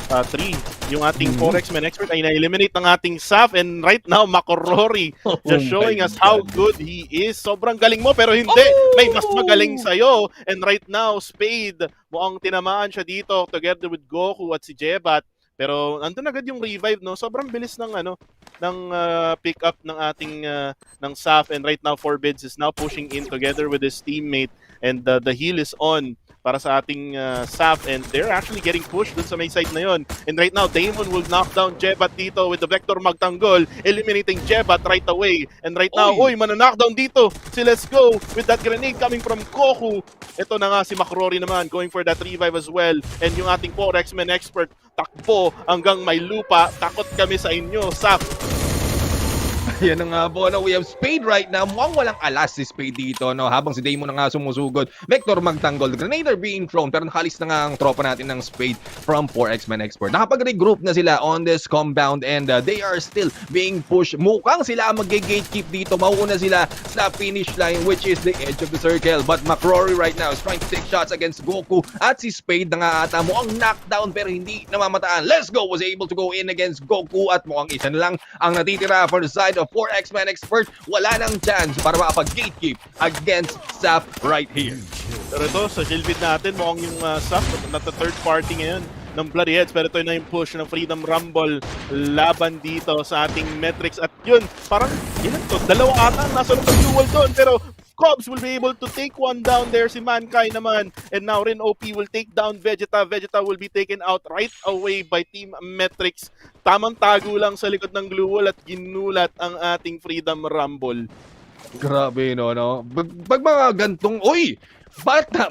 3, yung ating 4 X-Men Expert ay na-eliminate ng ating SAF. And right now, Makorori just showing us how good he is. Sobrang galing mo, pero hindi. May mas magaling sa'yo. And right now, Spade, mukhang tinamaan siya dito together with Goku at si Jebat. Pero andun agad yung revive, no? Sobrang bilis ng pick up ng ating ng SAF, and right now Forbids is now pushing in together with his teammate, and the heal is on para sa ating SAF, and they're actually getting pushed dun sa may side na yon. And right now Damon will knock down Jebat dito with the Vector magtanggol, eliminating Jebat right away. And right now, mananockdown dito si Let's Go with that grenade coming from Goku. Ito na nga si Makrori naman going for that revive as well. And yung ating 4 X-Men Expert, takbo hanggang may lupa. Takot kami sa inyo, SAF. Yan na nga po, no? We have Spade right now. Mukhang walang alas si Spade dito, no? Habang si Damon na nga sumusugod. Vector magtanggol. Grenadier being thrown. Pero nakalis na nga ang tropa natin ng Spade from 4 X-Men Expert. Nakapag-regroup na sila on this compound, and they are still being pushed. Mukhang sila mag-gatekeep dito. Mauuna sila sa finish line, which is the edge of the circle. But Makrori right now is trying to take shots against Goku. At si Spade na nga ata mukhang knockdown pero hindi namamataan. Let's Go was able to go in against Goku, at mukhang isa na lang ang natitira for the side of 4 X-Men Expert. Wala nang chance para makapag-gatekeep against SAF right here. Pero ito, sa Shieldbid natin, mukhang yung SAF na third party ngayon ng Bloody Heads. Pero ito na yung push ng Freedom Rumble laban dito sa ating metrics. At yun, parang, yun to, dalawa ata nasa loob ng duel doon. Pero Cobbs will be able to take one down there. Si Mankai naman. And now Rin OP will take down Vegeta. Vegeta will be taken out right away by Team Metrics. Tamang tago lang sa likod ng glue wall at ginulat ang ating Freedom Rumble. Grabe, no? Pag mga gantong,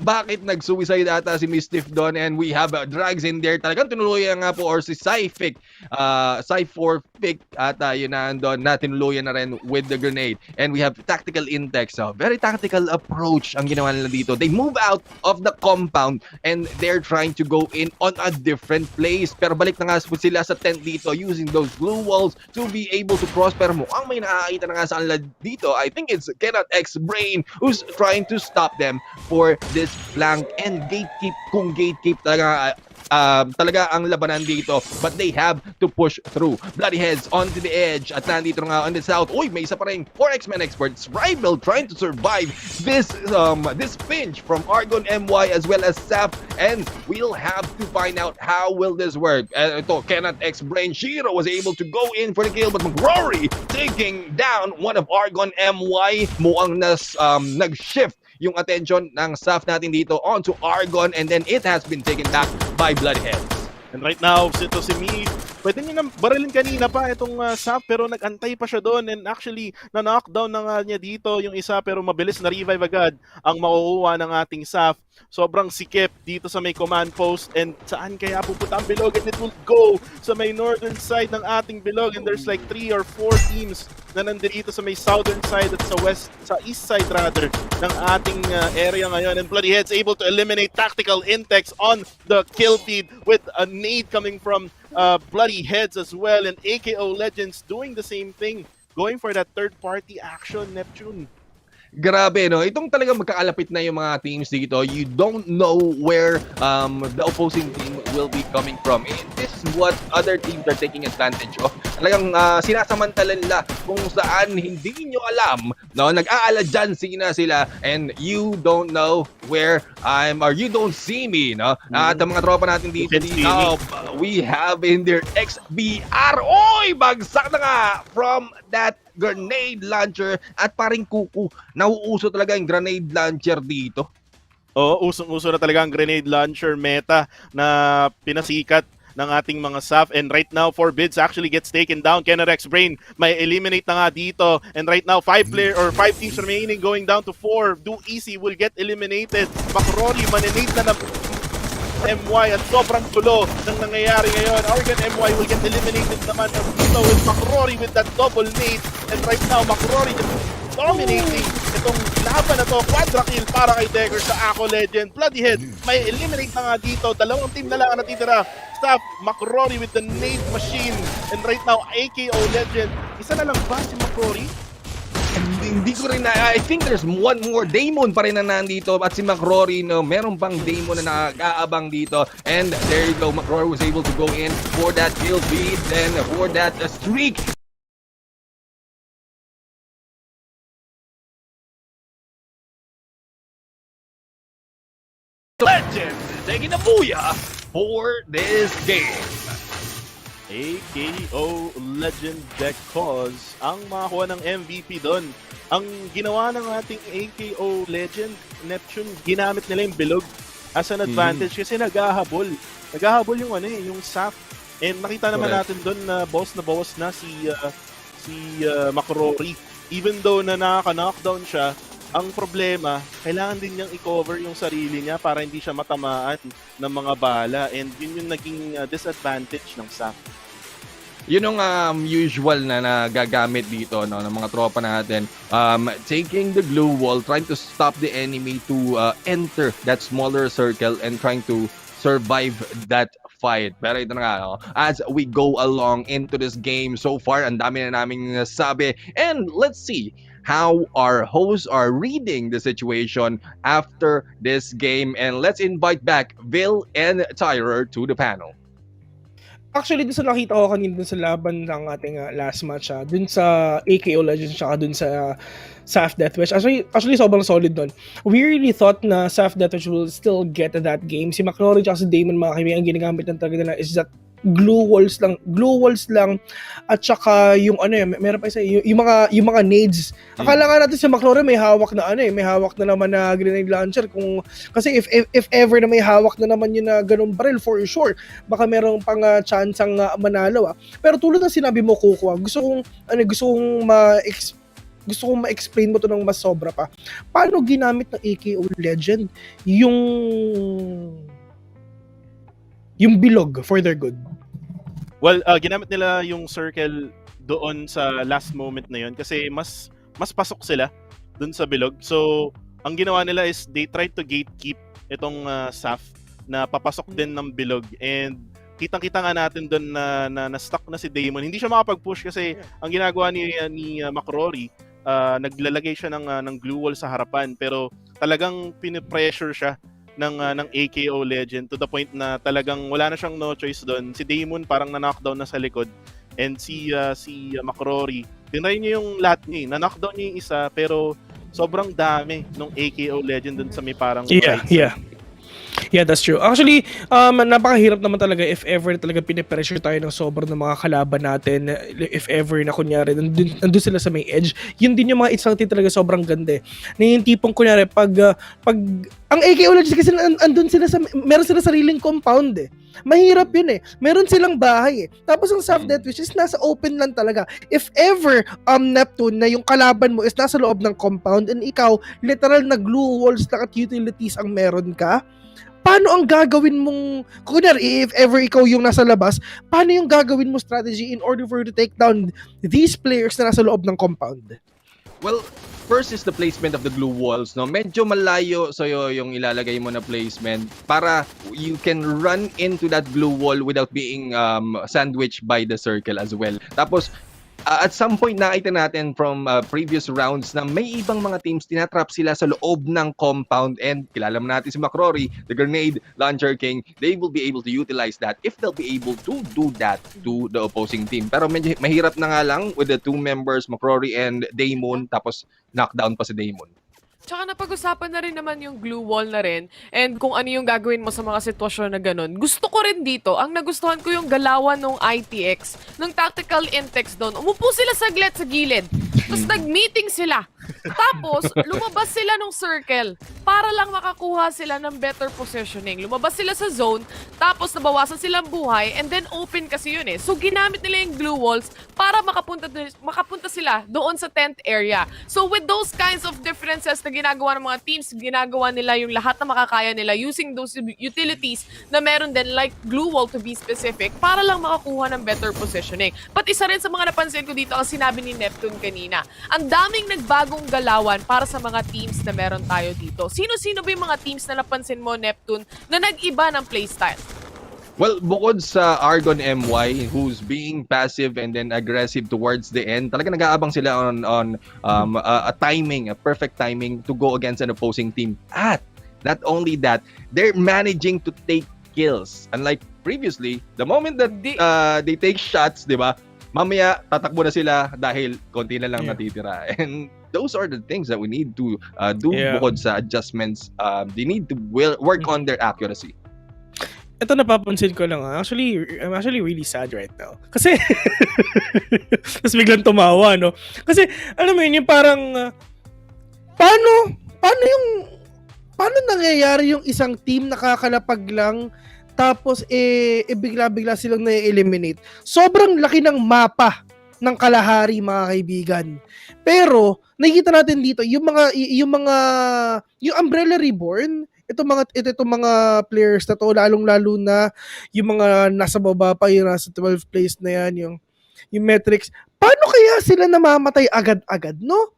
bakit nag-suicide ata si Mischief doon, and we have drags in there. Talagang tinuluyan nga po, or si Psy-Fic, Psy-4-Fic ata yun na doon, na tinuluyan na rin with the grenade. And we have tactical index. So, very tactical approach ang ginawa nila dito. They move out of the compound and they're trying to go in on a different place. Pero balik na nga sila sa tent dito using those glue walls to be able to cross. Pero mukhang may nakakita na nga sa kanila dito. I think it's Kenneth X Brain who's trying to stop them for this flank and gatekeep. Kung gatekeep talaga ang labanan dito, but they have to push through. Bloody Heads onto the edge at nandito nga on the south. May isa pa rin 4 X-Men Experts rival trying to survive this pinch from Argon MY as well as SAF, and we'll have to find out how will this work. Ito, Kenneth X Brain Shiro was able to go in for the kill, but McRory taking down one of Argon MY. Mukhang nag-shift yung attention ng SAF natin dito onto Argon, and then it has been taken back by Bloodheads. And right now, ito si Mi, pwede niya nang barilin kanina pa itong SAF, pero nag-antay pa siya doon, and actually na-knockdown na nga niya dito yung isa, pero mabilis na revive agad ang makukuha ng ating SAF. Sobrang sikip dito sa may command post, and saan kaya pupunta ang bilog, and it will go sa may northern side ng ating bilog, and there's like 3 or 4 teams na nandito sa may southern side at sa east side rather ng ating area ngayon. And Bloody Heads able to eliminate tactical index on the kill feed with a nade coming from Bloody Heads as well, and AKO Legends doing the same thing, going for that third party action. Neptune, Grabe, no? Itong talagang magkakalapit na yung mga teams dito. You don't know where the opposing team will be coming from. And this is what other teams are taking advantage of. Talagang sinasamantala nila kung saan hindi nyo alam, no? Nag-aaladyansina sila, and you don't know where or you don't see me, no? At ang mga tropa natin dito, we have in their XBR. Bagsak na nga from that grenade launcher, at paring kuku, nauuso talaga yung grenade launcher dito. Oo, usong-uso na talaga ang grenade launcher meta na pinasikat ng ating mga SAF. And right now, Forbids actually gets taken down. Kennerex Brain may eliminate na nga dito. And right now, 5 teams remaining, going down to 4. Do Easy will get eliminated. Makrori maninate na MY, at sobrang gulo ng nangyayari ngayon. Argon MY will get eliminated naman dito with Makrori with that double nade. And right now, Makrori dominating itong laban na to. Quadra kill para kay Dagger sa Ako Legend. Bloody Head may eliminate na nga dito. Dalawang team na lang ang natitira. Staff, Makrori with the nade machine. And right now, AKO Legend. Isa na lang ba si Makrori? hindi ko rin I think there's one more Damon pa rin na nandito at si McRory, no, meron pang Damon na nag-aabang dito. And there you go, McRory was able to go in for that kill feed and for that streak. Legend taking a booyah for this game. AKO Legend deck cause ang makakuha ng MVP doon. Ang ginawa ng ating AKO Legend, Neptune, ginamit nila yung bilog as an advantage kasi naghahabol. Naghahabol yung yung SAF. And nakita naman natin doon na bawas na si McRory. Even though na nakaka-knockdown siya, ang problema, kailangan din niyang i-cover yung sarili niya para hindi siya matamaan ng mga bala. And yun yung naging disadvantage ng SAF. Yun yung usual na nagagamit dito, no, ng mga tropa natin. Taking the glue wall, trying to stop the enemy to enter that smaller circle and trying to survive that fight. Pero ito na nga, no, as we go along into this game so far, ang dami na naming nasabi. And let's see how our hosts are reading the situation after this game. And let's invite back Vil and Tyrer to the panel. Actually, dun sa nakita ko kanina dun sa laban ng ating last match, dun sa AKO Legends tsaka dun sa SAF Deathwish, actually sobrang solid dun. We really thought na SAF Deathwish will still get that game. Si McRory tsaka si Damon, mga kaibigan, ang ginagamit ng talaga nila is that glue walls lang at saka yung meron pa isa yung mga nades. Akala nga natin si McLaurin may hawak na may hawak na naman na grenade launcher, kung kasi if ever na may hawak na naman yun na ganung barrel, for sure baka merong pang chance ang manalo. Pero tulad ng sinabi mo, Kuko, gusto kong ma-explain mo to ng mas sobra pa. Paano ginamit ng AKO Legend yung bilog for their good? Well, ginamit nila yung circle doon sa last moment na yun kasi mas pasok sila doon sa bilog. So, ang ginawa nila is they tried to gatekeep itong SAF na papasok din ng bilog. And kitang-kita nga natin doon na stuck na si Damon. Hindi siya makapag-push kasi ang ginagawa ni McRory, naglalagay siya ng glue wall sa harapan. Pero talagang pinipressure siya ng AKO Legend to the point na talagang wala na siyang no choice doon. Si Damon parang na-knockdown na sa likod, and si McRory tinry niya yung lahat niya. Na-knockdown niya yung isa, pero sobrang dami ng AKO Legend doon sa may parang right side. Yeah, that's true. Actually, napakahirap naman talaga if ever talaga pinipressure tayo ng sobrang ng mga kalaban natin. If ever na kunyari, nandun sila sa may edge. Yun din yung mga insulting talaga sobrang ganda. Na yung tipong kunyari, pag ang AKO Legends kasi andun sila meron sila sariling compound Mahirap yun Meron silang bahay Tapos ang SAF Deathwish is nasa open lang talaga. If ever, Neptune, na yung kalaban mo is nasa loob ng compound and ikaw, literal na glue walls lang at utilities ang meron ka, paano ang gagawin mong, kunyari, if ever ikaw yung nasa labas, paano yung gagawin mo strategy in order for you to take down these players na nasa loob ng compound? Well, first is the placement of the glue walls, no? Medyo malayo sa'yo yung ilalagay mo na placement para you can run into that glue wall without being sandwiched by the circle as well. Tapos, at some point nakita natin from previous rounds na may ibang mga teams tinatrap sila sa loob ng compound, and kilala mo natin si McRory, the grenade launcher king. They will be able to utilize that if they'll be able to do that to the opposing team. Pero medyo mahirap na nga lang with the two members, McRory and Damon, tapos knockdown pa si Damon. Tsaka napag-usapan na rin naman yung glue wall na rin and kung ano yung gagawin mo sa mga sitwasyon na ganun. Gusto ko rin dito, ang nagustuhan ko yung galawan ng ITX, ng tactical intex doon. Umupo sila saglit sa gilid. Tapos nag-meeting sila. Tapos, lumabas sila ng circle para lang makakuha sila ng better positioning. Lumabas sila sa zone, tapos nabawasan silang buhay, and then open kasi yun So, ginamit nila yung glue walls para makapunta sila doon sa 10th area. So, with those kinds of differences na ginagawa ng mga teams, ginagawa nila yung lahat na makakaya nila using those utilities na meron din, like glue wall to be specific, para lang makakuha ng better positioning. But isa rin sa mga napansin ko dito ang sinabi ni Neptune kanina. Ang daming nagbagong galawan para sa mga teams na meron tayo dito. Sino-sino ba yung mga teams na napansin mo, Neptune, na nag-iba ng playstyle? Well, bukod sa Argon MY who's being passive and then aggressive towards the end, talaga nag-aabang sila on a timing, a perfect timing to go against an opposing team. At not only that, they're managing to take kills. Unlike previously, the moment that they take shots, 'di ba? Mamaya tatakbo na sila dahil konti na lang natitira. And those are the things that we need to do bukod sa adjustments. They need to work on their accuracy. Ito napapansin ko lang. Actually, I'm actually really sad right now. Kasi, tapos biglang tumawa, no? Kasi, alam mo yun, yung parang, paano nangyayari yung isang team nakakalapag lang, tapos, bigla-bigla silang na-eliminate. Sobrang laki ng mapa ng kalahari, mga kaibigan. Pero, nakikita natin dito, yung Umbrella Reborn, itong mga players na to, lalong-lalo na yung mga nasa baba pa, yung nasa 12th place na yan, yung metrics, paano kaya sila namamatay agad-agad, no?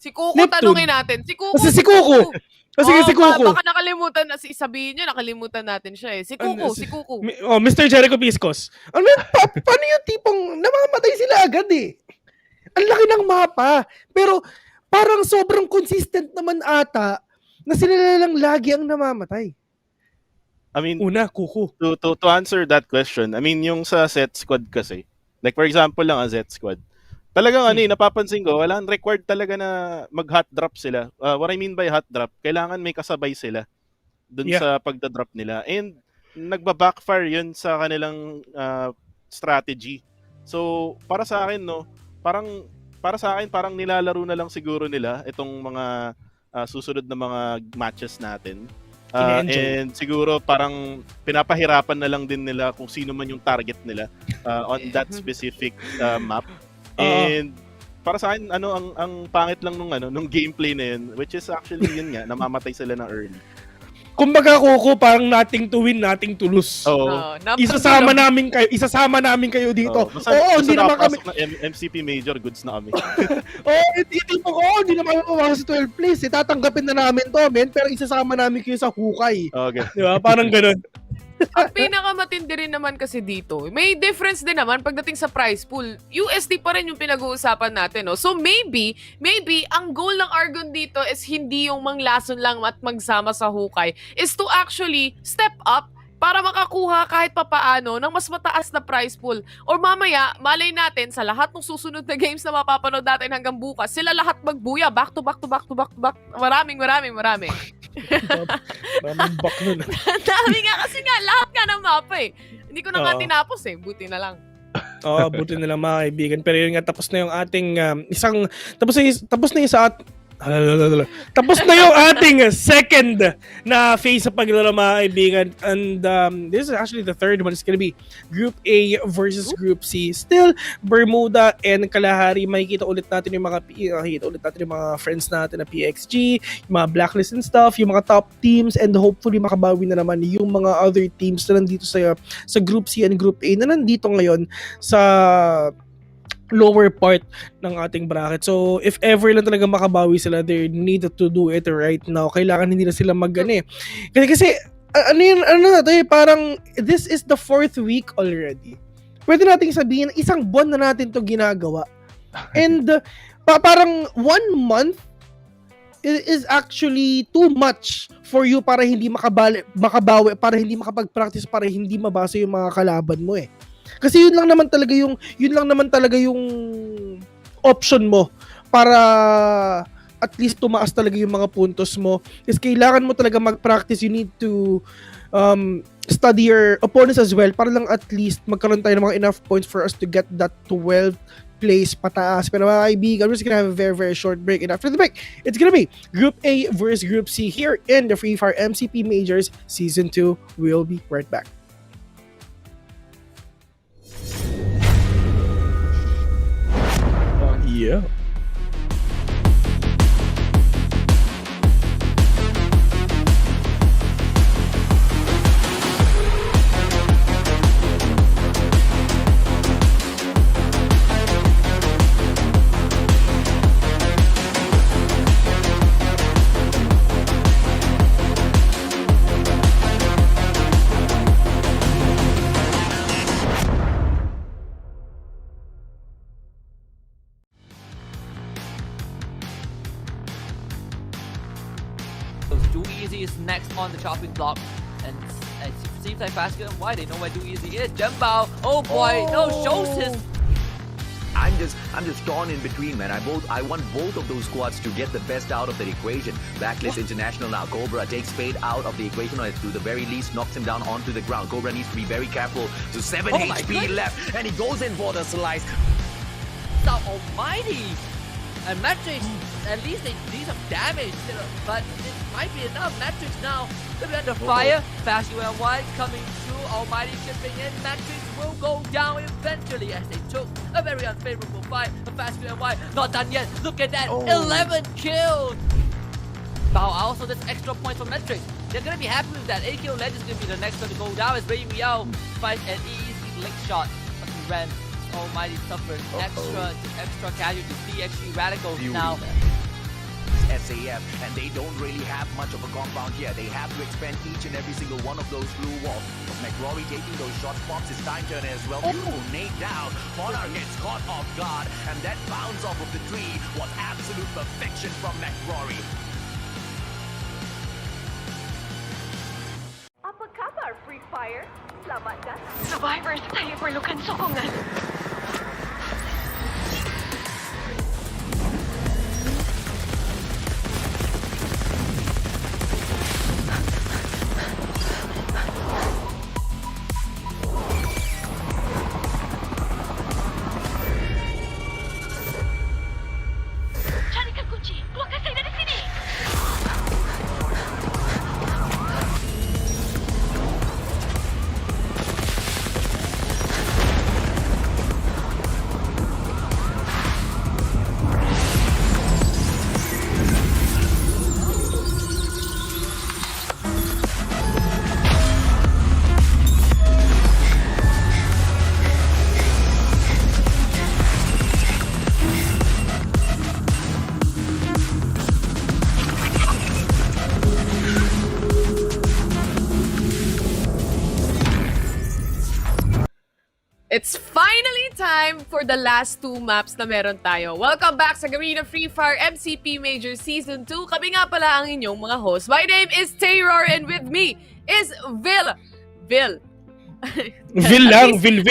Si Kuko, Neptune. tanungin natin. Si Kuko. Kasi si Kuko. Si Kuko. Baka nakalimutan na, sabihin nyo, nakalimutan natin siya eh. Si Kuko. Mr. Jericho Piscos. Ano yun, paano yung tipong namamatay sila agad eh? Ang laki ng mapa. Pero parang sobrang consistent naman ata na sila lang lagi ang namamatay. I mean, Kuko. To answer that question, I mean, yung sa set squad kasi, like for example lang, set squad, talagang napapansin ko, walang required talaga na mag-hot drop sila. What I mean by hot drop, kailangan may kasabay sila dun sa pagda-drop nila. And nagba-backfire yun sa kanilang strategy. So, para sa akin, parang nilalaro na lang siguro nila itong mga susunod na mga matches natin. And siguro parang pinapahirapan na lang din nila kung sino man yung target nila on that specific map. And para sa akin, ang pangit lang nung gameplay na yun, which is actually yun nga, namamatay sila ng early. Kumbaga, Kuko, parang nothing to win, nothing to lose. Isasama namin kayo dito. Hindi naman kami MCP Major, goods na kami. Hindi naman kami mawala sa 12th place. Tatanggapin na namin to, men, pero isasama namin kayo sa hukay. Okay. Diba? Parang ganun. Ang pinakamatindi rin naman kasi dito, may difference din naman pagdating sa prize pool. USD pa rin yung pinag-uusapan natin, no? So maybe, ang goal ng Argon dito is hindi yung manglason lang at magsama sa hukay, is to actually step up para makakuha kahit papaano ng mas mataas na prize pool. Or mamaya, malay natin sa lahat ng susunod na games na mapapanood natin hanggang bukas, sila lahat magbuya, back to back. Maraming. Maraming back nun. Dami nga kasi nga, lahat nga ng mapa eh. Hindi ko na nga tinapos eh, buti na lang. Buti na lang mga kaibigan. Pero yun nga, tapos na yung ating tapos na yung ating second na phase sa paglaro, mga kaibigan. And this is actually the third one. It's gonna be Group A versus Group C. Still, Bermuda and Kalahari. Makikita ulit natin yung mga friends natin na PXG, yung mga blacklist and stuff, yung mga top teams, and hopefully makabawi na naman yung mga other teams na nandito sa Group C and Group A na nandito ngayon sa lower part ng ating bracket. So, if ever lang talaga makabawi sila, they need to do it right now. Kailangan hindi na sila Kasi parang this is the 4th week already. Pwede nating sabihin, isang buwan na natin to ginagawa. And parang 1 month is actually too much for you para hindi makabawi, para hindi makapag-practice, para hindi mabasa yung mga kalaban mo eh. Kasi yun lang naman talaga yung option mo para at least tumaas talaga yung mga puntos mo. Kasi kailangan mo talaga mag-practice. You need to study your opponents as well para lang at least magkaroon tayo ng mga enough points for us to get that 12th place pataas. Pero mga kaibigan, we're just gonna have a very, very short break. And after the break, it's gonna be Group A versus Group C here in the Free Fire MCP Majors Season 2. We'll be right back. Yeah. next on the chopping block. And it seems like Fasco and White, they know where Do Easy is. Jembao, oh boy, no, shows his... I'm just torn in between, man. I want both of those squads to get the best out of the equation. Blacklist International now. Cobra takes Fade out of the equation, or to the very least knocks him down onto the ground. Cobra needs to be very careful. So 7 HP left, and he goes in for the slice. South Almighty! And Matrix, at least they need some damage, but it might be enough. Matrix now could be under fire. Fascio and White coming through. Almighty chipping in. Matrix will go down eventually as they took a very unfavorable fight. But Fascio and White not done yet. Look at that, 11 kills. Bow out, so that's extra points for Matrix. They're gonna be happy with that. AKO Legend is gonna be the next one to go down as Ray Miao fights an easy lick shot. But he ran. Almighty suffers extra casualties. DXG Radicals now. SAF, and they don't really have much of a compound here. They have to expend each and every single one of those blue walls. McRory taking those shots, pops his time turner as well. Beautiful nade down. Monarch gets caught off guard, and that bounce off of the tree was absolute perfection from McRory. Apa kabar, Free Fire? Selamat datang. Survivors, tayo perlukan sokongan. Cari ka kunci. Keluarkan saya dari sini. It's finally time for the last 2 maps na meron tayo. Welcome back sa Garena Free Fire MCP Majors Season 2. Kami nga pala ang inyong mga host. My name is Tayror, and with me is Vil. Vil lang, Vil.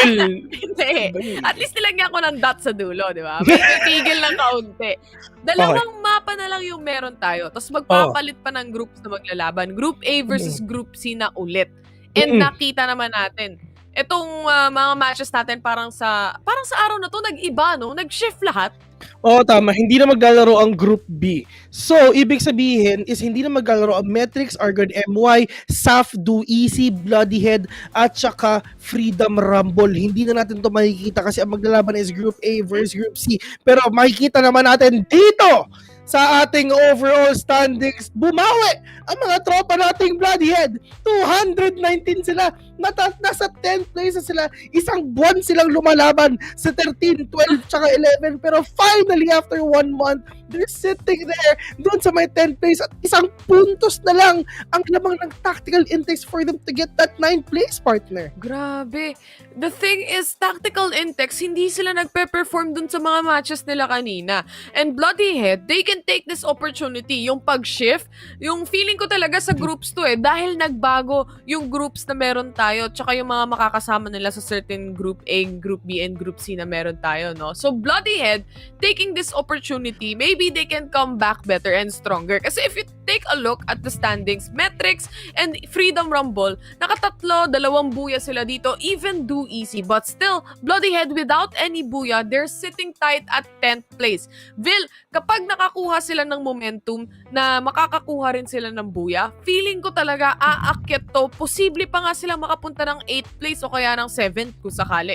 Hindi. At least nilagyan ko ng dot sa dulo, di ba? May tigil ng kaunti. Dalawang mapa na lang yung meron tayo. Tapos magpapalit pa ng groups na maglalaban. Group A versus Group C na ulit. And nakita naman natin, itong mga matches natin parang sa araw na to nag-iba, no? Nag-shift lahat. Oo, tama. Hindi na maglalaro ang Group B. So, ibig sabihin is hindi na maglalaro ang Metrics, Argon MY, SAF, Do Easy, Bloodyhead, at saka Freedom Rumble. Hindi na natin to makikita kasi ang maglalaban is Group A versus Group C. Pero makikita naman natin dito sa ating overall standings, bumawi ang mga tropa nating Bloodyhead. 219 sila. Nasa 10th place na sila. Isang buwan silang lumalaban sa 13, 12, tsaka 11. Pero finally, after 1 month, they're sitting there doon sa may 10th place at isang puntos na lang ang lamang ng tactical intakes for them to get that 9th place, partner. Grabe. The thing is, tactical intakes, hindi sila nagpe-perform dun sa mga matches nila kanina. And Bloodyhead, they can take this opportunity. Yung pag-shift, yung feeling ko talaga sa groups to dahil nagbago yung groups na meron tayo, tsaka yung mga makakasama nila sa certain Group A, Group B, and Group C na meron tayo, no? So, Bloodyhead, taking this opportunity, maybe they can come back better and stronger. Kasi if you take a look at the standings, Metrics and Freedom Rumble, nakatatlo, 2 buya sila dito, even Do Easy. But still, Bloodyhead, without any buya, they're sitting tight at 10th place. Vil, kapag nakakuha sila ng momentum na makakakuha rin sila ng buya, feeling ko talaga aakyat to. Posible pa nga silang makapunta ng 8th place o kaya ng 7th kung sakali.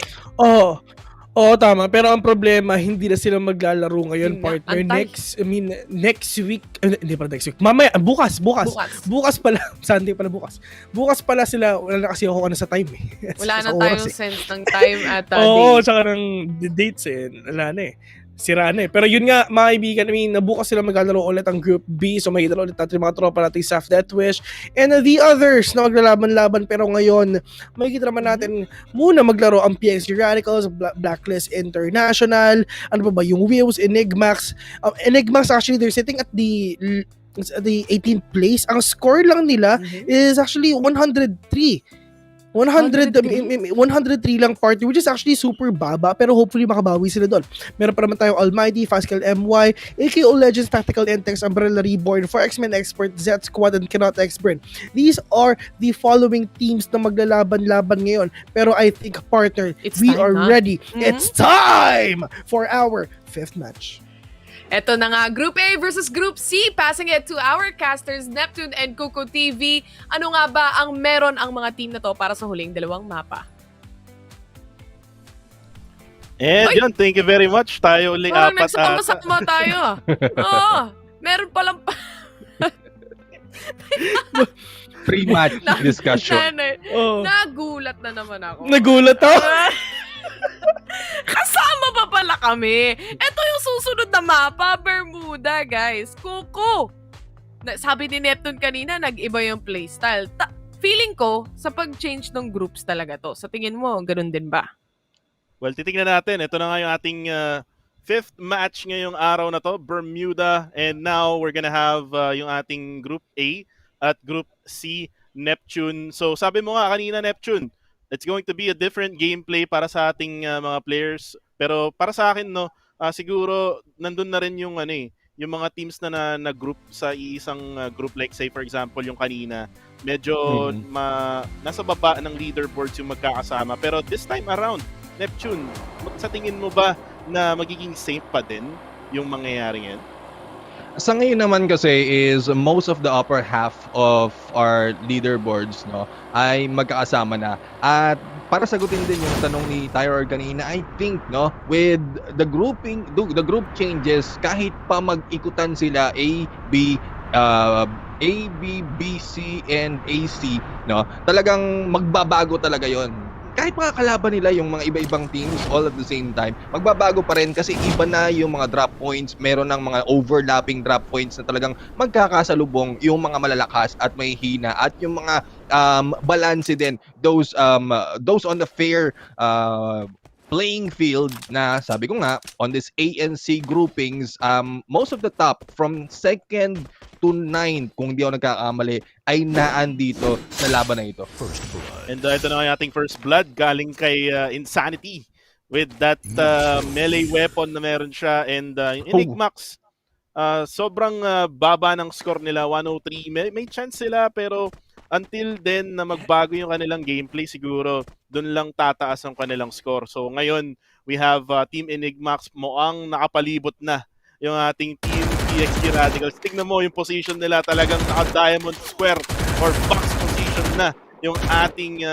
Oo, tama. Pero ang problema, hindi na sila maglalaro ngayon, partner. Next week. Hindi pala next week. Mamaya, bukas. Bukas pala. Sunday pala bukas. Bukas pala sila. Wala na kasi ako sa time eh. Wala na tayong sense ng time at Oo, days. tsaka ng dates eh. Wala na eh. Sira na eh. Pero yun nga, mga kaibigan, nabukas sila maglalaro ulit ang Group B. So makikita ulit natin mga tropa natin sa Deathwish. And the others na maglalaban-laban. Pero ngayon, makikita naman natin muna maglaro ang PXG Radicals, Blacklist International, ano pa ba, yung Wheels, Enigmax. Enigmax actually, they're sitting at the the 18th place. Ang score lang nila is actually 103. 103 lang party, which is actually super baba, pero hopefully makabawi sila doon. Meron pa naman tayong Almighty, Fastkill MY, AKO Legends, Tactical Entex, Umbrella Reborn, 4X-Men Expert, Z Squad, and Cannot X-Burn. These are the following teams na maglalaban-laban ngayon. Pero I think, partner, we are ready. It's time for our 5th match. Eto na nga, Group A versus Group C. Passing it to our casters, Neptune and Coco TV. Ano nga ba ang meron ang mga team na to para sa huling dalawang mapa? And yun, thank you very much. Tayo uling Parang apat nagsama tayo. Oo, meron palang Pre-match discussion. Nagulat na naman ako. Nagulat ako? Kasama pa pala kami. Ito yung susunod na mapa, Bermuda, guys. Kuko. Sabi ni Neptune kanina, nag-iba yung playstyle. Feeling ko, sa pag-change ng groups talaga to. Sa tingin mo, ganun din ba? Well, titignan natin. Ito na nga yung ating 5th match ngayong araw na to, Bermuda. And now, we're gonna have yung ating Group A at Group C, Neptune. So, sabi mo nga kanina, Neptune, it's going to be a different gameplay para sa ating mga players. Pero para sa akin, no, siguro nandun na rin yung yung mga teams na nag-group sa isang group, like say for example yung kanina, medyo nasa baba ng leaderboards yung magkakasama. Pero this time around, Neptune, sa tingin mo ba na magiging safe pa din yung mangyayari ngayon? Sa ngayon naman kasi is most of the upper half of our leaderboards ay magkakasama na. At para sagutin din yung tanong ni Tyler kanina, I think with the group changes, kahit pa mag-ikutan sila A, B, B, C, and AC, talagang magbabago talaga yon. Kahit mga kalaban nila yung mga iba-ibang teams all at the same time, magbabago pa rin kasi iba na yung mga drop points. Meron ng mga overlapping drop points na talagang magkakasalubong yung mga malalakas at may hina, at yung mga balance din, those on the fair playing field na sabi ko nga, on this ANC groupings, most of the top from 2nd to 9, kung di ako nagkakamali, ay naandito sa laban na ito. And ito na yung ating first blood galing kay Insanity with that melee weapon na meron siya. And yung Enigmax, sobrang baba ng score nila, 103. May chance sila, pero until then na magbago yung kanilang gameplay, siguro doon lang tataas ang kanilang score. So ngayon, we have Team Enigmax, mukhang nakapalibot na yung ating Team PXG Radicals. Tingnan mo yung position nila, talagang naka-diamond square or box position na yung ating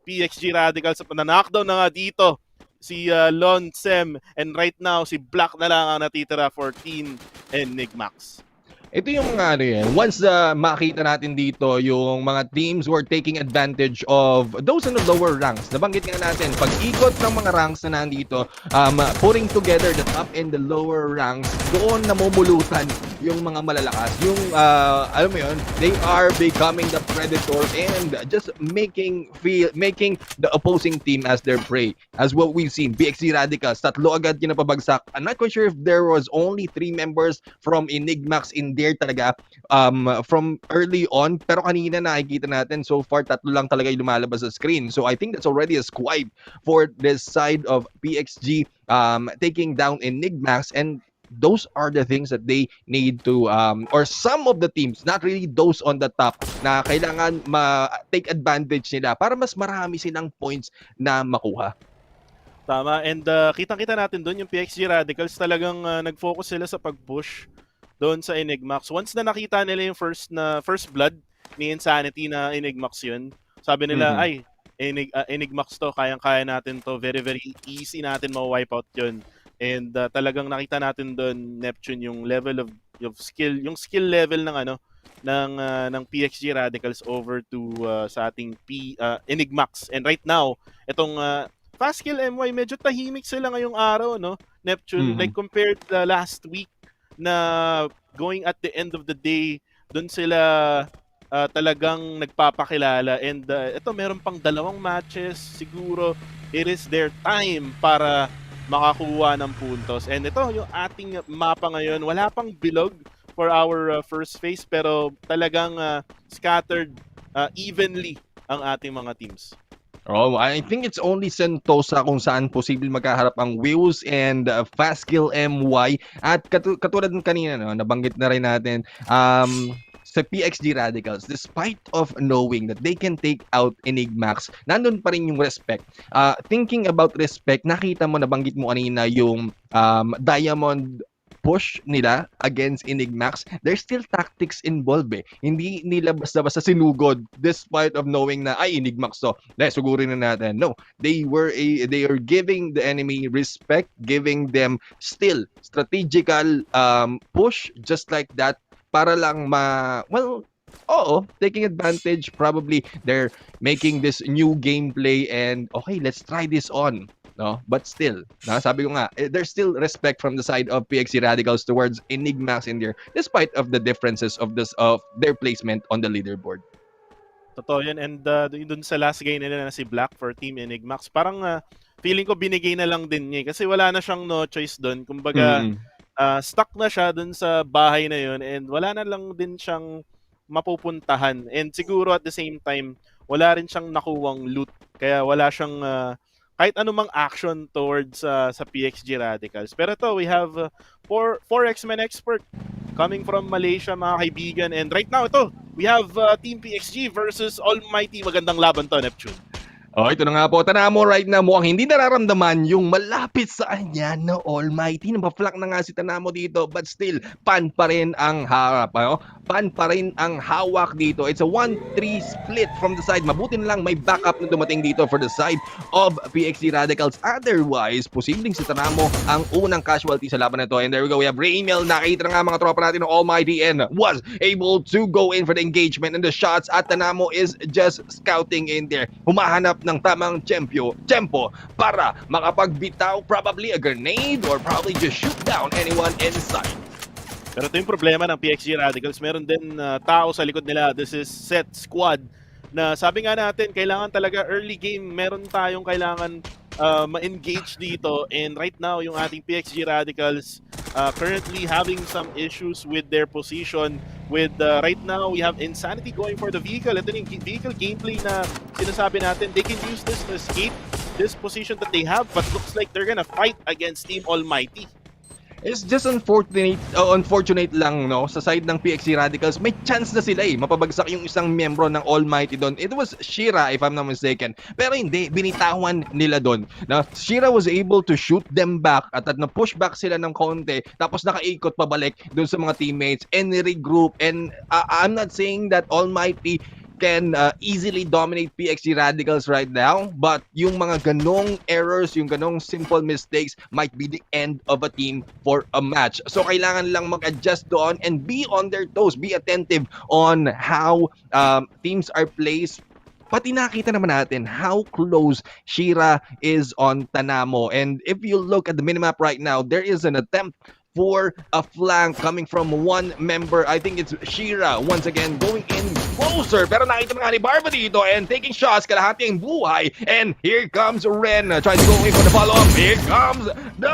PXG Radicals. Na-knockdown na nga dito si Lon Sem, and right now si Black na lang ang natitira for Team Enigmax. Ito yung mga once makita natin dito yung mga teams who are taking advantage of those in the lower ranks. Nabanggit nga natin, pag-ikot ng mga ranks na nandito, putting together the top and the lower ranks, doon namumulutan yung mga malalakas. Yung, alam mo yun, they are becoming the predator and just making the opposing team as their prey. As what we've seen, BXC Radicals, tatlo agad yung napabagsak. I'm not quite sure if there was only 3 members from Enigmax in there talaga from early on, pero kanina nakikita natin so far 3 lang talaga yung lumalabas sa screen. So I think that's already a squad for this side of PXG taking down Enigmax, and those are the things that they need to or some of the teams, not really those on the top, na kailangan take advantage nila para mas marami silang points na makuha. Tama, and kitang-kita natin doon yung PXG Radicals, talagang nag-focus sila sa pag-push doon sa Enigmax. Once na nakita nila yung first blood ni Insanity na Enigmax yun, sabi nila, ay, Enigmax to, kayang-kaya natin to, very very easy natin ma-wipe out yun. And talagang nakita natin doon, Neptune, yung level of skill, yung skill level ng ng PXG Radicals over to sa ating Enigmax. And right now, itong Fastkill MY, medyo tahimik sila ngayong araw, no, Neptune, like compared last week, na going at the end of the day, doon sila talagang nagpapakilala. And ito, meron pang 2 matches, siguro it is their time para makakuha ng puntos. And ito, yung ating mapa ngayon, wala pang bilog for our first phase, pero talagang scattered evenly ang ating mga teams. Oh, I think it's only Sentosa kung saan posible magkaharap ang Wheels and Fastkill MY. At katulad ng kanina, no, nabanggit na rin natin, sa PXG Radicals, despite of knowing that they can take out Enigmax, nandun pa rin yung respect. Thinking about respect, nakita mo, nabanggit mo kanina yung Diamond push nila against Enigmax. There's still tactics involved eh. Hindi nila basta-basta sinugod despite of knowing na ay Enigmax to. Sugurin na natin. No, they are giving the enemy respect, giving them still strategical push just like that para lang taking advantage. Probably they're making this new gameplay and okay, let's try this on. No, but still, sabi ko nga, there's still respect from the side of PXC Radicals towards Enigmax in there, despite of the differences of their placement on the leaderboard. Totoo yan. And dun sa last game nila na si Black for Team Enigmax, parang feeling ko binigay na lang din niya kasi wala na siyang no choice dun. Kumbaga, stuck na siya dun sa bahay na yun and wala na lang din siyang mapupuntahan. And siguro at the same time, wala rin siyang nakuwang loot. Kaya wala siyang kahit anumang action towards sa PXG Radicals. Pero ito, we have 4 X-Men expert coming from Malaysia, mga kaibigan. And right now, ito, we have Team PXG versus Almighty. Magandang laban to, Neptune. Oh, ito na nga po. Tanamo right na mukhang hindi nararamdaman yung malapit sa kanya na Almighty. Napaflak na nga si Tanamo dito, but still, pan pa rin ang harap. Pan pa rin ang hawak dito. It's a 1-3 split from the side. Mabuti na lang may backup na dumating dito for the side of PXC Radicals. Otherwise, posibleng si Tanamo ang unang casualty sa laban na ito. And there we go. We have Raymel. Nakita na nga mga tropa natin ng Almighty and was able to go in for the engagement and the shots. At Tanamo is just scouting in there. Humahanap ng tamang tempo para makapagbitaw probably a grenade or probably just shoot down anyone inside. Pero ito yung problema ng PXG Radicals. Meron din tao sa likod nila. This is set squad na sabi nga natin, kailangan talaga early game. Meron tayong kailangan ma-engage dito. And right now, yung ating PXG Radicals currently having some issues with their position. With right now, we have Insanity going for the vehicle. Ito yung vehicle gameplay na sinasabi natin. They can use this to escape this position that they have, but looks like they're gonna fight against Team Almighty. It's just unfortunate lang, no, sa side ng PXC Radicals. May chance na sila mapabagsak yung isang miyembro ng Almighty doon. It was Shira, if I'm not mistaken. Pero hindi, binitawan nila doon. Now, Shira was able to shoot them back at na-push back sila ng konti, tapos nakaikot pabalik doon sa mga teammates and regroup. And I'm not saying that Almighty can easily dominate PXG Radicals right now, but yung mga ganong errors, yung ganong simple mistakes might be the end of a team for a match. So kailangan lang mag-adjust doon and be on their toes, be attentive on how teams are placed. Pati nakita naman natin how close Shira is on Tanamo. And if you look at the minimap right now, there is an attempt for a flank coming from one member. I think it's Shira once again going in closer. Pero nakita nga ni Barba dito and taking shots, kalahati ang buhay. And here comes Ren trying to go in for the follow-up. Here comes the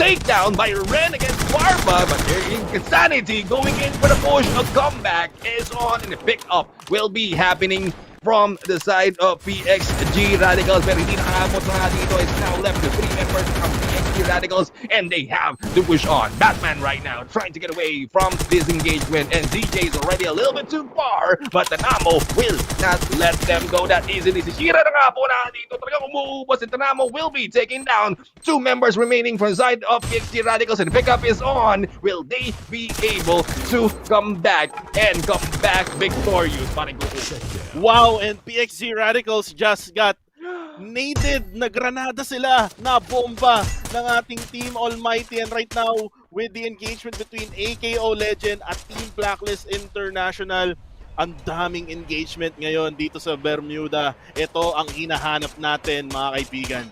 takedown by Ren against Barba. But there is Insanity going in for the push. A comeback is on and the pick-up will be happening from the side of PXG Radicals. Pero hindi nakakamot na dito. It's now left to 3 members from PXG Radicals and they have to push on. Batman right now trying to get away from this engagement and DJ is already a little bit too far, but Tanamo will not let them go that easily. Si Shira na nga po na dito talagang umuubos. Si Tanamo will be taking down 2 members remaining from the side of PXG Radicals and the pickup is on. Will they be able to come back victorious? Wow, and PXG Radicals just got naded na granada sila, na bomba ng ating Team Almighty. And right now, with the engagement between AKO Legend at Team Blacklist International, ang daming engagement ngayon dito sa Bermuda. Ito ang hinahanap natin, mga kaibigan.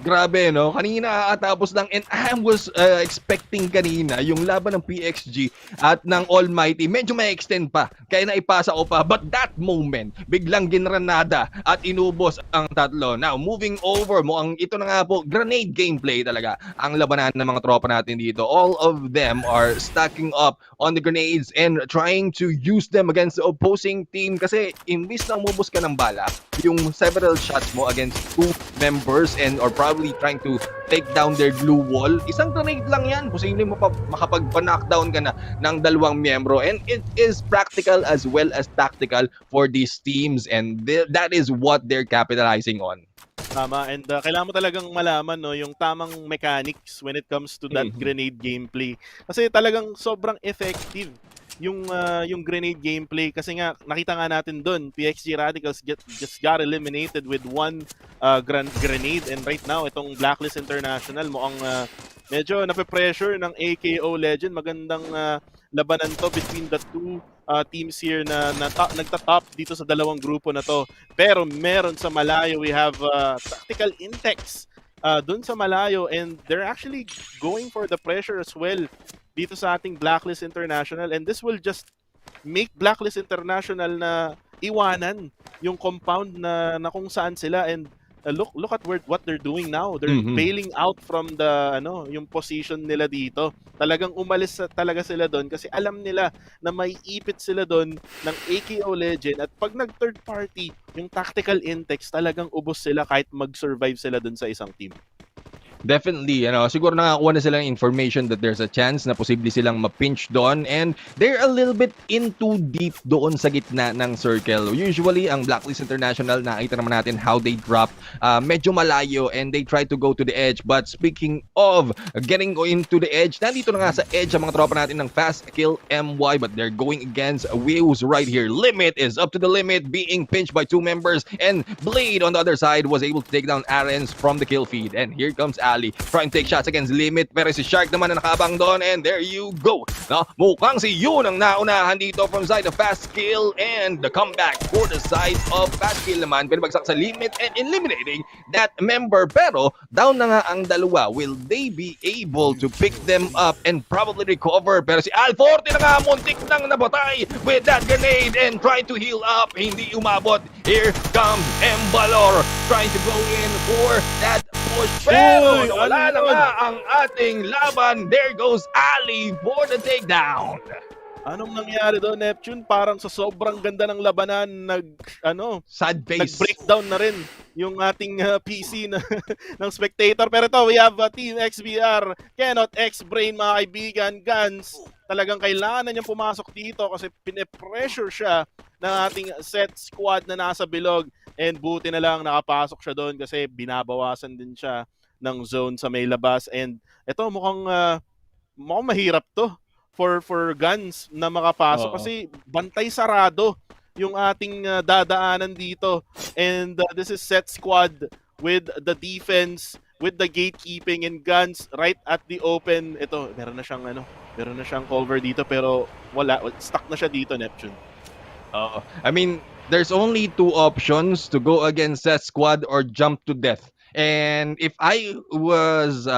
Grabe, no? Kanina tapos lang and I was expecting kanina yung laban ng PXG at ng Almighty medyo may extend pa. Kaya naipasa ko pa. But that moment, biglang ginranada at inubos ang tatlo. Now, moving over mo, ito na nga po, grenade gameplay talaga ang labanan ng mga tropa natin dito. All of them are stacking up on the grenades and trying to use them against the opposing team kasi imbis na umubos ka ng bala, yung several shots mo against two members and or probably trying to take down their glue wall, isang grenade lang yan. Posibleng makapag-knockdown ka na ng dalawang miyembro and it is practical as well as tactical for these teams and that is what they're capitalizing on. Tama, and kailangan mo talagang malaman no yung tamang mechanics when it comes to that grenade gameplay. Kasi talagang sobrang effective yung grenade gameplay kasi nga nakita nga natin doon PXG Radicals just got eliminated with one grenade and right now itong Blacklist International mukhang medyo nape-pressure ng AKO Legend. Magandang labanan to between the two teams here na nagtatop dito sa dalawang grupo na to. Pero meron sa malayo, we have tactical index dun sa malayo and they're actually going for the pressure as well dito sa ating Blacklist International and this will just make Blacklist International na iwanan yung compound na kung saan sila and look at what they're doing now. They're bailing out from the yung position nila dito. Talagang umalis talaga sila doon kasi alam nila na may ipit sila doon ng AKO Legend at pag nag third party yung tactical index talagang ubos sila kahit mag-survive sila doon sa isang team. Definitely, siguro nakakuha na sila ng information that there's a chance na posible silang ma-pinch doon and they're a little bit in too deep doon sa gitna ng circle. Usually, ang Blacklist International, nakita naman natin how they drop medyo malayo and they try to go to the edge. But speaking of getting into the edge, nandito na nga sa edge ang mga tropa natin ng Fast Kill MY but they're going against Wheels right here. Limit is up to the limit, being pinched by two members and Blade on the other side was able to take down Arens from the kill feed. And here comes Ali trying to take shots against Limit pero si Shark naman na nakabang doon and there you go. No, mukhang si Yun ang naunahan dito from side of Fast Kill and the comeback for the side of Fast Kill naman pinabagsak sa Limit and eliminating that member pero down na nga ang dalawa. Will they be able to pick them up and probably recover? Pero si Alforte na nga muntik nang nabatay with that grenade and trying to heal up, hindi umabot. Here comes Embalor trying to go in for that push pero wala na nga ang ating laban. There goes Ali for the takedown. Anong nangyari doon, Neptune? Parang sa sobrang ganda ng labanan, sad face. nag-breakdown na rin yung ating PC ng spectator. Pero ito, we have Team XBR, Kenot, X-Brain, mga kaibigan, Guns. Talagang kailangan na niyang pumasok dito kasi pine-pressure siya ng ating set squad na nasa bilog. And buti na lang nakapasok siya doon kasi binabawasan din siya ng zone sa may labas. And ito, mukhang mahirap to for Guns na makapasok kasi bantay sarado yung ating dadaanan dito and this is set squad with the defense, with the gatekeeping and Guns right at the open. Ito, meron na siyang cover dito pero wala, stuck na siya dito, Neptune. I mean, there's only two options to go against that squad or jump to death. And if I was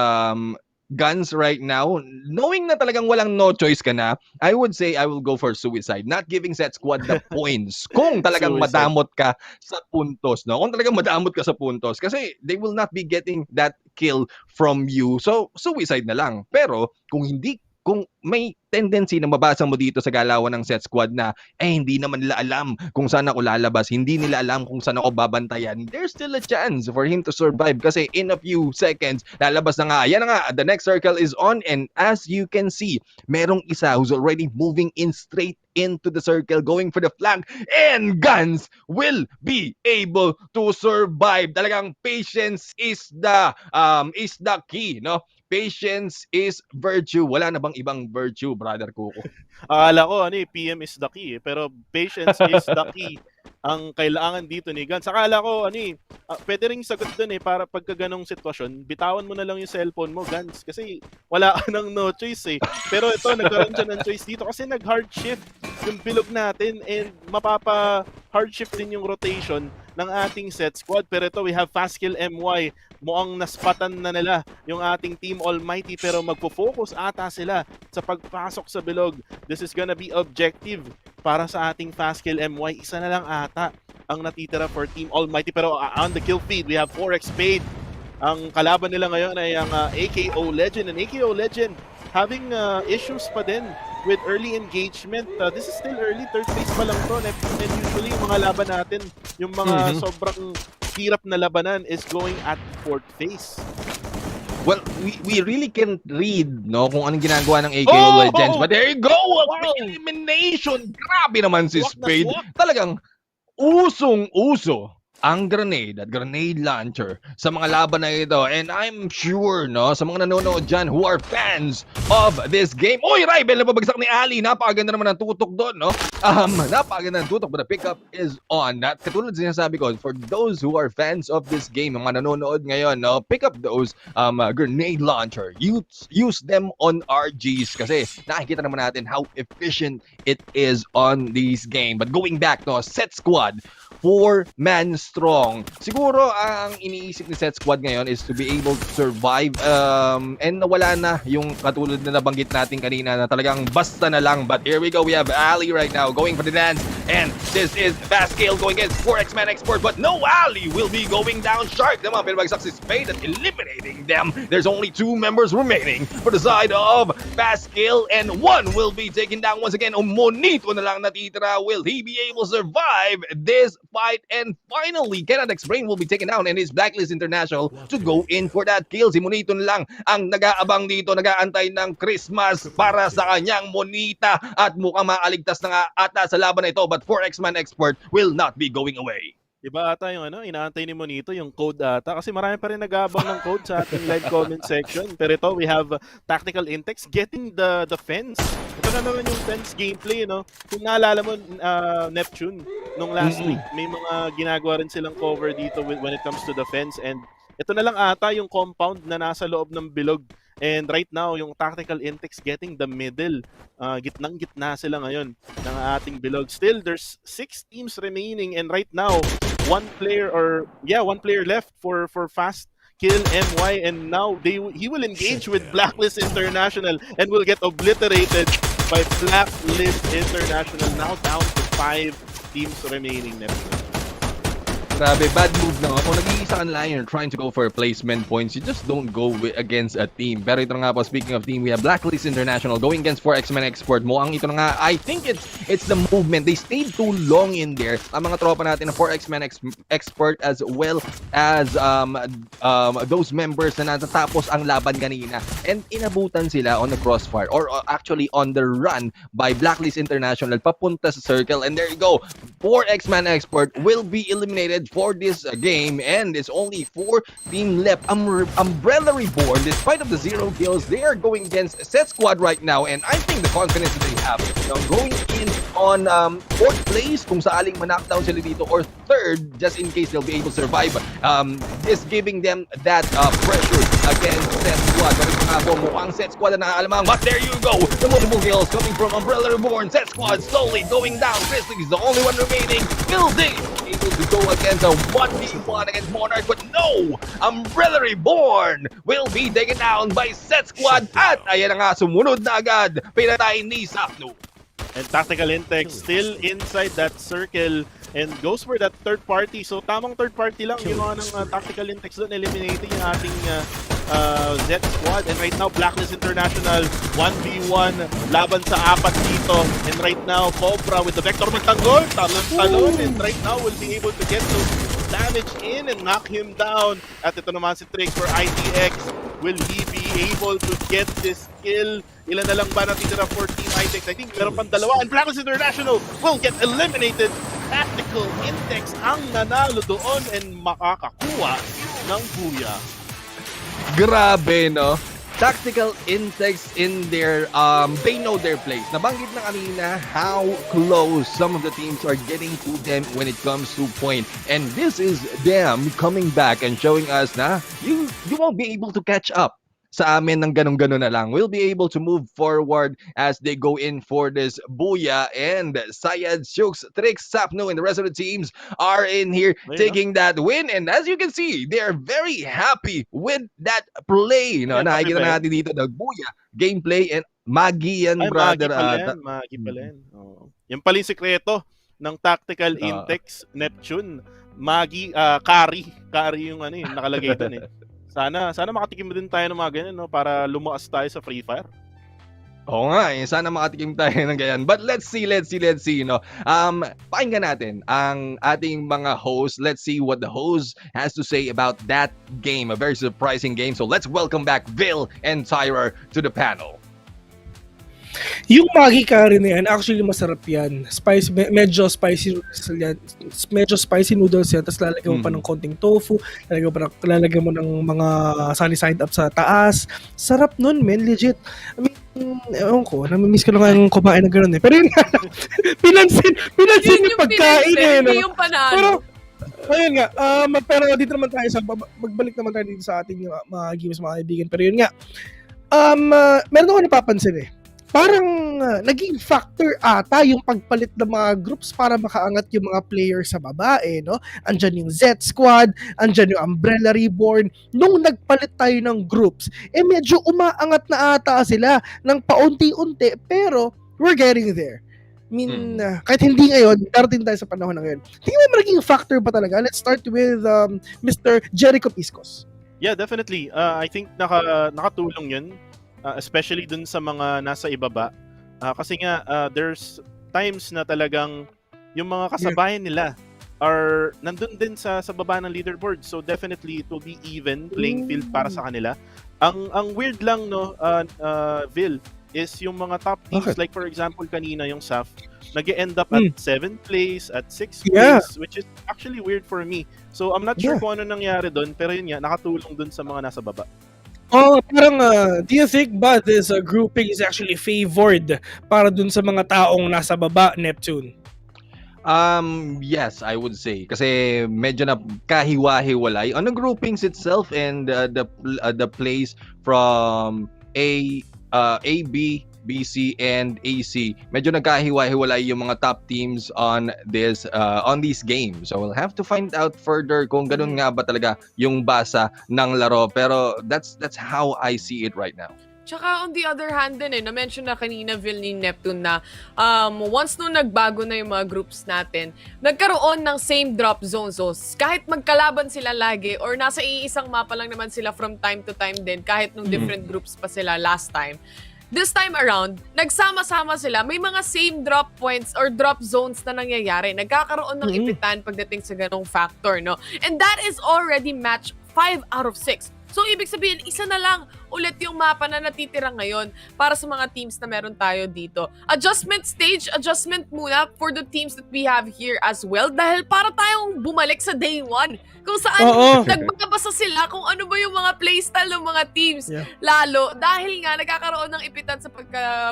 Guns right now, knowing na talagang walang no choice ka na, I would say I will go for suicide. Not giving set squad the points. Kung talagang madamot ka sa puntos, no? Kung talagang madamot ka sa puntos. Kasi they will not be getting that kill from you. So, suicide na lang. Pero, kung may tendency na mabasa mo dito sa galawan ng set squad na hindi naman nila alam kung saan ako lalabas, hindi nila alam kung saan ako babantayan, there's still a chance for him to survive kasi in a few seconds, lalabas na nga. Yan na nga, the next circle is on and as you can see, merong isa who's already moving in straight into the circle, going for the flank, and Guns will be able to survive. Talagang patience is the key, no? Patience is virtue. Wala na bang ibang virtue, brother Kuko? Akala ko PM is the key pero patience is the key ang kailangan dito ni Guns. Akala ko pwede ring sagot doon para pagka ganong sitwasyon, bitawan mo na lang yung cellphone mo, Guns, kasi wala ka nang no choice Pero ito, nagkaroon siya ng choice dito kasi nag-hard shift yung bilog natin and mapapa hard shift din yung rotation ng ating set squad. Pero ito, we have Fast Kill MY. Mukhang naspatan na nila yung ating Team Almighty pero magpo-focus ata sila sa pagpasok sa bilog. This is gonna be objective para sa ating Fast Kill MY. Isa na lang ata ang natitira for Team Almighty. Pero on the kill feed, we have 4x Spade. Ang kalaban nila ngayon ay ang AKO Legend. And AKO Legend having issues pa din with early engagement. This is still early, third phase pa lang to. And usually yung mga laban natin, yung mga sobrang hirap na labanan is going at fourth phase. Well, we really can't read no kung anong ginagawa ng AKO Legends. But there you go! Elimination! Grabe naman si Spade. Talagang usong-uso ang grenade at grenade launcher sa mga laban na ito. And I'm sure, no, sa mga nanonood dyan who are fans of this game. Uy, Rival, napabagsak ni Ali. Napakaganda naman ang tutok doon, no? Napakaganda ng tutok, but the pickup is on. At katulad sinasabi ko, for those who are fans of this game, mga nanonood ngayon, no, pick up those grenade launcher. Use them on RGs kasi nakikita naman natin how efficient it is on this game. But going back, no, set squad, 4-man strong. Siguro ang iniisip ni set squad ngayon is to be able to survive and nawala na yung katulad na nabanggit natin kanina na talagang basta na lang. But here we go, we have Ali right now going for the dance, and this is Fast Scale going against 4X-Man Export, but no, Ali will be going down. Shark naman pinabagsak si Spade at eliminating them. There's only 2 members remaining for the side of Fast Scale, and 1 will be taken down once again. Monito na lang natitira. Will he be able to survive this fight? And finally, Canada's Brain will be taken down and his Blacklist International to go in for that kill. Si Monito na lang ang nag-aabang dito, nag-aantay ng Christmas para sa kanyang monita at mukhang maaligtas na nga ata sa laban na ito, but 4X-Man Export will not be going away. Iba ata yung inaantay ni Monito, yung code ata. Kasi marami pa rin nag-aabang ng code sa ating live comment section. Pero ito, we have Tactical Intex getting the fence. Ito na naman yung fence gameplay, no? Kung naalala mo, Neptune, nung last week, may mga ginagawa rin silang cover dito when it comes to the fence. And ito na lang ata yung compound na nasa loob ng bilog. And right now, yung Tactical Intex getting the middle. Gitnang-gitna sila ngayon ng ating bilog. Still, there's 6 teams remaining. And right now, one player left for Fast Kill MY. And now, he will engage with Blacklist International and will get obliterated by Blacklist International. Now down to 5 teams remaining. Grabe, bad move na. Kung nag-iisa ka na you're trying to go for placement points, you just don't go against a team. Pero ito na nga po, speaking of team, we have Blacklist International going against 4X-Men Export. Mukhang ito na nga, I think it's the movement. They stayed too long in there. Ang mga tropa natin na 4X-Men Export as well as those members na natatapos ang laban kanina. And inabutan sila on the crossfire or actually on the run by Blacklist International papunta sa circle. And there you go, 4X-Men Export will be eliminated for this game, and it's only 4 team left. Umbrella Reborn, despite of the 0 kills, they are going against set squad right now, and I think the confidence that they have going in on 4th place kung saaling ma-knockdown sila dito, or 3rd just in case they'll be able to survive, is giving them that pressure against set squad. Pero ito nga po, mukhang set squad na nakaalamang, but there you go, the multiple kills coming from Umbrella Reborn. Set squad slowly going down. Grizzly is the only one remaining. Will they be able to go against a 1v1 against Monarch? But no! Umbrella Reborn will be taken down by set squad. At ayan na nga, sumunod na agad. Pinatay ni Sapno. And Tactical Intex still inside that circle and goes for that third party. So tamang third party lang yung mga ng Tactical Intex doon, eliminating yung ating Z squad. And right now, Blacklist International 1v1 laban sa 4 dito. And right now, Cobra with the Vector magtanggol, talon, and right now will be able to get those damage in and knock him down. At ito naman si Trix for ITX. Will he be able to get this kill? Ilan na lang ba natitira for Team ITX? I think meron pang dalawa. And Blacklist International will get eliminated. Tactical Intex ang nanalo doon and makakakuha ng buya. Grabe, no? Tactical Intex in their, they know their place. Nabanggit na kanina how close some of the teams are getting to them when it comes to point. And this is them coming back and showing us na you won't be able to catch up sa amin ng ganun-ganun na lang. We'll be able to move forward as they go in for this Booyah, and Sayed, Shooks, Trix, Sapno, and the rest of the teams are in here Ayun, taking that win. And as you can see, they are very happy with that play. No? Ayan, happy Nakikita ba na yan? natin dito the Booyah gameplay, and Magi yan, Ay, Magi brother. pala yan. Magi pala yan. Oo. Yan pala yung sekreto ng Tactical Intex Neptune. Magi, carry. Carry yung ano yung nakalagay doon eh. Sana makatikim din tayo ng mga ganyan, no? Para lumakas tayo sa Free Fire. Oo nga, sana makatikim tayo ng ganyan. But let's see, no. Pakinggan natin ang ating mga host. Let's see what the host has to say about that game, a very surprising game. So let's welcome back Vil and Tyra to the panel. Yung Magi curry na yan, actually masarap yan. Medyo spicy noodles yan. Medyo spicy noodles yan. Tapos lalagyan mo pa ng konting tofu. Lalagyan mo ng mga sunny side up sa taas. Sarap nun, men. Legit. I mean, ewan ko. Namimiss ko na nga yung kumain na gano'n eh. Pero yun nga, pinansin yung pagkain eh. Hindi No? yung panalo. Pero, ayun nga, pero dito naman tayo magbalik naman tayo dito sa ating mga games, mga kaibigan. Pero yun nga, meron ako napapansin eh. Parang naging factor ata yung pagpalit ng mga groups para makaangat yung mga players sa babae, no? Andyan yung Z Squad, andyan yung Umbrella Reborn. Nung nagpalit tayo ng groups, medyo umaangat na ata sila ng paunti-unti, pero we're getting there. I mean, kahit hindi ngayon, darating tayo sa panahon na ngayon. Tingnan mo naging factor ba talaga? Let's start with Mr. Jericho Piscos. Yeah, definitely. I think nakatulong yun. Especially dun sa mga nasa ibaba. Kasi nga, there's times na talagang yung mga kasabayan nila are nandun din sa baba ng leaderboard. So definitely, it will be even playing field para sa kanila. Ang weird lang, no, Vil, is yung mga top teams, like for example, kanina yung SAF, nag-end up at 7th place, at 6th place, which is actually weird for me. So I'm not sure kung ano nangyari dun, pero yun nga, nakatulong dun sa mga nasa baba. Oh, parang do you think ba this grouping is actually favored para dun sa mga taong nasa baba, Neptune? Yes, I would say. Kasi medyo na kahiwa-hiwalay on the groupings itself, and the place from A, B, BC, and AC. Medyo nagkahiwa-hiwalay yung mga top teams on these games. So we'll have to find out further kung ganun nga ba talaga yung basa ng laro. Pero that's how I see it right now. Tsaka on the other hand din na-mention na kanina Vil ni Neptune na once nung nagbago na yung mga groups natin, nagkaroon ng same drop zones. So kahit magkalaban sila lagi or nasa iisang mapa lang naman sila from time to time din, kahit nung different groups pa sila last time. This time around, nagsama-sama sila. May mga same drop points or drop zones na nangyayari. Nagkakaroon ng ipitan pagdating sa ganong factor, no? And that is already match 5 out of 6. So, ibig sabihin, isa na lang ulit yung mapa na natitira ngayon para sa mga teams na meron tayo dito. Adjustment stage, adjustment muna for the teams that we have here as well dahil para tayong bumalik sa day 1 kung saan nagbabasa sila kung ano ba yung mga playstyle ng mga teams. Lalo, dahil nga nagkakaroon ng ipitan sa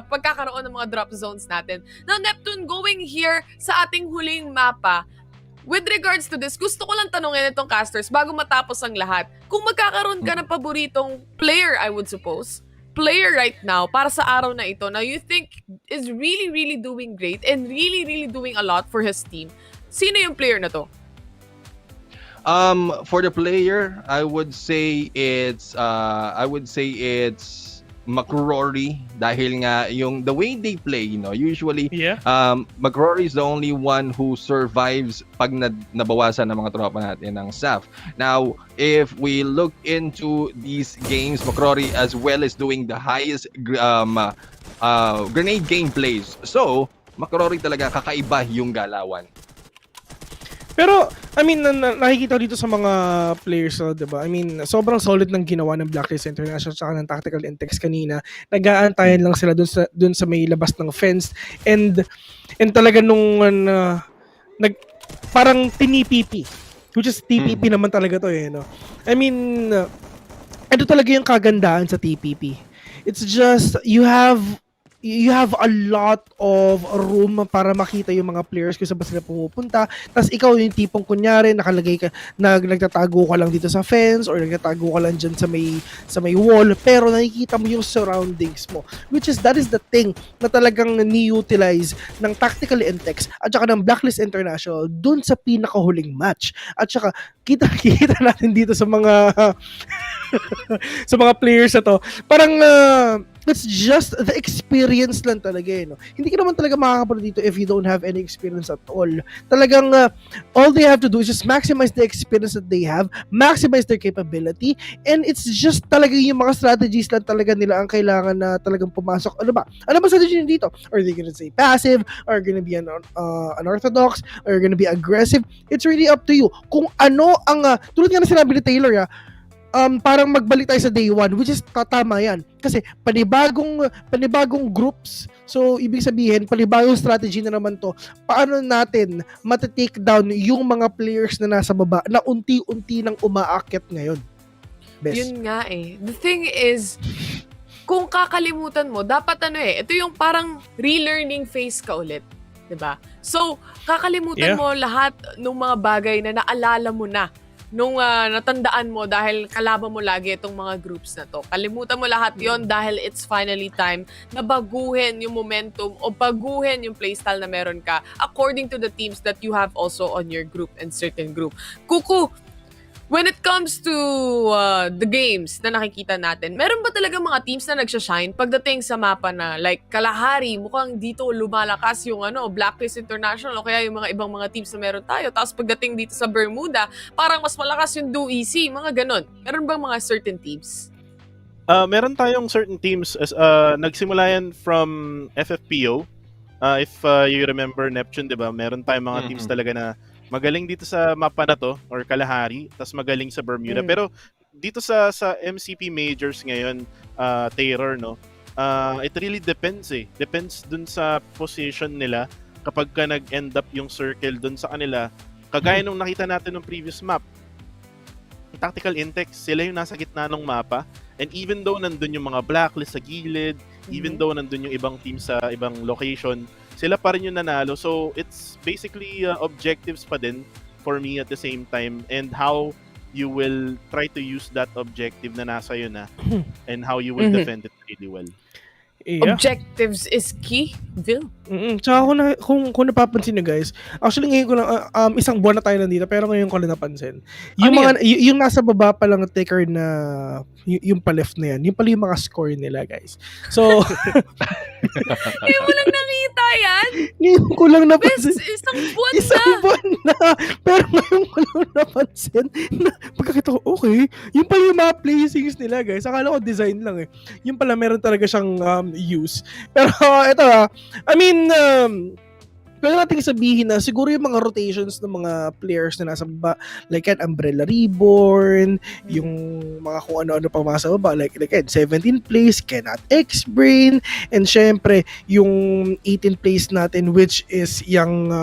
pagkakaroon ng mga drop zones natin. Now, Neptune, going here sa ating huling mapa, with regards to this, gusto ko lang tanungin itong casters bago matapos ang lahat. Kung magkakaroon ka ng paboritong player, I would suppose, player right now para sa araw na ito, now you think is really, really doing great and really, really doing a lot for his team, sino yung player na to? For the player, I would say it's McCrory, dahil nga yung the way they play, usually McCrory is the only one who survives pag nabawasan ng mga tropa natin ng SAF. Now, if we look into these games, McCrory as well is doing the highest grenade gameplays. So, McCrory talaga kakaiba yung galawan. Pero, I mean, nakikita dito sa mga players, diba? I mean, sobrang solid ng ginawa ng Blacklist International at ng Tactical Intex kanina. Nag-aantayan lang sila dun sa may labas ng fence. And talaga nung parang tinipipi. Which is TPP naman talaga to no? I mean, ito talaga yung kagandahan sa TPP. It's just, you have you have a lot of room para makita yung mga players kung saan ba sila pumupunta. Tapos ikaw yung tipong kunyari nakalagay ka, nagtatago ka lang dito sa fence or nagtatago ka lang dyan sa may wall, pero nakikita mo yung surroundings mo. Which is, that is the thing na talagang ni-utilize ng Tactical Intex at saka ng Blacklist International dun sa pinakahuling match. At saka kita natin dito sa mga sa mga players na to, parang it's just the experience lang talaga no. Hindi ka naman talaga makakapalo dito if you don't have any experience at all. Talagang all they have to do is just maximize the experience that they have, maximize their capability, and it's just talaga yung mga strategies lang talaga nila ang kailangan na talagang pumasok. Ano ba strategy nyo dito? Are they gonna say passive? Are gonna be unorthodox? Are gonna be aggressive? It's really up to you. Kung ano ang tulad nga na sinabi ni Taylor parang magbalik tayo sa day one, which is tama yan. Kasi panibagong groups. So, ibig sabihin, panibagong strategy na naman to. Paano natin matitake down yung mga players na nasa baba na unti-unti nang umaakyat ngayon? Best. Yun nga eh. The thing is, kung kakalimutan mo, dapat ito yung parang relearning phase ka ulit. 'Di ba? So, kakalimutan mo lahat ng mga bagay na naalala mo na nung natandaan mo dahil kalaban mo lagi itong mga groups na to. Kalimutan mo lahat yon dahil it's finally time na baguhin yung momentum o baguhin yung playstyle na meron ka according to the teams that you have also on your group and certain group. Kuku, when it comes to the games na nakikita natin, meron ba talaga mga teams na nagsashine pagdating sa mapa na like Kalahari, mukhang dito lumalakas yung Blacklist International o kaya yung mga ibang mga teams na meron tayo. Tapos pagdating dito sa Bermuda, parang mas malakas yung DOEC, mga ganon. Meron bang mga certain teams? Meron tayong certain teams nagsimula yan from FFPO. If you remember Neptune, 'di ba? Meron tayong mga teams talaga na magaling dito sa mapa na to or Kalahari, tas magaling sa Bermuda. Pero dito sa MCP Majors ngayon, Terror, no? It really depends eh. Depends dun sa position nila kapag ka nag-end up yung circle dun sa kanila. Kagaya nung nakita natin ng previous map. Tactical Intex, sila yung nasa gitna ng mapa. And even though nandun yung mga blacklist sa gilid, even though nandun yung ibang team sa ibang location, sila pa rin yung nanalo. So, it's basically objectives pa din for me at the same time and how you will try to use that objective na nasa yun and how you will defend it really well. Yeah. Objectives is key, Vil. Tsaka kung napapansin nyo guys, actually ngayon ko lang, isang buwan na tayo nandito, pero ngayon ko lang napansin. Yung yung nasa baba pa lang ticker na, yung pa-left na yan, yung pala yung mga score nila guys. So, Ngayon mo lang nakita yan? ngayon ko lang napansin. Isang buwan na. Pero ngayon ko lang napansin na pagkakita ko, okay, yung pala yung mga placings nila guys. Akala ko design lang eh. Yung pala meron talaga siyang use. Pero ito I mean, pwede natin sabihin na siguro yung mga rotations ng mga players na nasa baba, like yan, Umbrella Reborn, yung mga kung ano-ano pa mga sa baba, like 17th place, Cannot X-Brain, and syempre, yung 18th place natin, which is yung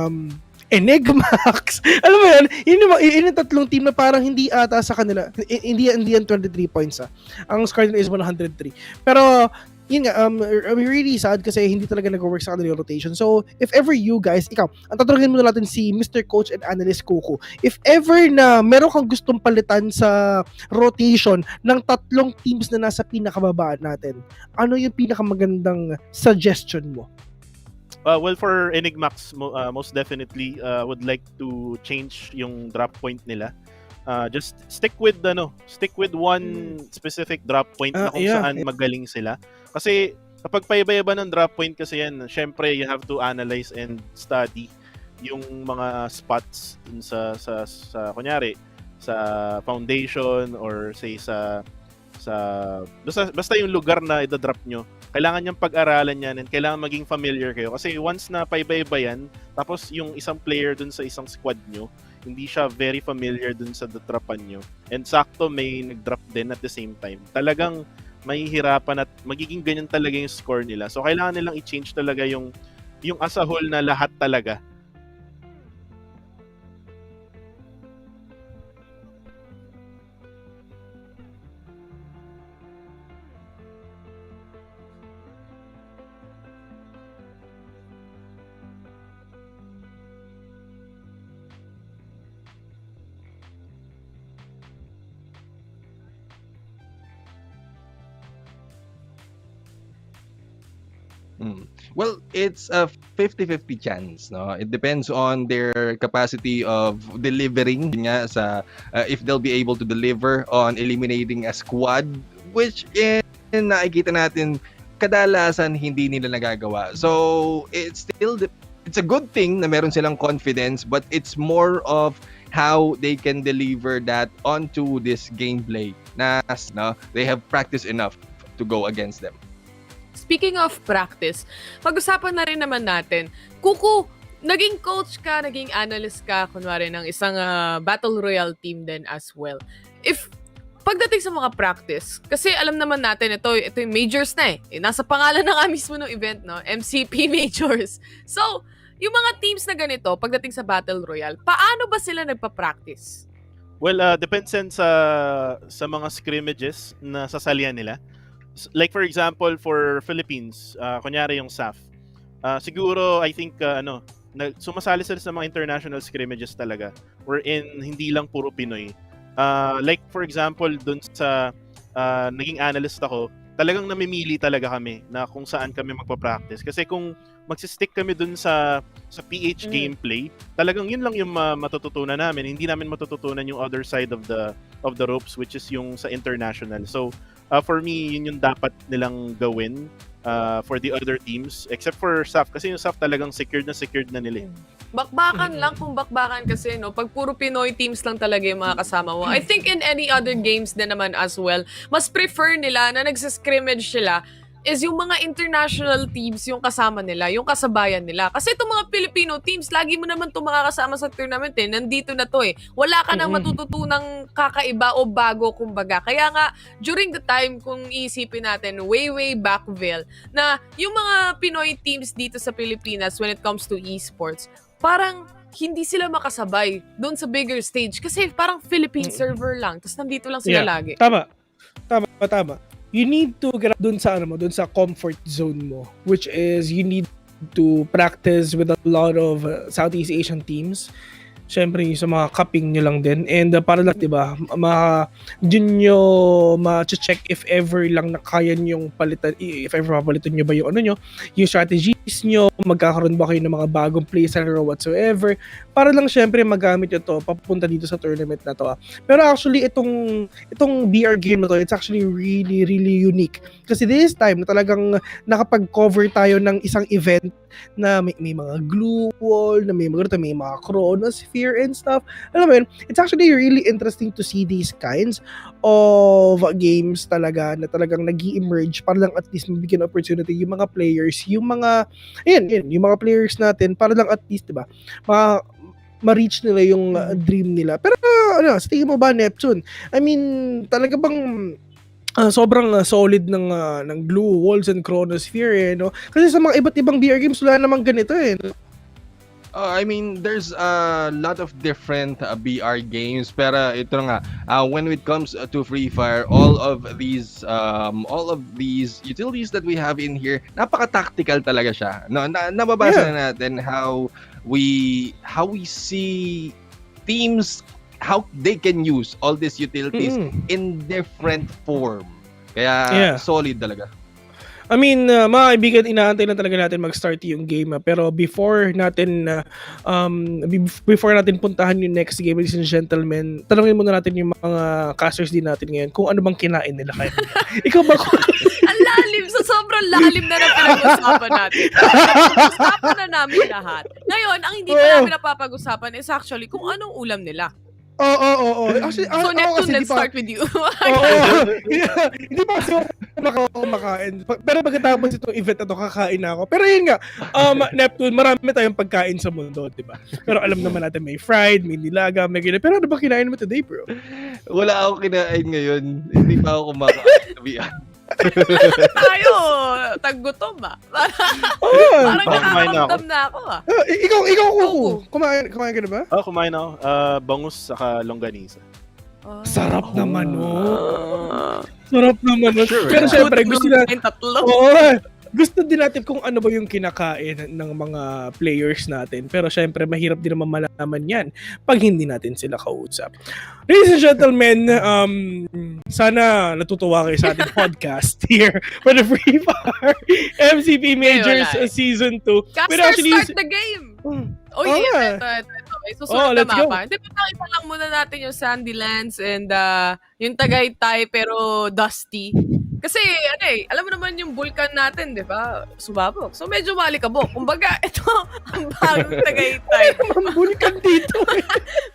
Enigmax. Alam mo yan, yun yung tatlong team na parang hindi ata sa kanila, hindi yan 23 points Ang score nila is 103. Pero, yun nga, I'm really sad kasi hindi talaga nag-work sa kanila yung rotation. So, if ever you guys, ikaw, ang tatanungin mo na natin si Mr. Coach and Analyst Kuku, if ever na meron kang gustong palitan sa rotation ng tatlong teams na nasa pinakababa natin, ano yung pinakamagandang suggestion mo? Well, for Enigmax, most definitely would like to change yung drop point nila. Just stick with one specific drop point na kung saan magaling sila. Kasi kapag paiba-iba ng drop point kasi yan, syempre you have to analyze and study yung mga spots dun sa kunyari sa foundation or say sa basta yung lugar na i-drop nyo. Kailangan niyang pag-aralan yan and kailangan maging familiar kayo. Kasi once na paiba-iba yan, tapos yung isang player dun sa isang squad nyo, hindi siya very familiar dun sa dropan nyo. And sakto may nag-drop din at the same time. Talagang mahihirapan at magiging ganyan talaga yung score nila. So kailangan nilang i-change talaga yung as a whole na lahat talaga. Well, it's a 50-50 chance, no? It depends on their capacity of delivering nga sa if they'll be able to deliver on eliminating a squad, which nakikita natin kadalasan hindi nila nagagawa. So, it's a good thing na meron silang confidence, but it's more of how they can deliver that onto this gameplay na no, they have practiced enough to go against them. Speaking of practice, pag-usapan na rin naman natin, Kuku, naging coach ka, naging analyst ka, kunwari ng isang Battle Royale team din as well. If pagdating sa mga practice, kasi alam naman natin, ito yung majors na eh. Nasa pangalan na nga mismo ng event, no? MCP Majors. So, yung mga teams na ganito, pagdating sa Battle Royale, paano ba sila nagpa-practice? Well, depends yan sa mga scrimmages na sasalihan nila. Like for example, for Philippines, kunyari yung SAF. Siguro, I think, sumasali sila sa mga international scrimmages talaga. Wherein, hindi lang puro Pinoy. Like for example, dun sa naging analyst ako, talagang namimili talaga kami na kung saan kami magpa-practice. Kasi kung magsistick kami dun sa PH gameplay, talagang yun lang yung matututunan namin. Hindi namin matututunan yung other side of the ropes, which is yung sa international. So, for me, yun yung dapat nilang gawin for the other teams, except for SAF. Kasi yung SAF talagang secured na nila. Bakbakan lang kung bakbakan kasi, no? Pag puro Pinoy teams lang talaga yung mga kasama mo. I think in any other games din naman as well, mas prefer nila na nagsascrimmage sila is yung mga international teams yung kasama nila, yung kasabayan nila. Kasi itong mga Filipino teams, lagi mo naman itong makakasama sa tournament eh. Nandito na to eh. Wala ka nang matututunang kakaiba o bago kumbaga. Kaya nga, during the time, kung iisipin natin, way back, Vel, na yung mga Pinoy teams dito sa Pilipinas when it comes to esports, parang hindi sila makasabay doon sa bigger stage kasi parang Philippine server lang. Tapos nandito lang sila lagi. Tama. You need to get dun sa dun sa comfort zone mo, which is you need to practice with a lot of Southeast Asian teams. Syempre sa mga cupping nyo lang din, and para lang 'di ba dun nyo ma-check if ever lang na kaya nyong palitan, if ever mapalitan nyo ba yung yung strategies nyo, magkakaroon ba kayo ng mga bagong playstyle or whatsoever, para lang syempre magamit nyo to papunta dito sa tournament na to. Pero actually itong BR game na to, it's actually really unique kasi this time na talagang nakapag-cover tayo ng isang event na may mga glue wall, na may mga chronosphere and stuff. Alam mo yun, it's actually really interesting to see these kinds of games talaga na talagang nag-emerge para lang at least mabigyan opportunity yung mga players, yung mga players natin para lang at least, diba, ma-reach nila yung dream nila. Pero sa tingin mo ba, Neptune? I mean, talaga bang sobrang solid ng glue walls and chronosphere no? Kasi sa mga iba't ibang VR games wala namang ganito I mean, there's a lot of different BR games, pero ito nga, when it comes to Free Fire, all of these utilities that we have in here, napaka-tactical talaga siya. No, nababasa na natin how we see teams, how they can use all these utilities in different form. Kaya solid talaga. I mean, mga kaibigan, inaantay lang talaga natin mag-start yung game. Pero before natin puntahan yung next game, ladies and gentlemen, tanungin muna natin yung mga casters din natin ngayon kung ano bang kinain nila kayo. Ikaw ba? Ang lalim, sobrang lalim na pinag-usapan natin. Usapan na namin lahat. Ngayon, ang hindi pa namin napapag-usapan is actually kung anong ulam nila. Oo. Actually, so, Neptune, let's start with you. Hindi pa kasi ako makain. Pero pagkatapos itong event na to, kakain na ako. Pero yun nga, Neptune, marami tayong pagkain sa mundo, di ba? Pero alam naman natin, may fried, may nilaga, may gina. Pero ano ba kinain mo today, bro? Wala akong kinain ngayon. Hindi pa ako kumakain, to be honest. Tayo, taggutom ba? Parang nakakaramdam na ako Ikaw, Kuku. Kumain ka na ba? Kumain ako. Bangus saka longganisa. Sarap naman, Sarap naman. Sure, pero syempre, gusto na... tatlo. gusto din natin kung ano ba yung kinakain ng mga players natin. Pero syempre, mahirap din naman malaman yan pag hindi natin sila kausap. Ladies and gentlemen, sana natutuwa kayo sa ating podcast here for the Free Fire MCP Majors wala eh. Season 2. Caster, start the game! Oh, nga. ito. May susunod na let's go. mapa. Hindi, pakita lang muna natin yung Sandylands and yung Tagaytay pero dusty. Kasi, alam mo naman yung vulkan natin, di ba? Sumabog. So, medyo malikabok. Kumbaga, ito, ang bagong Tagaytay. Ang vulkan dito.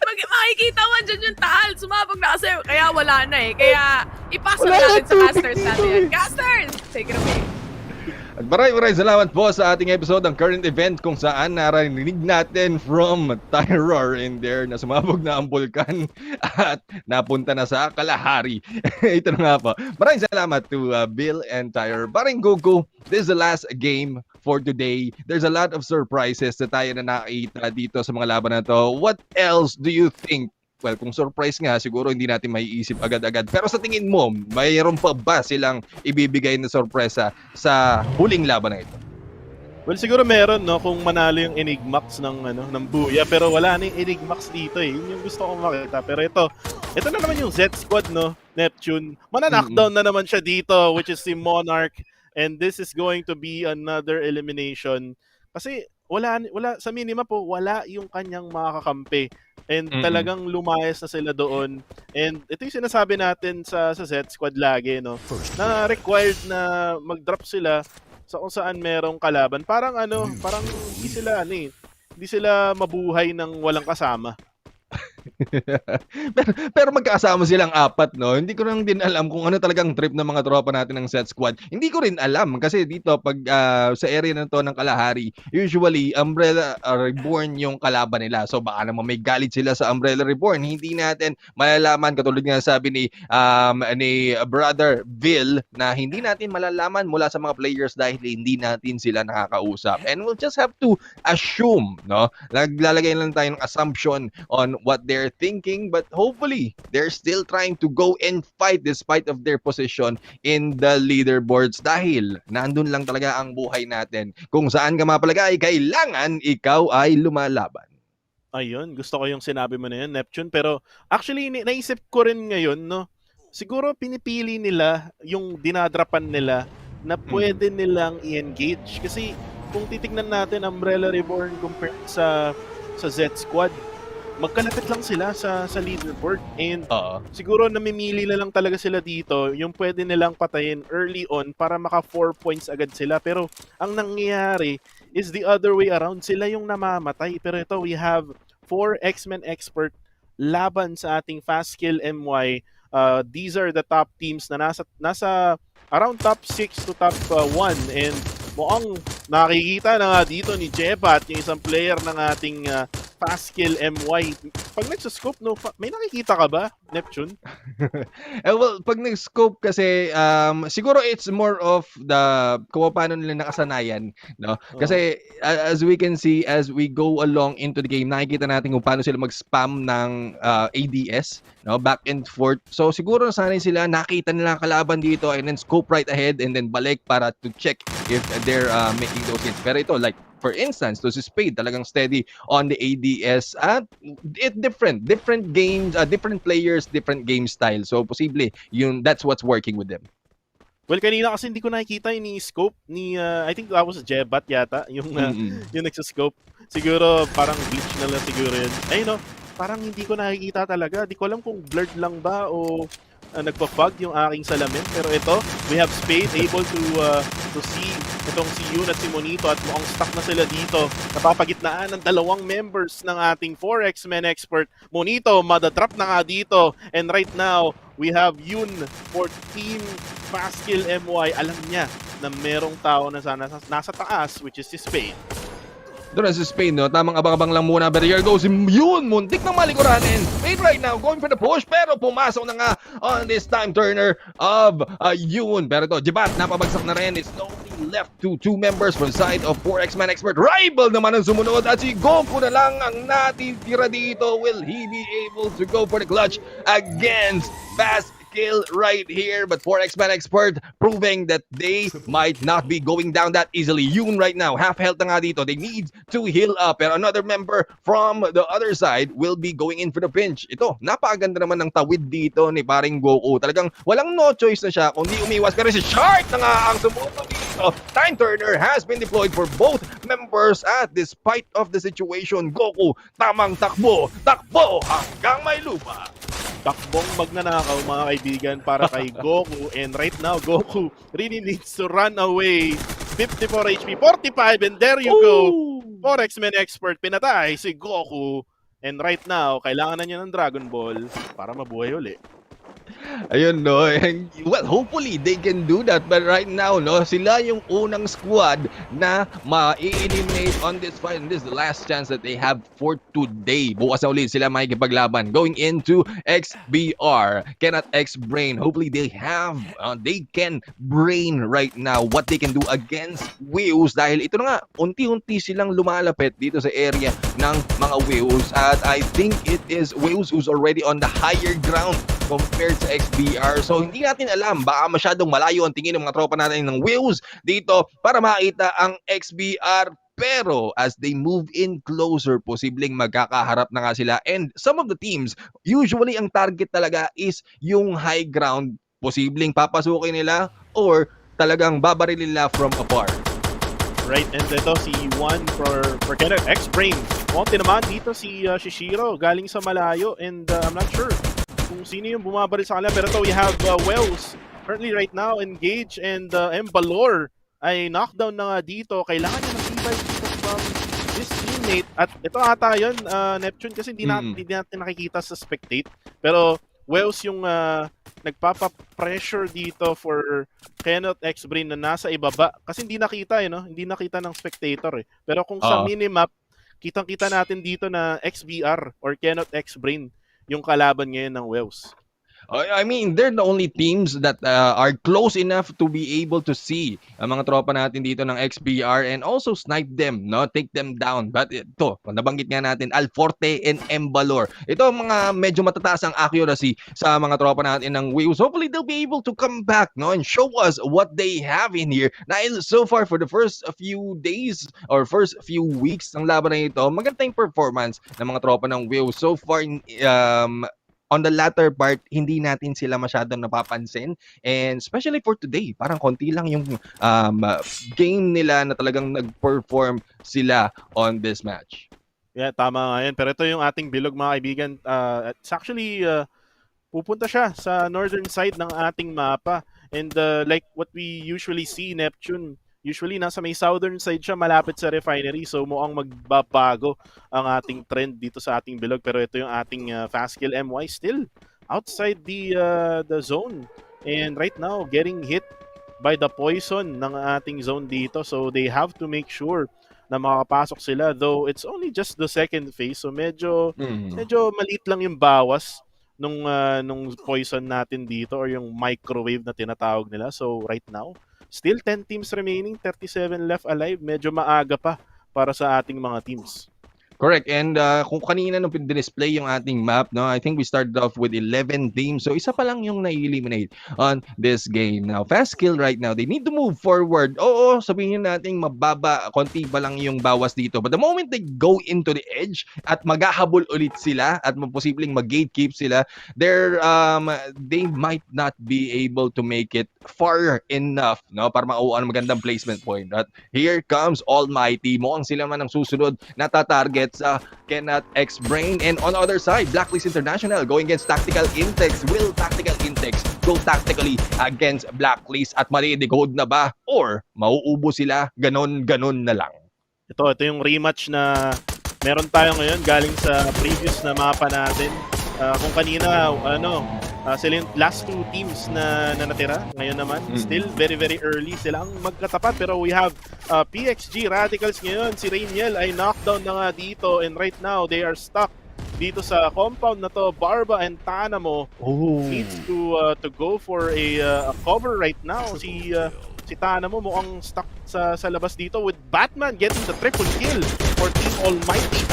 Makikita mo dyan yung taal. Sumabog na kasi, kaya wala na eh. Kaya, ipasa na natin sa casters natin yan. Casters! Take it away. At maraming salamat po sa ating episode ng current event kung saan narinig natin from Tyror in there na sumabog na ang bulkan at napunta na sa Kalahari. Ito na nga po. Maraming salamat to Bill and Tyror. Paring Goku, this is the last game for today. There's a lot of surprises na tayo na nakita dito sa mga laban na to. What else do you think? Well, kung surprise nga, siguro hindi natin maiisip agad-agad. Pero sa tingin mo, mayroon pa ba silang ibibigay na sorpresa sa huling laban na ito? Well, siguro meron, no, kung manalo yung Enigmax ng Buya, pero wala na yung Enigmax dito eh. Yun yung gusto kong makita. Pero ito na naman yung Z Squad, no, Neptune. Mana-knockdown na naman siya dito, which is si Monarch. And this is going to be another elimination. Kasi wala sa minima po, wala yung kanyang makakakampi. And talagang lumayas na sila doon. And ito yung sinasabi natin sa Z Squad lagi, no, na required na mag-drop sila sa kung saan merong kalaban. Parang hindi sila mabuhay ng walang kasama. pero magkasama silang apat, no? Hindi ko lang din alam kung ano talagang trip ng mga tropa natin ng set squad. Hindi ko rin alam kasi dito pag sa area na to ng Kalahari, usually Umbrella Reborn yung kalaban nila. So baka naman may galit sila sa Umbrella Reborn. Hindi natin malalaman, katulad nga sabi ni Brother Bill, na hindi natin malalaman mula sa mga players dahil hindi natin sila nakakausap. And we'll just have to assume, no? Naglalagay lang tayo ng assumption on what they're thinking, but hopefully they're still trying to go and fight despite of their position in the leaderboards dahil nandun lang talaga ang buhay natin. Kung saan ka mapalagay, kailangan ikaw ay lumalaban. Ayun, gusto ko yung sinabi mo na yun, Neptune, pero actually naisip ko rin ngayon, no, siguro pinipili nila yung dinadrapan nila na pwede nilang i-engage kasi kung titignan natin Umbrella Reborn compared sa Z Squad, magkalapit lang sila sa leaderboard and siguro namimili na lang talaga sila dito yung pwede nilang patayin early on para maka 4 points agad sila. Pero ang nangyayari is the other way around. Sila yung namamatay. Pero ito, we have 4 X-Men expert laban sa ating Fast Kill MY. These are the top teams na nasa around top 6 to top 1 and mukhang nakikita na nga dito ni Jebat, yung isang player ng ating Fast Kill MY. Pag nagsascope, no, may nakikita ka ba, Neptune? Well, pag nag-scope kasi, siguro it's more of the kung paano nila nakasanayan, no? Kasi as we can see, as we go along into the game, nakikita natin kung paano sila mag-spam ng ADS, no? Back and forth. So siguro nasanay sila, nakita nila ang kalaban dito and then scope right ahead and then balik para to check if they're making those hits. Pero ito, like, for instance, to si Spade, talagang steady on the ADS at different games, different players, different game style. So, posible, that's what's working with them. Well, kanina kasi hindi ko nakikita yung scope ni, I think that was Jebat yata, yung nagsascope. Siguro, parang glitch na lang siguro yun. Ayun, no, parang hindi ko nakikita talaga. Di ko alam kung blurred lang ba o nagpa-fog yung aking salamin. Pero ito, we have Spade able to see itong si Yun at si Monito at mukhang stuck na sila dito. Napapagitnaan ng dalawang members ng ating 4 X-Men expert. Monito, madadrap na nga dito. And right now, we have Yun for Team Fast Kill MY. Alam niya na merong tao na nasa taas, which is si Spade. Doon sa Spain, no? Tamang abang-abang lang muna. But here goes Yun. Muntik ng malikuranin. Spade right now going for the push. Pero pumasok na nga on this time turner of Yun. Pero ito, Jebat, napabagsak na rin. It's only left to 2 members from side of 4 X-Man expert. Rival naman ang sumunod. At si Goku na lang ang natitira dito. Will he be able to go for the clutch against Fast kill right here. But 4X-Man Expert proving that they might not be going down that easily. Yun right now, half health na nga dito. They need to heal up. Pero another member from the other side will be going in for the pinch. Ito, napakaganda naman ng tawid dito ni paring Goku. Talagang walang no choice na siya kundi umiwas. Pero si Shark na nga ang sumusunod dito. Time Turner has been deployed for both members at despite of the situation, Goku, tamang takbo hanggang may lupa. Takbong magnanakaw mga kaibigan para kay Goku, and right now Goku really needs to run away. 54 HP, 45, and there you go. 4X-Men Expert pinatay si Goku, and right now kailangan na niya ng Dragon Ball para mabuhay uli. Ayun, no. And, well, hopefully they can do that. But right now, no, sila yung unang squad na ma-eliminate on this fight. And this is the last chance that they have for today. Bukas na ulit sila makikipaglaban. Going into XBR. Cannot X-Brain. Hopefully they can brain right now what they can do against Wheels. Dahil ito na nga, unti-unti silang lumalapit dito sa area ng mga Wheels. At I think it is Wheels who's already on the higher ground compared sa XBR. So hindi natin alam, baka masyadong malayo ang tingin ng mga tropa natin ng Wheels dito para makita ang XBR. Pero as they move in closer, posibleng magkakaharap na nga sila. And some of the teams, usually ang target talaga is yung high ground. Posibleng papasukin nila or talagang babarilin nila from afar. Right, and ito si Juan for Kenneth X-Brain. Konti naman dito si Shishiro galing sa malayo, and I'm not sure kung sino yung bumabaril sa kanila. Pero ito we have Wells currently right now engaged, and Balor ay knockdown na nga dito. Kailangan niya mag-revive dito from this teammate. At ito ata yun, Neptune, kasi hindi natin nakikita sa spectate. Pero Wells yung nagpapa-pressure dito for Kenneth X-Brain na nasa ibaba. Kasi hindi nakita no? Hindi nakita ng spectator eh. Pero kung sa minimap, kitang-kita natin dito na XBR or Kenneth X-Brain yung kalaban ngayon ng Wells. I mean, they're the only teams that are close enough to be able to see ang mga tropa natin dito ng XBR and also snipe them, no? Take them down. But ito, nabanggit nga natin, Alforte and Embalor. Ito mga medyo matataas ang accuracy sa mga tropa natin ng Wheels. Hopefully, they'll be able to come back, no? And show us what they have in here. Dahil so far, for the first few days or first few weeks ng laban na ito, magandang performance ng mga tropa ng Wheels. So far, on the latter part, hindi natin sila masyadong napapansin. And especially for today, parang konti lang yung game nila na talagang nag-perform sila on this match. Yeah, tama nga yan. Pero ito yung ating bilog mga kaibigan. It's actually, pupunta siya sa northern side ng ating mapa. And like what we usually see, Neptune, usually nasa may southern side siya, malapit sa refinery. So mukhang magbabago ang ating trend dito sa ating bilog. Pero ito yung ating fast kill MY still outside the zone. And right now, getting hit by the poison ng ating zone dito. So they have to make sure na makakapasok sila. Though it's only just the second phase. So medyo maliit lang yung bawas nung poison natin dito or yung microwave na tinatawag nila. So right now, still 10 teams remaining, 37 left alive. Medyo maaga pa para sa ating mga teams. Correct. And kung kanina nung display yung ating map, no, I think we started off with 11 teams. So isa pa lang yung na-eliminate on this game. Now, fast kill right now, they need to move forward. Oo, sabihin natin mababa, konti pa lang yung bawas dito. But the moment they go into the edge at maghahabol ulit sila at posibleng mag-gatekeep sila, they might not be able to make it far enough, no, para makuha ng magandang placement point. At here comes Almighty. Mukhang sila man ang susunod na tatarget sa Kenneth X-Brain. And on the other side, Blacklist International going against Tactical Intex. Will Tactical Intex go tactically against Blacklist at mali-decode na ba? Or mauubo sila ganon-ganon na lang? Ito yung rematch na meron tayo ngayon galing sa previous na mapa natin. Kung kanina, sila yung last two teams na natira. Ngayon naman, still very, very early. Sila ang magkatapat. Pero we have PXG Radicals ngayon. Si Rainiel ay knockdown na nga dito. And right now, they are stuck dito sa compound na to. Barba and Tanamo needs to go for a cover right now. Si Tanamo mukhang stuck sa labas dito with Batman getting the triple kill for Team Almighty.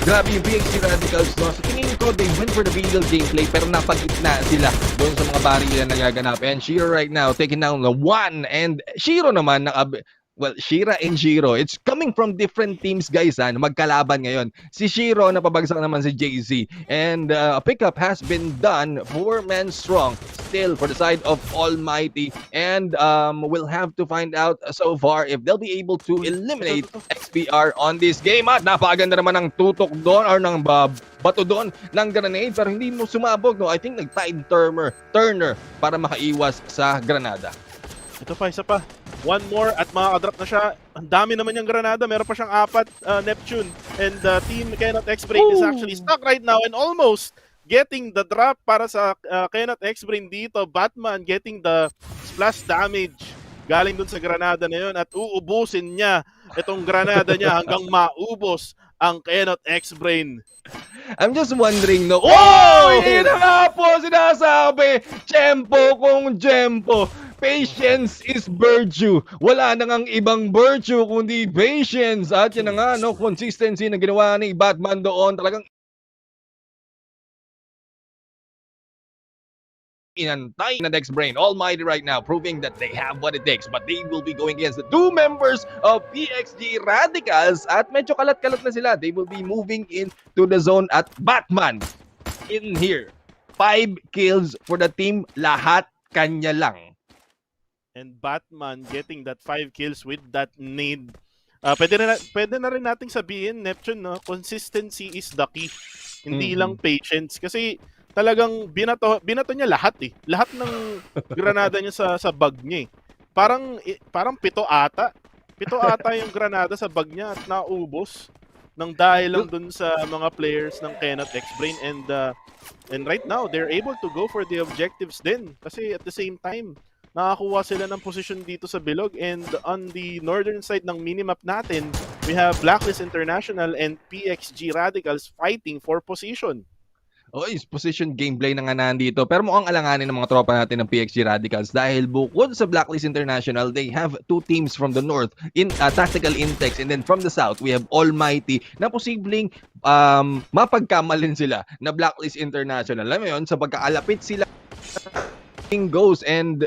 Grabe yung PXG Radicals, no? Sa tingin ko, they went for the video gameplay pero napagitna sila doon sa mga baril na nagaganap. And Shiro right now taking down the one. And Shiro naman, well, Shira and Shiro, it's coming from different teams, guys, magkalaban ngayon. Si Shiro, napabagsak naman si JZ. And a pickup has been done for Men Strong, still for the side of Almighty. And we'll have to find out so far if they'll be able to eliminate XPR on this game. At napakaganda naman ng tutok doon or ng bato doon ng grenade, pero hindi mo sumabog, no? I think nag-time turner para makaiwas sa granada. Ito pa, isa pa. One more at makakadrop na siya. Ang dami naman yung granada. Meron pa siyang 4 Neptune. And Team Cannot X-Brain is actually stuck right now and almost getting the drop para sa Cannot X-Brain dito. Batman getting the splash damage galing dun sa granada na yun at uubusin niya itong granada niya hanggang maubos ang Cannot X-Brain. I'm just wondering, no? Oh! Hindi na nga po sinasabi! Tiyempo kung tiyempo. Patience is virtue. Wala na ngang ibang virtue kundi patience. At yan na nga, no, consistency na ginawa ni Batman doon. Talagang inantay na X-Brain. Almighty right now proving that they have what it takes. But they will be going against the 2 members of PXG Radicals. At medyo kalat-kalat na sila. They will be moving into the zone at Batman in here. 5 kills for the team. Lahat kanya lang. And Batman getting that 5 kills with that nade. Pwede na rin nating sabihin, Neptune, no? Consistency is the key. Hindi lang patience. Kasi talagang binato niya lahat eh. Lahat ng granada niya sa bag niya eh. Parang 7 ata. 7 ata yung granada sa bag niya at naubos nang dahil lang dun sa mga players ng Cannot X-Brain. And right now, they're able to go for the objectives din. Kasi at the same time, nakakuha sila ng position dito sa bilog. And on the northern side ng minimap natin, we have Blacklist International and PXG Radicals fighting for position. Position gameplay na nga nandito. Pero mukhang alanganin ng mga tropa natin ng PXG Radicals dahil bukod sa Blacklist International, they have 2 teams from the north in Tactical Intex, and then from the south, we have Almighty na posibleng mapagkamalin sila na Blacklist International. Alam mo yun, sa pagkaalapit sila goes and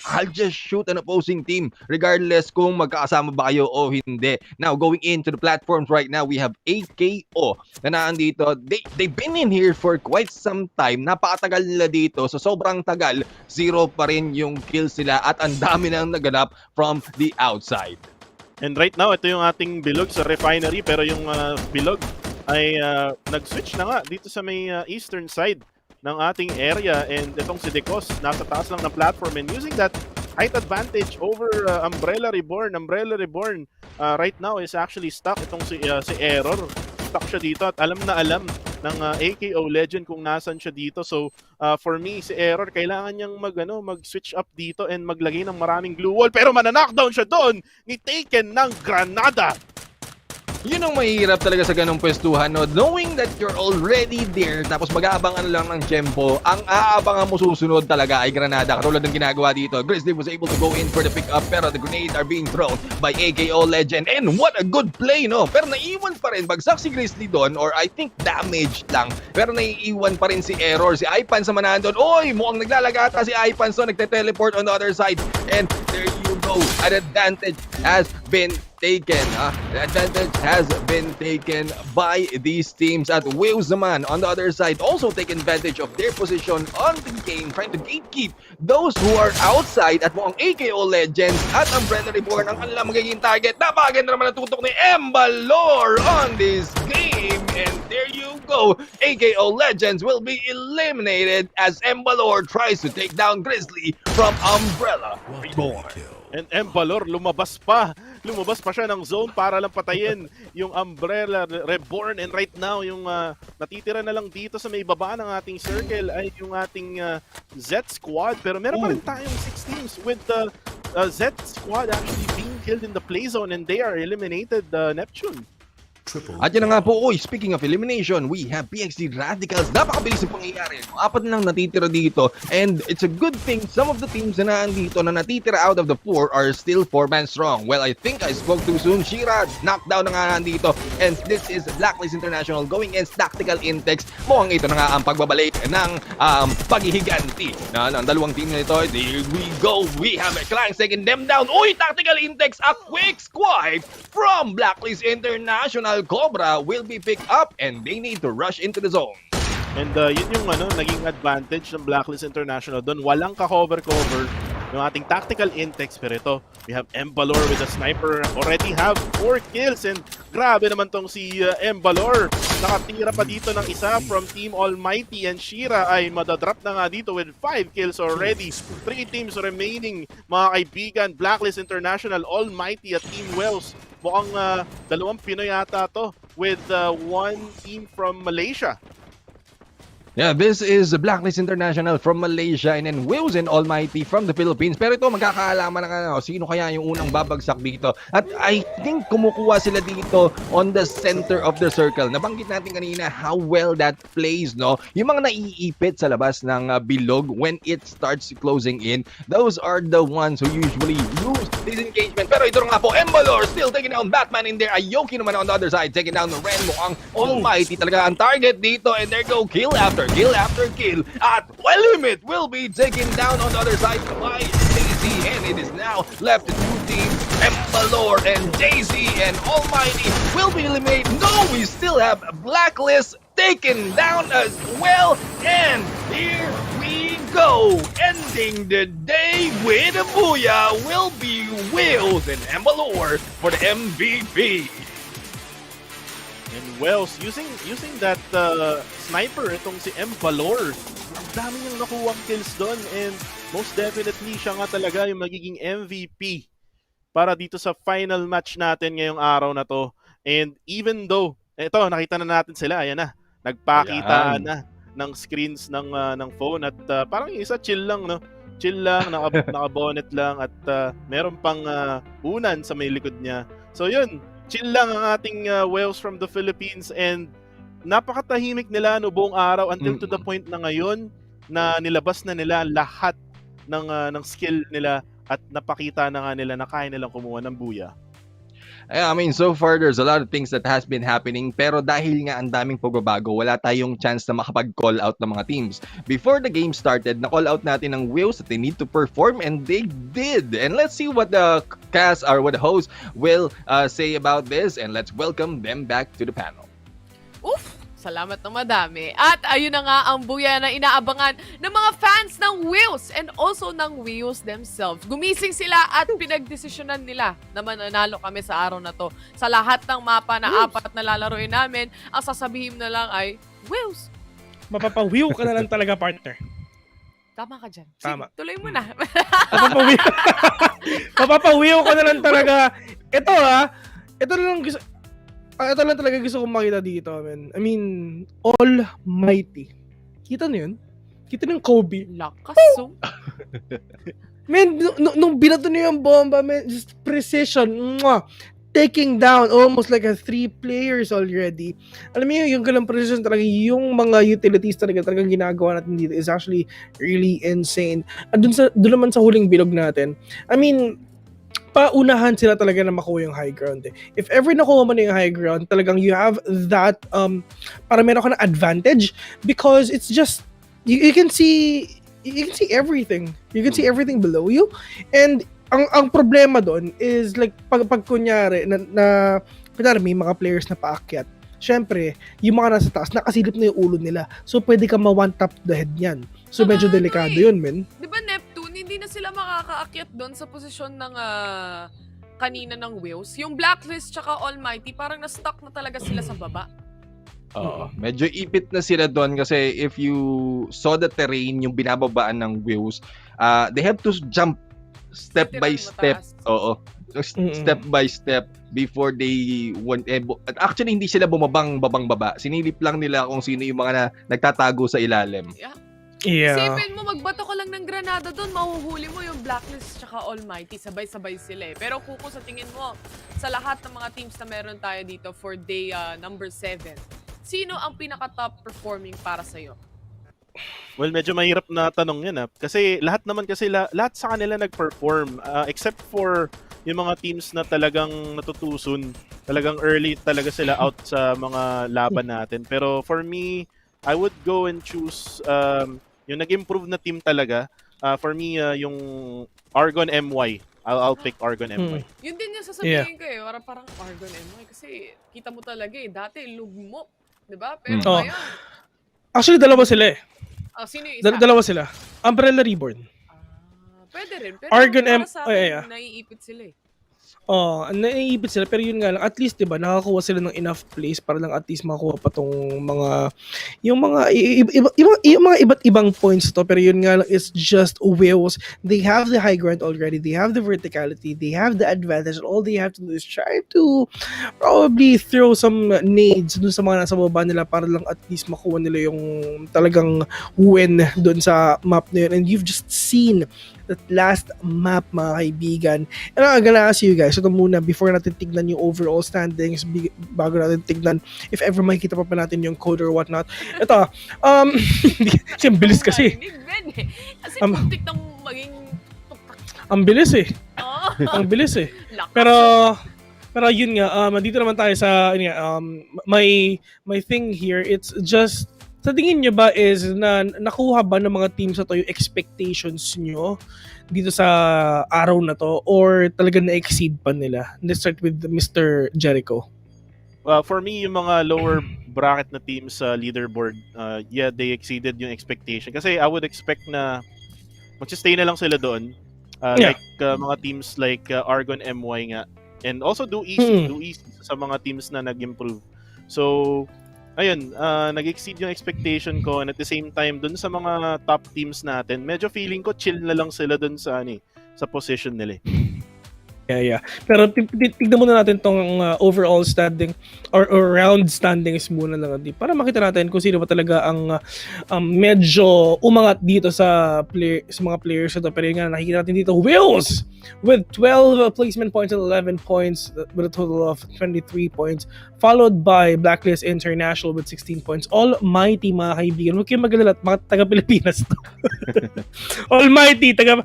I'll just shoot an opposing team regardless kung magkakasama ba kayo o hindi. Now, going into the platforms right now, we have AKO na naandito. They've been in here for quite some time. Napakatagal nila dito. So, sobrang tagal. 0 pa rin yung kills nila at ang dami nang naganap from the outside. And right now, ito yung ating bilog sa refinery. Pero yung bilog ay nag-switch na nga dito sa may eastern side ng ating area, and itong si Decos nasa taas lang ng platform and using that height advantage over Umbrella Reborn. Umbrella Reborn right now is actually stuck. Itong si Error, stuck siya dito at alam na alam ng AKO Legend kung nasan siya dito. So for me, si Error kailangan niyang mag-switch up dito and maglagay ng maraming glue wall, pero mananakdown siya doon ni Taken ng granada. Yun ang mahirap talaga sa ganong pwestuhan, no? Knowing that you're already there, tapos mag-aabangan lang ng tempo, ang aabangan mo susunod talaga ay granada. Katulad ng ginagawa dito. Grizzly was able to go in for the pick-up, pero the grenades are being thrown by AKO Legend. And what a good play, no? Pero naiiwan pa rin, bagsak si Grizzly doon, or I think damage lang. Pero naiiwan pa rin si Error. Si Ipan sa manahan doon. Oy, mukhang naglalagata si Ipan, so nagte-teleport on the other side. And there you go. An advantage has been taken. The advantage has been taken by these teams. At Wales naman on the other side also take advantage of their position on the game, trying to gatekeep those who are outside. At mukhang AKO Legends at Umbrella Reborn ang kanilang magiging target. Napakaganda naman ang tutok ni Embalor on this game. And there you go. AKO Legends will be eliminated as Embalor tries to take down Grizzly from Umbrella Reborn. And Embalor lumabas pa siya ng zone para lang patayin yung Umbrella Reborn. And right now, yung natitira na lang dito sa may baba ng ating circle ay yung ating Z squad. Pero meron pa rin tayong 6 teams with the Z squad actually being killed in the play zone, and they are eliminated, Neptune. At yan na nga po, speaking of elimination, we have PXD Radicals. Napakabilis yung pangyayari. Apat na lang natitira dito. And it's a good thing some of the teams na nandito na natitira out of the 4 are still 4-man strong. Well, I think I spoke too soon. Shira, knockdown na nga nandito. And this is Blacklist International going against Tactical Intex. Mukhang ito na nga ang pagbabalik ng paghihiganti ng dalawang team na ito. There we go. We have a Clank taking them down. Tactical Intex, a quick swipe from Blacklist International. Cobra will be picked up and they need to rush into the zone. And yun yung naging advantage ng Blacklist International doon. Walang ka-cover-cover yung ating Tactical Intex. Pero ito, we have Embalor with a sniper. Already have 4 kills. And grabe naman tong si Embalor. Nakatira pa dito ng isa from Team Almighty. And Shira ay madadrop na nga dito with 5 kills already. 3 teams remaining, mga kaibigan. Blacklist International, Almighty at Team Wells. Mukhang dalawang Pinoy yata to with one team from Malaysia. Yeah, this is Blacklist International from Malaysia and then Wills and Almighty from the Philippines. Pero ito, magkakaalaman na sino kaya yung unang babagsak dito. At I think kumukuha sila dito on the center of the circle. Nabanggit natin kanina how well that plays, no? Yung mga naiipit sa labas ng bilog when it starts closing in, those are the ones who usually lose this engagement. Pero ito nga po, Embalor still taking down Batman in there. Ayoki naman on the other side, taking down the Ren. Mukhang Almighty talaga ang target dito. And there go, kill after kill. At Limit will be taken down on the other side by Daisy. And it is now left to 2 teams. Embalor and Daisy and Almighty will be eliminated. No, we still have Blacklist taken down as well. And here we go. Ending the day with a booyah will be Wills and Embalor for the MVP. And Wells using that sniper, itong si Embalor. Ang dami niyang nakuwang kills doon and most definitely siya nga talaga yung magiging MVP para dito sa final match natin ngayong araw na to. And even though, ito, nakita na natin sila, ayan na, nagpakita na ng screens ng phone at parang yung isa chill lang, no? Chill lang, naka-bonnet lang at meron pang unan sa may likod niya. So yun, chill lang ang ating Wales from the Philippines and napakatahimik nila no buong araw until to the point na ngayon na nilabas na nila lahat ng skill nila at napakita na nga nila na kaya nilang kumuha ng buya. I mean, so far, there's a lot of things that has been happening. Pero dahil nga ang daming pagbabago, wala tayong chance na makapag-call out ng mga teams. Before the game started, na-call out natin ng Wills that they need to perform, and they did. And let's see what the cast or what the host will say about this. And let's welcome them back to the panel. Oof! Salamat na madami. At ayun na nga ang buya na inaabangan ng mga fans ng Wheels and also ng Wheels themselves. Gumising sila at pinagdesisyonan nila na mananalo kami sa araw na to. Sa lahat ng mapa na 4 na lalaroin namin, ang sasabihin na lang ay, Wheels! Mapapawiw ka na lang talaga, partner. Tama ka dyan. Tama. Sige, tuloy mo na. Mapapawiw ka na lang talaga. Ito lang talaga gusto kong makita dito, man. I mean, Almighty. Kita niyo yun? Kita niyo yung Kobe. Lakas, so. Man, nung binato niyo yung bomba, man, just precision. Mwah! Taking down almost like 3 players already. Alam niyo, yung ganang precision talaga, yung mga utilities talagang ginagawa natin dito is actually really insane. At dun naman sa huling bilog natin, I mean, paunahan sila talaga na makuha yung high ground. If ever nakuha mo na yung high ground, talagang you have that, para meron ka na advantage because it's just, you can see everything. You can see everything below you. And ang problema doon is like, pag kunyari, kunyari may mga players na paakyat, syempre, yung mga nasa taas, nakasilip na yung ulo nila. So, pwede ka ma-one tap the head yan. So, medyo delikado yun, men. Di ba, hindi na sila makakaakyat doon sa posisyon ng kanina ng Wheels. Yung Blacklist tsaka Almighty, parang na-stuck na talaga sila sa baba. Medyo ipit na sila doon kasi if you saw the terrain, yung binababaan ng Wheels, they have to jump step by step. Step by step before they went actually hindi sila bumabang baba. Sinilip lang nila kung sino yung mga nagtatago sa ilalim. Yeah. Yeah. Isipin mo, magbato ka lang ng granada doon, mahuhuli mo yung Blacklist tsaka Almighty. Sabay-sabay sila eh. Pero Kuko, sa tingin mo, sa lahat ng mga teams na meron tayo dito for day number 7, sino ang pinaka-top performing para sa'yo? Well, medyo mahirap na tanong yan kasi lahat naman kasi lahat sa kanila nag-perform except for yung mga teams na talagang natutuson, talagang early talaga sila out sa mga laban natin. Pero for me, I would go and choose yung nag-improve na team talaga. For me, yung Argon MY. I'll pick Argon MY. Yun din yung sasabihin ko eh. Parang Argon MY. Kasi kita mo talaga eh. Dati lugmok. Diba? Pero ngayon. Actually, dalawa sila eh. Sino yung isa? Dalawa sila. Umbrella Reborn. Pwede rin. Pero Argon para sa akin, naiipit sila eh. Naiipit sila pero yun nga lang, at least 'di ba nakakuha sila ng enough place para lang at least makakuha pa tong mga yung mga iba't ibang points to, pero yun nga lang, it's just wills. They have the high ground already, they have the verticality, they have the advantage, and all they have to do is try to probably throw some nades dun sa mga nasa baba nila para lang at least makuha nila yung talagang win dun sa map na yun. And you've just seen that last map, mga kaibigan. And I'm gonna ask you guys, ito muna, before natin tignan yung overall standings, bago natin tignan if ever makikita pa natin yung code or whatnot. Ito, kasi ang bilis kasi. Kasi puntik ng maging ang bilis eh. Ang bilis eh. Pero yun nga, dito naman tayo sa, my thing here, it's just, sa tingin nyo ba is na nakuha ba ng mga teams na to yung expectations nyo dito sa araw na to, or talagang na-exceed pa nila? Let's start with Mr. Jericho. For me, yung mga lower bracket na teams sa leaderboard, yeah, they exceeded yung expectation. Kasi I would expect na mag-stay na lang sila doon. Like mga teams like Argon MY nga. And also do easy sa mga teams na nag-improve. So, ayun, nag-exceed yung expectation ko, and at the same time, dun sa mga top teams natin, medyo feeling ko chill na lang sila dun sa, sa position nila. Yeah. Pero tignan muna natin tong overall standing or round standings muna lang para makita natin kung sino ba talaga ang medyo umangat dito sa mga players ito. Pero yun nga, nakikita natin dito, Wills with 12 placement points and 11 points with a total of 23 points, followed by Blacklist International with 16 points. Almighty, mga kaibigan, huwag kayong mag-alala, mga taga-Pilipinas to. Almighty, taga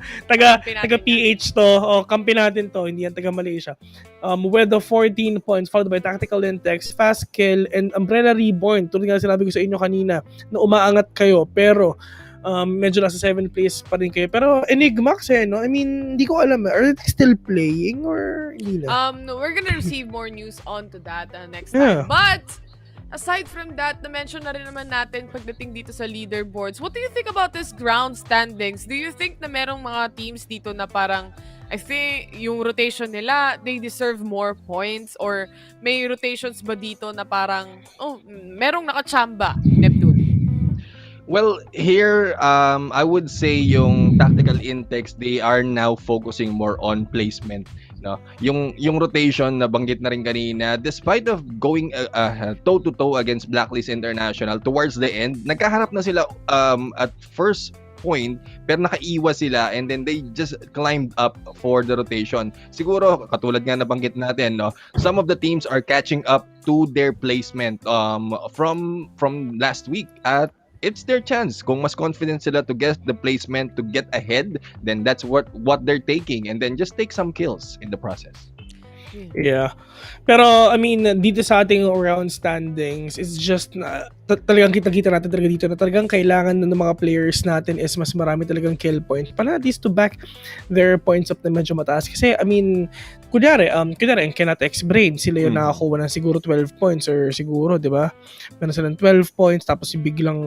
PH to, kampi natin to, hindi yan taga Malaysia. With the 14 points, followed by Tactical Intex, Fast Kill, and Umbrella Reborn. Tulad nga sinabi ko sa inyo kanina na umaangat kayo, pero medyo nasa 7th place pa rin kayo. Pero Enigma kasi, no? I mean, hindi ko alam. Are they still playing or hindi na? No, we're gonna receive more news on to that next time. But aside from that, na-mention na rin naman natin pagdating dito sa leaderboards. What do you think about this ground standings? Do you think na merong mga teams dito na parang, I think, yung rotation nila, they deserve more points? Or may rotations ba dito na parang, merong nakachamba, Neptune? Well, here, I would say yung tactical intakes, they are now focusing more on placement. No? Yung rotation na banggit na rin kanina, despite of going toe-to-toe against Blacklist International, towards the end, nagkaharap na sila at first point, pero nakaiwas sila, and then they just climbed up for the rotation. Siguro, katulad nga nabanggit natin, no, some of the teams are catching up to their placement from last week, at it's their chance. Kung mas confident sila to get the placement, to get ahead, then that's what they're taking, and then just take some kills in the process. Yeah. Pero I mean, dito sa ating round standings, it's just na talagang kita natin talaga dito na talagang kailangan ng mga players natin is mas marami talagang kill point para at least to back their points up na medyo mataas. Kasi I mean, kunyari ang Cannot X-Brain, sila yung nakakuha ng siguro 12 points or siguro, di ba? Meron silang 12 points tapos biglang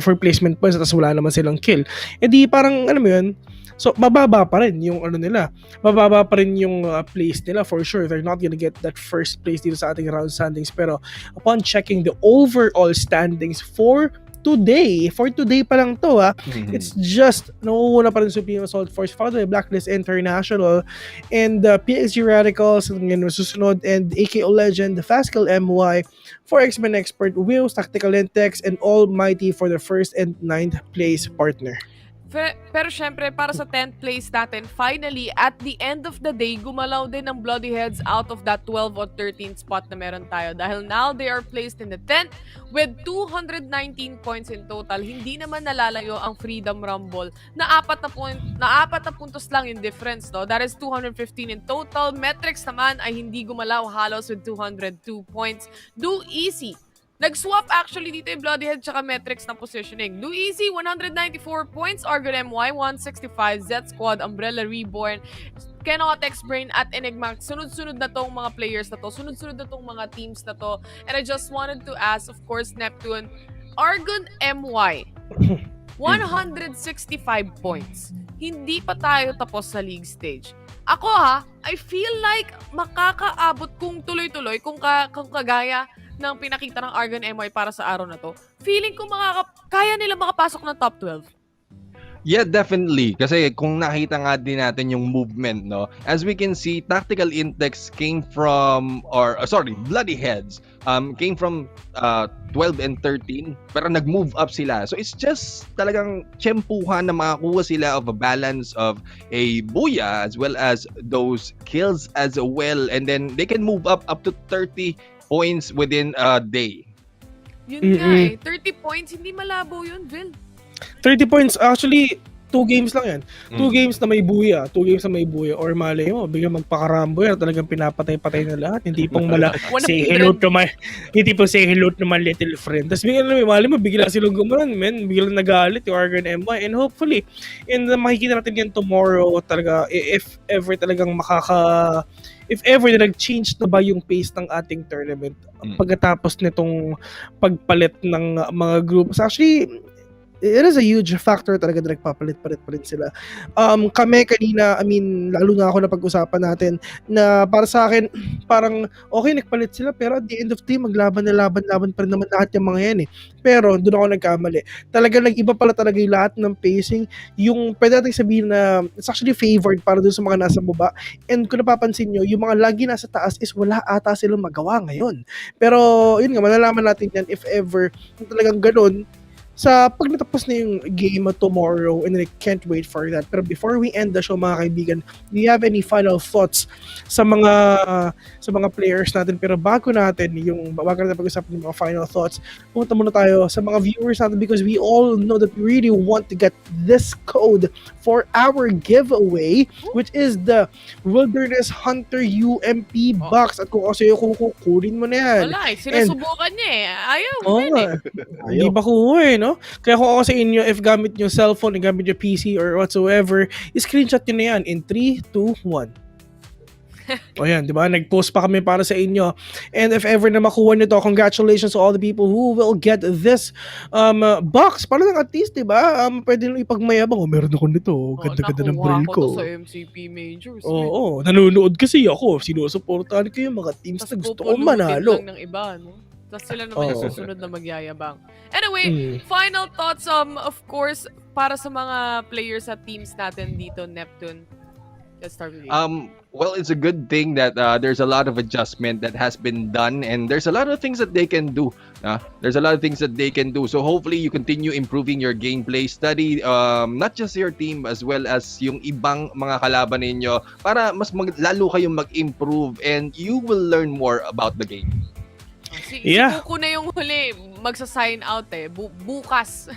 for placement points tapos wala naman silang kill. Eh di parang, alam mo yun, so, mababa pa rin yung nila. Mababa pa rin yung place nila for sure. They're not gonna get that first place dito sa ating round standings. Pero upon checking the overall standings for today. For today pa lang to, Mhm. It's just, nauuna pa rin Supreme Assault Force, followed by Blacklist International, and PSG Radicals, ang ganun susunod, and AKO Legend, Fascal MY, for X-Men Expert, Wills, Tactical Intex, and Almighty for the first and 9th place partner. Pero syempre, para sa 10th place natin, finally, at the end of the day, gumalaw din ng Bloody Heads out of that 12 or 13th spot na meron tayo. Dahil now, they are placed in the 10th with 219 points in total. Hindi naman nalalayo ang Freedom Rumble na 4 na puntos lang in difference. No? That is 215 in total. Metrics naman ay hindi gumalaw, halos with 202 points. Do easy. Nag-swap actually dito yung Bloodyhead tsaka Metrics na positioning. Do Easy, 194 points. Argon MY, 165. Z Squad, Umbrella Reborn, Cannot X-Brain at Enigma. Sunod-sunod na tong mga players na to. Sunod-sunod na tong mga teams na to. And I just wanted to ask, of course, Neptune, Argon MY, 165 points. Hindi pa tayo tapos sa league stage. Ako I feel like makakaabot kung tuloy-tuloy, kung kagaya ng pinakita ng Argon MY para sa araw na to, feeling ko kaya nila makapasok ng top 12. Yeah, definitely. Kasi kung nakita nga din natin yung movement, no? As we can see, Tactical Intex came from, Bloody Heads came from 12 and 13, pero nag-move up sila. So it's just talagang tiyempuhan na makakuha sila of a balance of a buya as well as those kills as well. And then they can move up to 30 points within a day. Yun nga 30 points, hindi malabo yun, Vil. 30 points, actually, 2 games lang yan. 2 games na may buya. 2 games na may buya. Or malay mo, biglang magpakarambo yan. Talagang pinapatay-patay na lahat. Hindi pong say hello to my, hindi po say hello to my little friend. Tapos biglang malay mo, bigla silang gumanon, man. Biglang nagalit yung Argon MY. And hopefully, makikita natin yan tomorrow talaga, if ever talagang if ever na nag-change na ba yung pace ng ating tournament pagkatapos nitong pagpalit ng mga groups. Actually, it is a huge factor talaga na nagpapalit-palit pa rin sila. Kami kanina, lalo na ako na pag-usapan natin na para sa akin, parang okay, nagpalit sila pero at the end of the day, laban pa rin naman lahat yung mga yan Pero doon ako nagkamali. Talaga nag-iba pala talaga yung lahat ng pacing. Yung pwede natin sabihin na it's actually favored para doon sa mga nasa baba. And kung napapansin nyo, yung mga lagi nasa taas is wala ata silang magawa ngayon. Pero yun nga, malalaman natin yan if ever talagang ganun sa pag natapos na yung game tomorrow, and I can't wait for that. Pero before we end the show, mga kaibigan, do you have any final thoughts sa mga players natin? Pero bago natin pag-usapan yung mga final thoughts, punta muna tayo sa mga viewers natin because we all know that we really want to get this code for our giveaway, which is the Wilderness Hunter UMP box. At kung kukunin mo na yan. Wala sinusubukan niya Ayaw. Hindi ba kuha no? Kaya kung ako sa inyo, if gamit nyo cellphone, gamit nyo PC or whatsoever, screenshot nyo na yan in 3, 2, 1. O yan, di ba? Nag-post pa kami para sa inyo. And if ever na makuha nyo to, congratulations to all the people who will get this box. Para lang at least, di ba? Pwede nyo ipagmayabang. Meron ako nito. Ganda-ganda ng baril ko. Nakuha ko to sa MCP Majors. Oo. Nanonood kasi ako. Sinusuportahan ko yung mga teams na gusto kong manalo. Lang ng iba, no? Tapos sila naman yung susunod na magyayabang. Anyway, final thoughts, of course, para sa mga players at teams natin dito, Neptune. Let's start with you. Well, it's a good thing that there's a lot of adjustment that has been done, and there's a lot of things that they can do. There's a lot of things that they can do. So hopefully you continue improving your gameplay, study not just your team as well as yung ibang mga kalaban ninyo para mas lalo kayong mag-improve and you will learn more about the game. Si Kuku na yung huli, magsa-sign out bukas.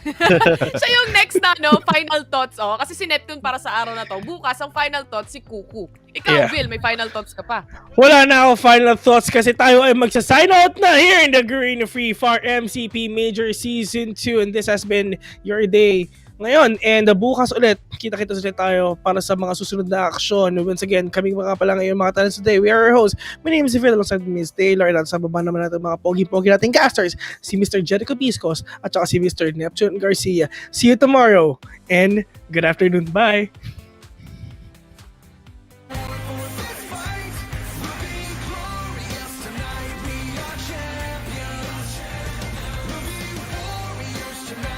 Siya yung next na, final thoughts. Kasi si Neptune para sa araw na to, bukas ang final thoughts si Kuku. Ikaw, Will, may final thoughts ka pa? Wala na ako final thoughts kasi tayo ay magsa-sign out na here in the Green Free Fire MCP Major Season 2, and this has been your day ngayon. And bukas ulit, kita-kita ulit tayo para sa mga susunod na aksyon. Once again, kami mga pala ngayon mga talents today. We are your hosts. My name is Phil, alongside Ms. Taylor, at sa baba naman natin mga pogi-pogi nating casters, si Mr. Jericho Piscos at saka si Mr. Neptune Garcia. See you tomorrow and good afternoon. Bye! Tonight we are champions. We'll be warriors tonight.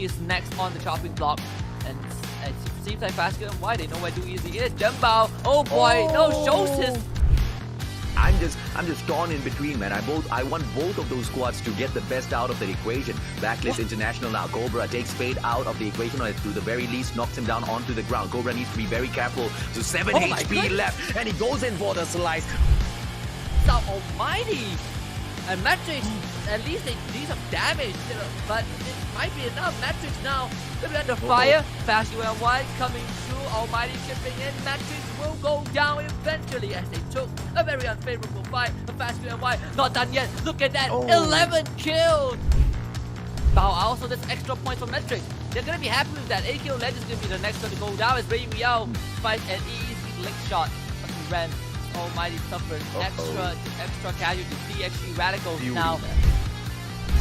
is next on the chopping block. And it seems like Fasco and White, they know where Do Easy is. Jembao, oh boy, no, shows his... I'm just torn in between, man. I want both of those squads to get the best out of the equation. Blacklist International now. Cobra takes Fade out of the equation, or to the very least knocks him down onto the ground. Cobra needs to be very careful. So 7 Oh my HP goodness. left, and he goes in for the slice. South Almighty! And Matrix, at least they do some damage, but it might be enough. Matrix now could be under fire. Fast ULY coming through. Almighty chipping in. Matrix will go down eventually as they took a very unfavorable fight. But Fast ULY not done yet. Look at that, 11 kills. Bow also that's extra points for Matrix. They're gonna be happy with that. 8 kill Legend is gonna be the next one to go down as Ray Miao fights an easy lick shot. But he ran. Almighty suffers extra casualties. DXG Radicals now